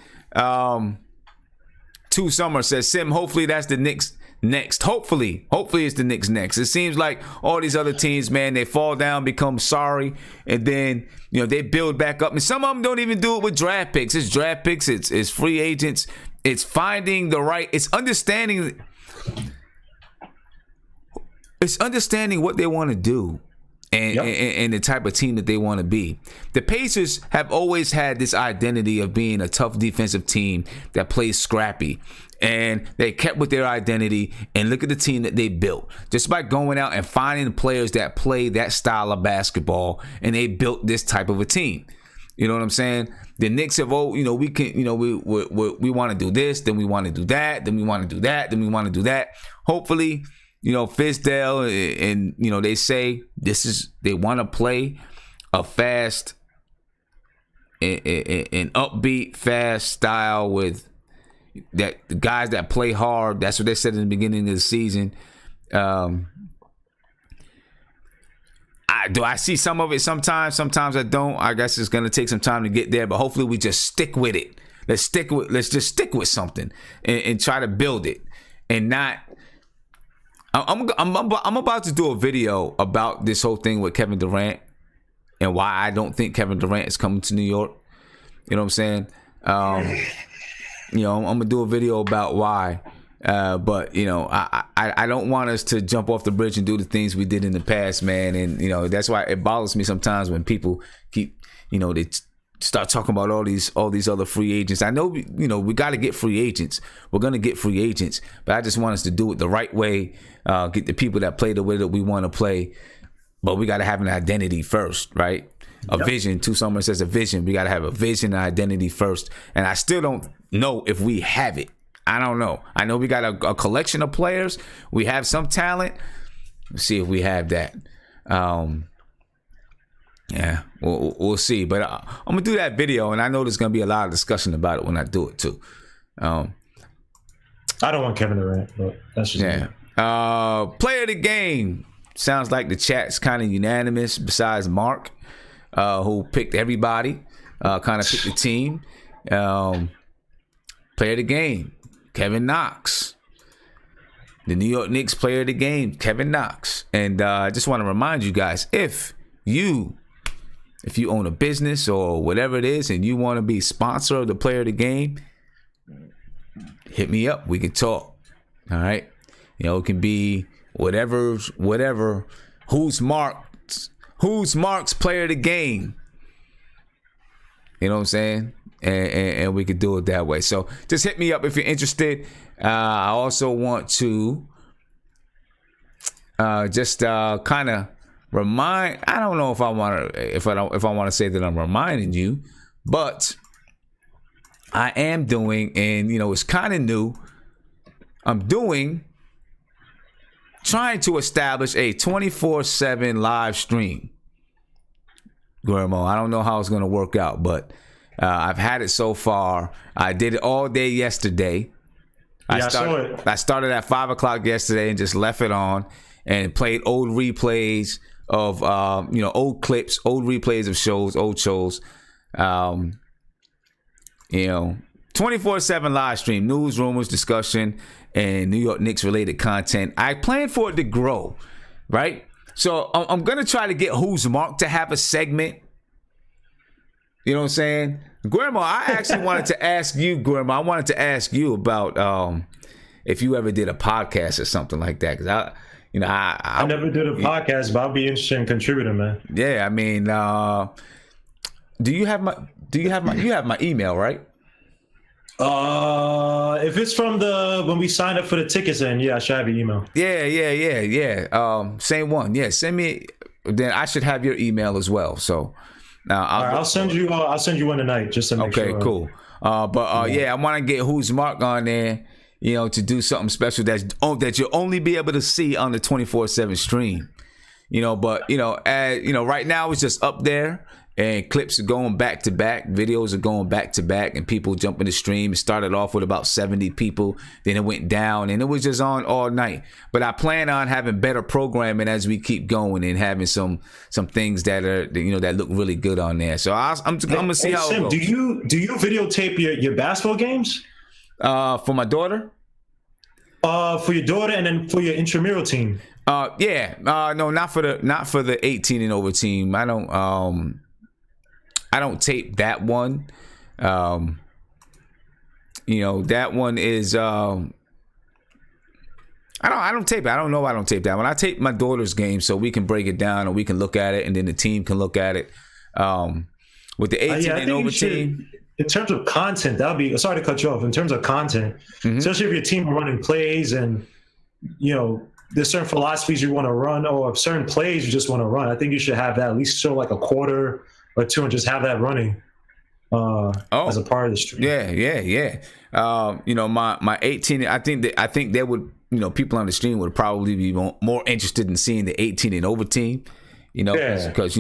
Speaker 1: Two Summer says, Sim, hopefully that's the Knicks next. Hopefully it's the Knicks next. It seems like all these other teams, man, they fall down, become sorry, and then, you know, they build back up. And some of them don't even do it with draft picks. It's draft picks. It's free agents. It's finding the right. It's understanding what they want to do. And the type of team that they want to be. The Pacers have always had this identity of being a tough defensive team that plays scrappy. And they kept with their identity, and look at the team that they built. Just by going out and finding players that play that style of basketball, and they built this type of a team. You know what I'm saying? The Knicks have, we want to do this, then we want to do that, then we want to do that, then we want to do that. Hopefully, Fizdale and they say they want to play a fast, an upbeat, fast style with that the guys that play hard. That's what they said in the beginning of the season. I see some of it sometimes I don't. I guess it's gonna take some time to get there, but hopefully we just stick with it. Let's just stick with something and try to build it, and not. I'm about to do a video about this whole thing with Kevin Durant and why I don't think Kevin Durant is coming to New York. You know what I'm saying? I'm gonna do a video about why. But I don't want us to jump off the bridge and do the things we did in the past, man. And that's why it bothers me sometimes when people keep, they start talking about all these other free agents. I know we got to get free agents. We're gonna get free agents, but I just want us to do it the right way. Get the people that play the way that we want to play, but we got to have an identity first, right? A vision. Two Summer says a vision. We got to have a vision and identity first. And I still don't know if we have it. I don't know. I know we got a collection of players. We have some talent. Let's see if we have that. We'll see. But I'm gonna do that video, and I know there's gonna be a lot of discussion about it when I do it too.
Speaker 7: I don't want Kevin Durant, but that's just me.
Speaker 1: Player of the game. Sounds like the chat's kind of unanimous. Besides Mark, who picked everybody, kind of picked the team. Player of the game. Kevin Knox, the New York Knicks player of the game, Kevin Knox. And I just want to remind you guys, if you own a business or whatever it is and you want to be sponsor of the player of the game, hit me up. We can talk. All right. It can be whatever. Who's Mark's player of the game? You know what I'm saying? And we could do it that way. So just hit me up if you're interested. I also want to just kind of remind. I don't know if I want to say that I'm reminding you, but I am doing, and it's kind of new. I'm trying to establish a 24/7 live stream. Guillermo, I don't know how it's going to work out, but I've had it so far. I did it all day yesterday. I started at 5 o'clock yesterday and just left it on and played old replays of old clips, old replays of old shows. 24/7 live stream, news, rumors, discussion, and New York Knicks related content. I plan for it to grow, right? So I'm gonna try to get Who's Mark to have a segment. You know what I'm saying? Guillermo, I actually wanted to ask you, Guillermo, about, if you ever did a podcast or something like that, because I
Speaker 7: never did a podcast, but I'll be interested in contributing, man.
Speaker 1: Yeah, I mean, you have my email, right?
Speaker 7: If it's from when we signed up for the tickets, then yeah, I should have your email.
Speaker 1: Yeah. Same one. Yeah, send me. Then I should have your email as well. So
Speaker 7: I'll send you one tonight just to make sure.
Speaker 1: Okay, cool. I want to get Who's Mark on there, to do something special that you'll only be able to see on the 24/7 stream. Right now it's just up there. And clips are going back to back, videos are going back to back, and people jump in the stream. It started off with about 70 people, then it went down, and it was just on all night. But I plan on having better programming as we keep going, and having some things that are that look really good on there. So I'm gonna see how it goes.
Speaker 7: Do you videotape your basketball games?
Speaker 1: For my daughter.
Speaker 7: For your daughter, and then for your intramural team.
Speaker 1: No, not for the 18 and over team. I don't tape that one. That one is I don't tape it. I don't know why I don't tape that one. I tape my daughter's game so we can break it down and we can look at it, and then the team can look at it. With the 18 and over team.
Speaker 7: In terms of content, that'll be, sorry to cut you off, in terms of content, especially if your team are running plays and there's certain philosophies you want to run, or certain plays you just want to run, I think you should have that at least show like a quarter or two and just have that running as a part of the stream.
Speaker 1: Yeah. My 18, I think they would, people on the stream would probably be more interested in seeing the 18 and over team, because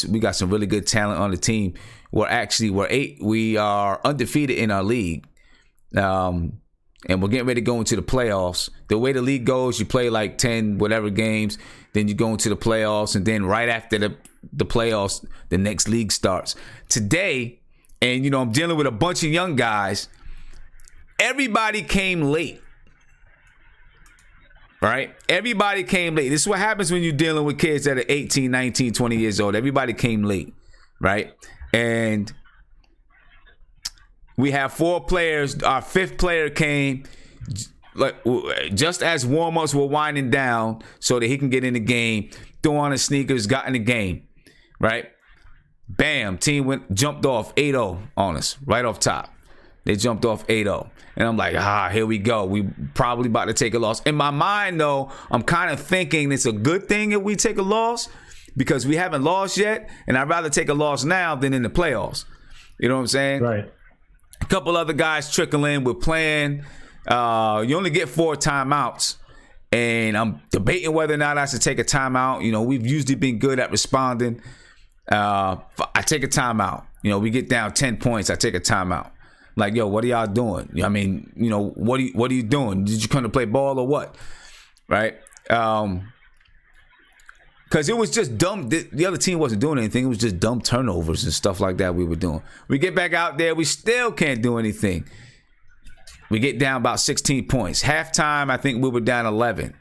Speaker 1: we got some really good talent on the team. We are undefeated in our league. And we're getting ready to go into the playoffs. The way the league goes, you play like 10 whatever games, then you go into the playoffs, and then right after the playoffs, the next league starts. Today, and I'm dealing with a bunch of young guys, everybody came late. Right? Everybody came late. This is what happens when you're dealing with kids that are 18, 19, 20 years old. Everybody came late, right? And we have 4 players. Our 5th player came just as warm-ups were winding down so that he can get in the game, throw on his sneakers, got in the game, right? Bam, team jumped off 8-0 on us right off top. They jumped off 8-0. And I'm like, here we go. We probably about to take a loss. In my mind, though, I'm kind of thinking it's a good thing if we take a loss because we haven't lost yet, and I'd rather take a loss now than in the playoffs. You know what I'm saying?
Speaker 7: Right.
Speaker 1: A couple other guys trickle in. We're playing. You only get 4 timeouts, and I'm debating whether or not I should take a timeout. We've usually been good at responding. I take a timeout. We get down 10 points. I take a timeout. Like, yo, what are y'all doing? I mean, what are you doing? Did you come to play ball or what? Right? Because it was just dumb. The other team wasn't doing anything. It was just dumb turnovers and stuff like that we were doing. We get back out there. We still can't do anything. We get down about 16 points. Halftime, I think we were down 11.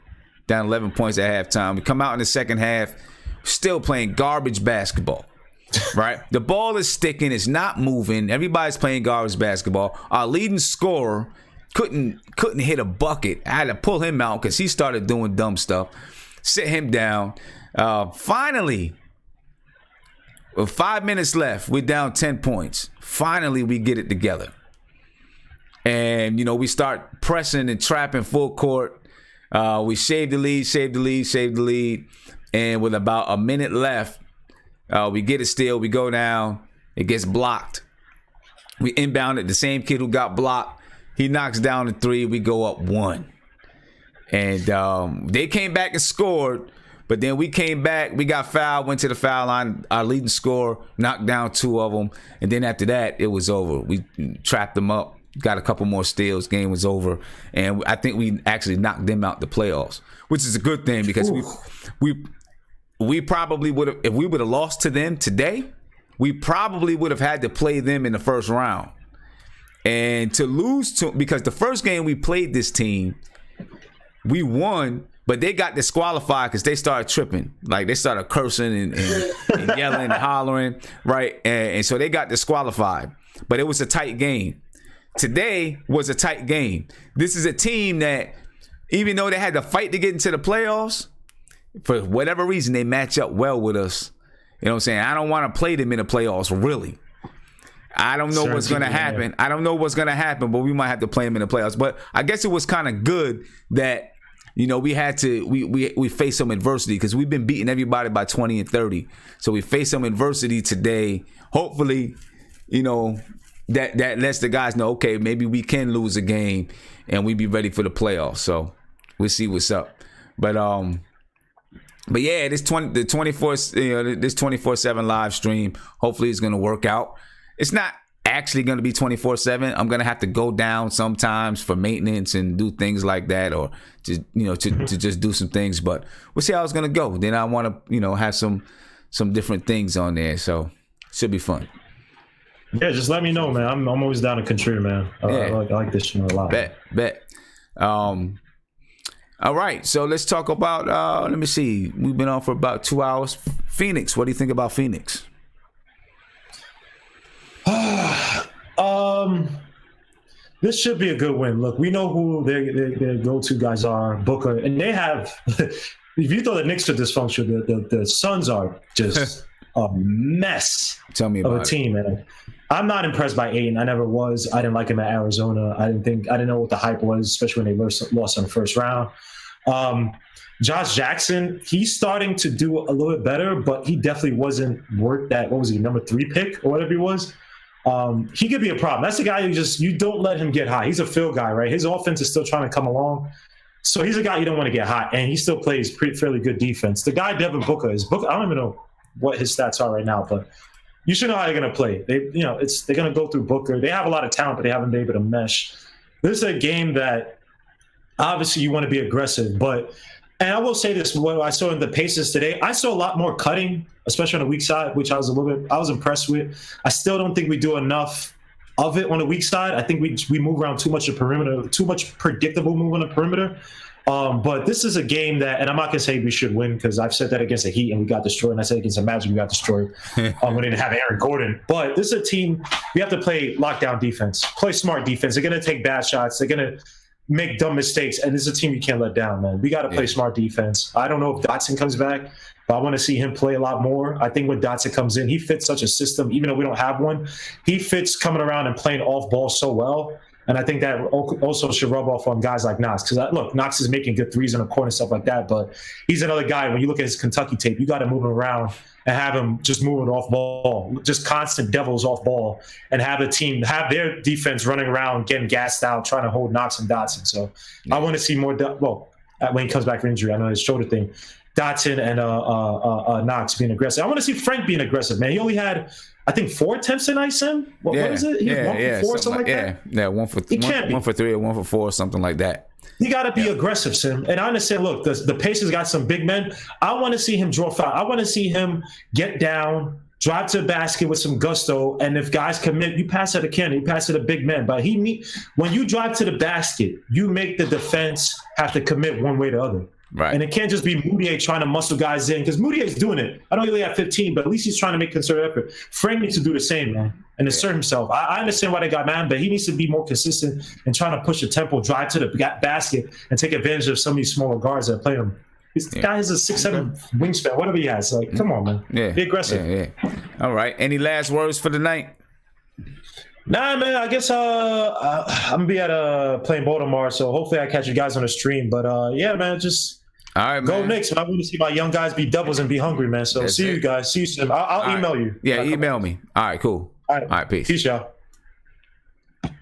Speaker 1: Down 11 points at halftime. We come out in the second half, still playing garbage basketball. Right? The ball is sticking. It's not moving. Everybody's playing garbage basketball. Our leading scorer couldn't hit a bucket. I had to pull him out because he started doing dumb stuff. Sit him down. Finally, with 5 minutes left, we're down 10 points. Finally, we get it together. And, we start pressing and trapping full court. We save the lead. And with about a minute left, we get it steal. We go down. It gets blocked. We inbound it. The same kid who got blocked, he knocks down the 3. We go up 1. And they came back and scored. But then we came back. We got fouled. Went to the foul line. Our leading scorer knocked down 2 of them. And then after that, it was over. We trapped them up. Got a couple more steals. Game was over. And I think we actually knocked them out the playoffs, which is a good thing because we probably would have, if we would have lost to them today, we probably would have had to play them in the first round. And to lose to, because the first game we played this team, we won, but they got disqualified because they started tripping. Like they started cursing and yelling and hollering, right? And so they got disqualified. But it was a tight game. today was a tight game. This is a team that, even though they had to fight to get into the playoffs, for whatever reason, they match up well with us. You know what I'm saying? I don't want to play them in the playoffs, really. I don't know what's going to happen. I don't know what's going to happen, but we might have to play them in the playoffs. But I guess it was kind of good that, you know, we had to, we faced some adversity because we've been beating everybody by 20 and 30. So we faced some adversity today. Hopefully, you know, that lets the guys know, okay, maybe we can lose a game and we be ready for the playoffs. So we'll see what's up. But yeah, this 24/7 live stream, hopefully it's gonna work out. It's not actually gonna be 24/7. I'm gonna have to go down sometimes for maintenance and do things like that, or just, you know, to just do some things. But we'll see how it's gonna go. Then I want to, you know, have some different things on there, so should be fun.
Speaker 7: Yeah, just let me know, man. I'm always down to contribute, man. I like this show a lot.
Speaker 1: Bet. All right, so let's talk about, let me see. We've been on for about 2 hours. Phoenix, what do you think about Phoenix?
Speaker 7: This should be a good win. Look, we know who their go-to guys are, Booker, and they have, if you thought the Knicks are dysfunctional, the Suns are just a mess.
Speaker 1: Tell me about
Speaker 7: a team, man. I'm not impressed by Ayton. I never was. I didn't like him at Arizona. I didn't know what the hype was, especially when they lost in the first round. Josh Jackson, he's starting to do a little bit better, but he definitely wasn't worth that. What was he, number 3 pick or whatever he was? He could be a problem. That's the guy you don't let him get hot. He's a fill guy, right? His offense is still trying to come along. So he's a guy you don't want to get hot, and he still plays fairly good defense. The guy Devin Booker, I don't even know what his stats are right now, but you should know how they're going to play. They're going to go through Booker. They have a lot of talent, but they haven't been able to mesh. This is a game that obviously you want to be aggressive, and I will say this, what I saw in the Pacers today, I saw a lot more cutting, especially on the weak side, which I was impressed with. I still don't think we do enough of it on the weak side. I think we move around too much of perimeter, too much predictable move on the perimeter. But this is a game that, and I'm not going to say we should win because I've said that against the Heat and we got destroyed, and I said against the Magic we got destroyed when they didn't have Aaron Gordon. But this is a team, we have to play lockdown defense, play smart defense. They're going to take bad shots. They're going to make dumb mistakes, and this is a team you can't let down, man. We got to play smart defense. I don't know if Dotson comes back, but I want to see him play a lot more. I think when Dotson comes in, he fits such a system, even though we don't have one. He fits coming around and playing off ball so well. And I think that also should rub off on guys like Knox. Because, look, Knox is making good threes in the corner and stuff like that, but he's another guy, when you look at his Kentucky tape, you got to move him around and have him just moving off ball, just constant devils off ball, and have a team, have their defense running around, getting gassed out, trying to hold Knox and Dotson. So I want to see more, when he comes back from injury, I know his shoulder thing, Dotson and Knox being aggressive. I want to see Frank being aggressive, man. He only had, I think, 4 attempts to ice him. What is it? He had 1 for 4, something like that?
Speaker 1: Yeah, 1 for 3 or 1 for 4, something like that.
Speaker 7: You got to be aggressive, Sim. And I understand, look, the Pacers got some big men. I want to see him draw foul. I want to see him get down, drive to the basket with some gusto, and if guys commit, you pass it to Kenny, you pass it to big men. But when you drive to the basket, you make the defense have to commit one way or the other.
Speaker 1: Right.
Speaker 7: And it can't just be Moutier trying to muscle guys in, because Moutier's doing it. I don't really have 15, but at least he's trying to make concerted effort. Frank needs to do the same, man, and assert himself. I understand why they got man, but he needs to be more consistent and trying to push the tempo, drive to the basket, and take advantage of some of these smaller guards that play him. This guy has a 6'7" wingspan, whatever he has. Like, come on, man.
Speaker 1: Yeah.
Speaker 7: Be aggressive.
Speaker 1: Yeah. All right. Any last words for the night?
Speaker 7: Nah, man, I guess I'm going to be at playing ball tomorrow, so hopefully I catch you guys on the stream. But, yeah, man, just
Speaker 1: all right,
Speaker 7: go
Speaker 1: man.
Speaker 7: Knicks. I want to see my young guys be doubles and be hungry, man. So see you guys. See you soon. I'll email you.
Speaker 1: Yeah, email me. All right, cool. All right, peace.
Speaker 7: Peace, y'all.
Speaker 1: All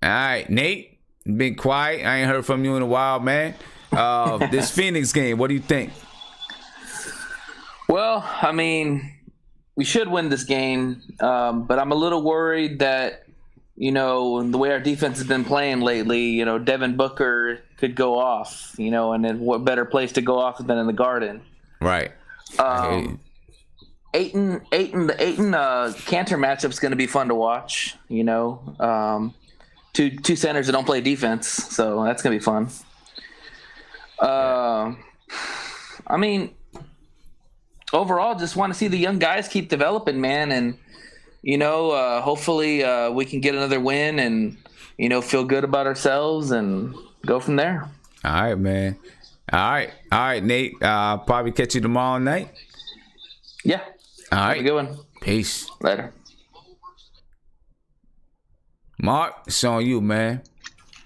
Speaker 1: right, Nate, been quiet. I ain't heard from you in a while, man. This Phoenix game, what do you think?
Speaker 5: Well, I mean, we should win this game, but I'm a little worried that, you know, the way our defense has been playing lately, you know, Devin Booker could go off, you know, and then what better place to go off than in the Garden?
Speaker 1: Right.
Speaker 5: Ayton Cantor matchup is going to be fun to watch, you know. Two centers that don't play defense, so that's going to be fun. I mean, overall, just want to see the young guys keep developing, man, and hopefully we can get another win and, feel good about ourselves and go from there.
Speaker 1: All right, man. All right, Nate. Probably catch you tomorrow night.
Speaker 5: Yeah.
Speaker 1: All right.
Speaker 5: Have a good one.
Speaker 1: Peace.
Speaker 5: Later.
Speaker 1: Mark, it's on you, man.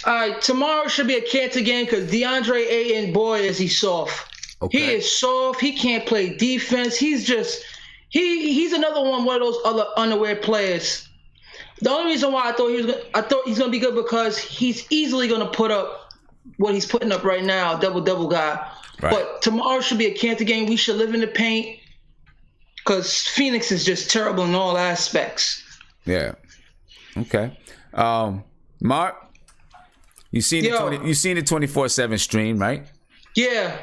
Speaker 4: All right, tomorrow should be a Cantor game because DeAndre Ayton, boy, is he soft.
Speaker 1: Okay.
Speaker 4: He is soft. He can't play defense. He's just he's another one of those other underwear players. The only reason why I thought he's gonna be good because he's easily gonna put up what he's putting up right now, double guy.
Speaker 1: Right.
Speaker 4: But tomorrow should be a Cantor game. We should live in the paint because Phoenix is just terrible in all aspects.
Speaker 1: Yeah. Okay. Mark, you seen the 24/7 stream, right?
Speaker 4: Yeah.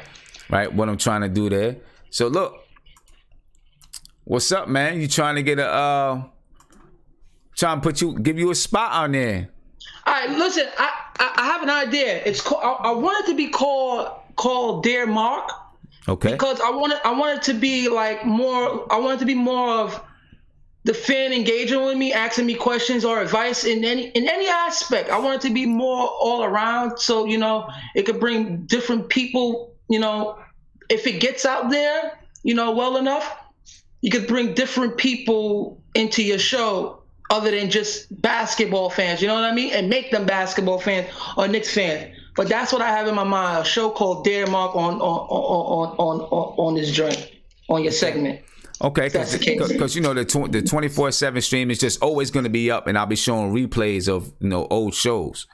Speaker 1: Right. What I'm trying to do there. So look, what's up, man? You trying to get give you a spot on there?
Speaker 4: All right, listen. I have an idea. It's I want it to be called Dare Mark.
Speaker 1: Okay.
Speaker 4: Because I want it to be like more. I want it to be more of the fan engaging with me, asking me questions or advice in any aspect. I want it to be more all around, so it could bring different people. If it gets out there, well enough, you could bring different people into your show other than just basketball fans. You know what I mean? And make them basketball fans or Knicks fans. But that's what I have in my mind. A show called Dare Mark on this joint, on your segment.
Speaker 1: Okay, because the 24/7 stream is just always going to be up, and I'll be showing replays of old shows,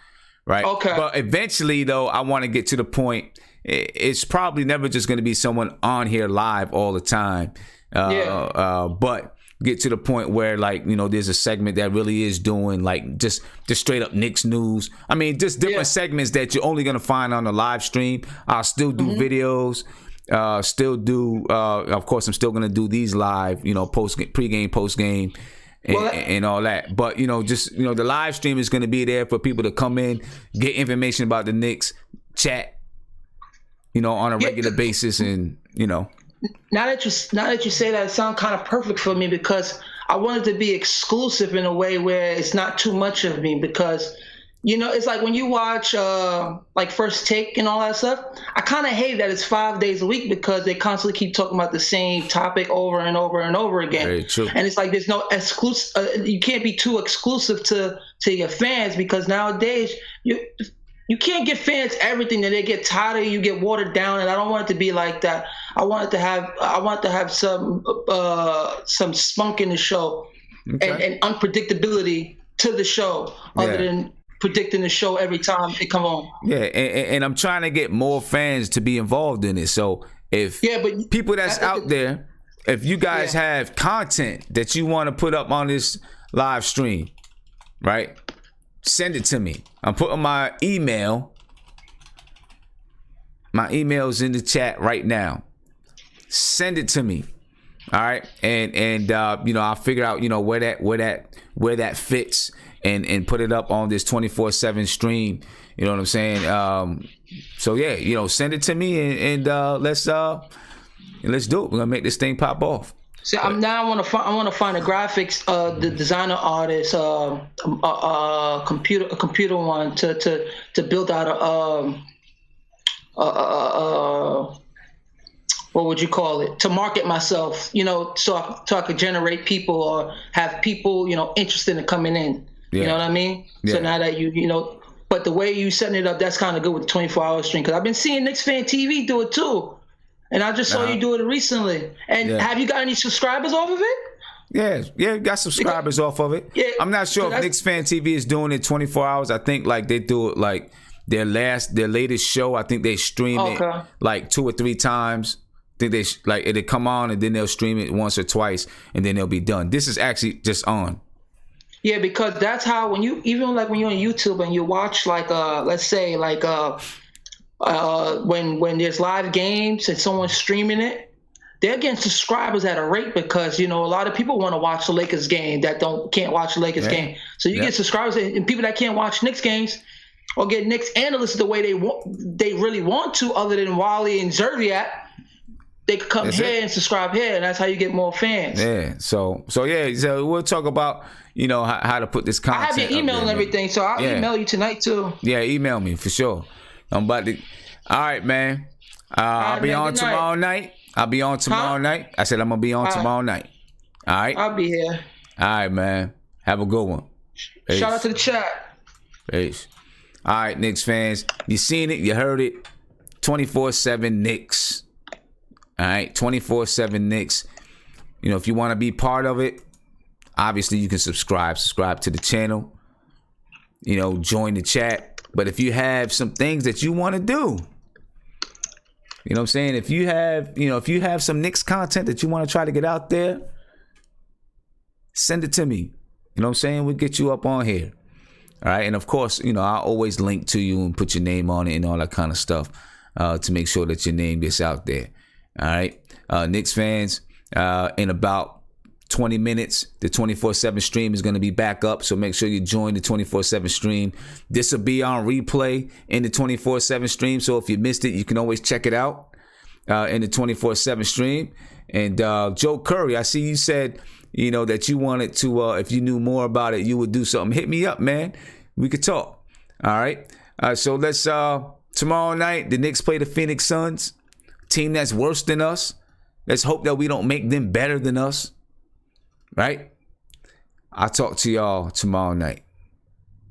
Speaker 1: right? Okay. But eventually, though, I want to get to the point. It's probably never just going to be someone on here live all the time, but get to the point where there's a segment that really is doing just straight up Knicks news. I mean, just different segments that you're only going to find on the live stream. I'll still do videos. Still do. Of course, I'm still gonna do these live. Pregame, postgame, and all that. But the live stream is gonna be there for people to come in, get information about the Knicks, chat, on a regular basis, and Now
Speaker 4: that you say that, it sounds kind of perfect for me because I want it to be exclusive in a way where it's not too much of me because. It's like when you watch First Take and all that stuff, I kind of hate that it's 5 days a week because they constantly keep talking about the same topic over and over and over again.
Speaker 1: Very true.
Speaker 4: And it's like there's no exclusive. You can't be too exclusive to your fans because nowadays you can't give fans everything that they get tired of. You get watered down, and I don't want it to be like that. I want to have some spunk in the show and unpredictability to the show other than predicting the show every time it come on.
Speaker 1: Yeah, and I'm trying to get more fans to be involved in it. So if people that's out there, if you guys have content that you want to put up on this live stream, right? Send it to me. I'm putting my email. My email's in the chat right now. Send it to me. All right, and I'll figure out where that fits. And put it up on this 24/7 stream. You know what I'm saying? Send it to me and let's do it. We're gonna make this thing pop off.
Speaker 4: See, I want to find a graphics, the designer artist, computer one to build out what would you call it? To market myself, so I could generate people or have people, interested in coming in. Yeah. You know what I mean? Yeah. So now that but the way you setting it up, that's kind of good with the 24-hour stream. Because I've been seeing Knicks Fan TV do it too. And I just saw you do it recently. And have you got any subscribers off of it?
Speaker 1: Yeah, got subscribers off of it. Yeah, I'm not sure if Knicks Fan TV is doing it 24 hours. I think they do it their latest show. I think they stream it 2 or 3 times. I think it'll come on and then they'll stream it once or twice and then they'll be done. This is actually just on.
Speaker 4: Yeah, because that's how when you're on YouTube and you watch let's say when there's live games and someone's streaming it, they're getting subscribers at a rate because a lot of people want to watch the Lakers game that can't watch the Lakers game. So you get subscribers and people that can't watch Knicks games or get Knicks analysts the way they really want to, other than Wally and Zerviak. they could come here and subscribe here, and that's how you get more fans.
Speaker 1: Yeah. So we'll talk about, you know, how to put this content.
Speaker 4: I have your email and everything, so I'll email you tonight too.
Speaker 1: Yeah, email me for sure. I'm about to. All right, man. I'll be on tomorrow night. I'll be on tomorrow night. I said I'm gonna be on tomorrow night. All right.
Speaker 4: I'll be here.
Speaker 1: All right, man. Have a good one. Peace.
Speaker 4: Shout out to the chat.
Speaker 1: Peace. All right, Knicks fans. You seen it. You heard it. 24/7 Knicks. All right, 24/7 Knicks. You know, if you want to be part of it, obviously you can subscribe to the channel. You know, join the chat. But if you have some things that you want to do, you know what I'm saying? If you have some Knicks content that you want to try to get out there, send it to me. You know what I'm saying? We'll get you up on here. All right. And of course, you know, I'll always link to you and put your name on it and all that kind of stuff to make sure that your name gets out there. All right. Knicks fans, in about 20 minutes, the 24/7 stream is going to be back up. So make sure you join the 24/7 stream. This will be on replay in the 24/7 stream. So if you missed it, you can always check it out in the 24/7 stream. And Joe Curry, I see you said, you know, that you wanted to, if you knew more about it, you would do something. Hit me up, man. We could talk. All right. So let's, tomorrow night, the Knicks play the Phoenix Suns, team that's worse than us. Let's hope that we don't make them better than us. Right? I'll talk to y'all tomorrow night.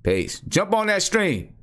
Speaker 1: Peace. Jump on that stream.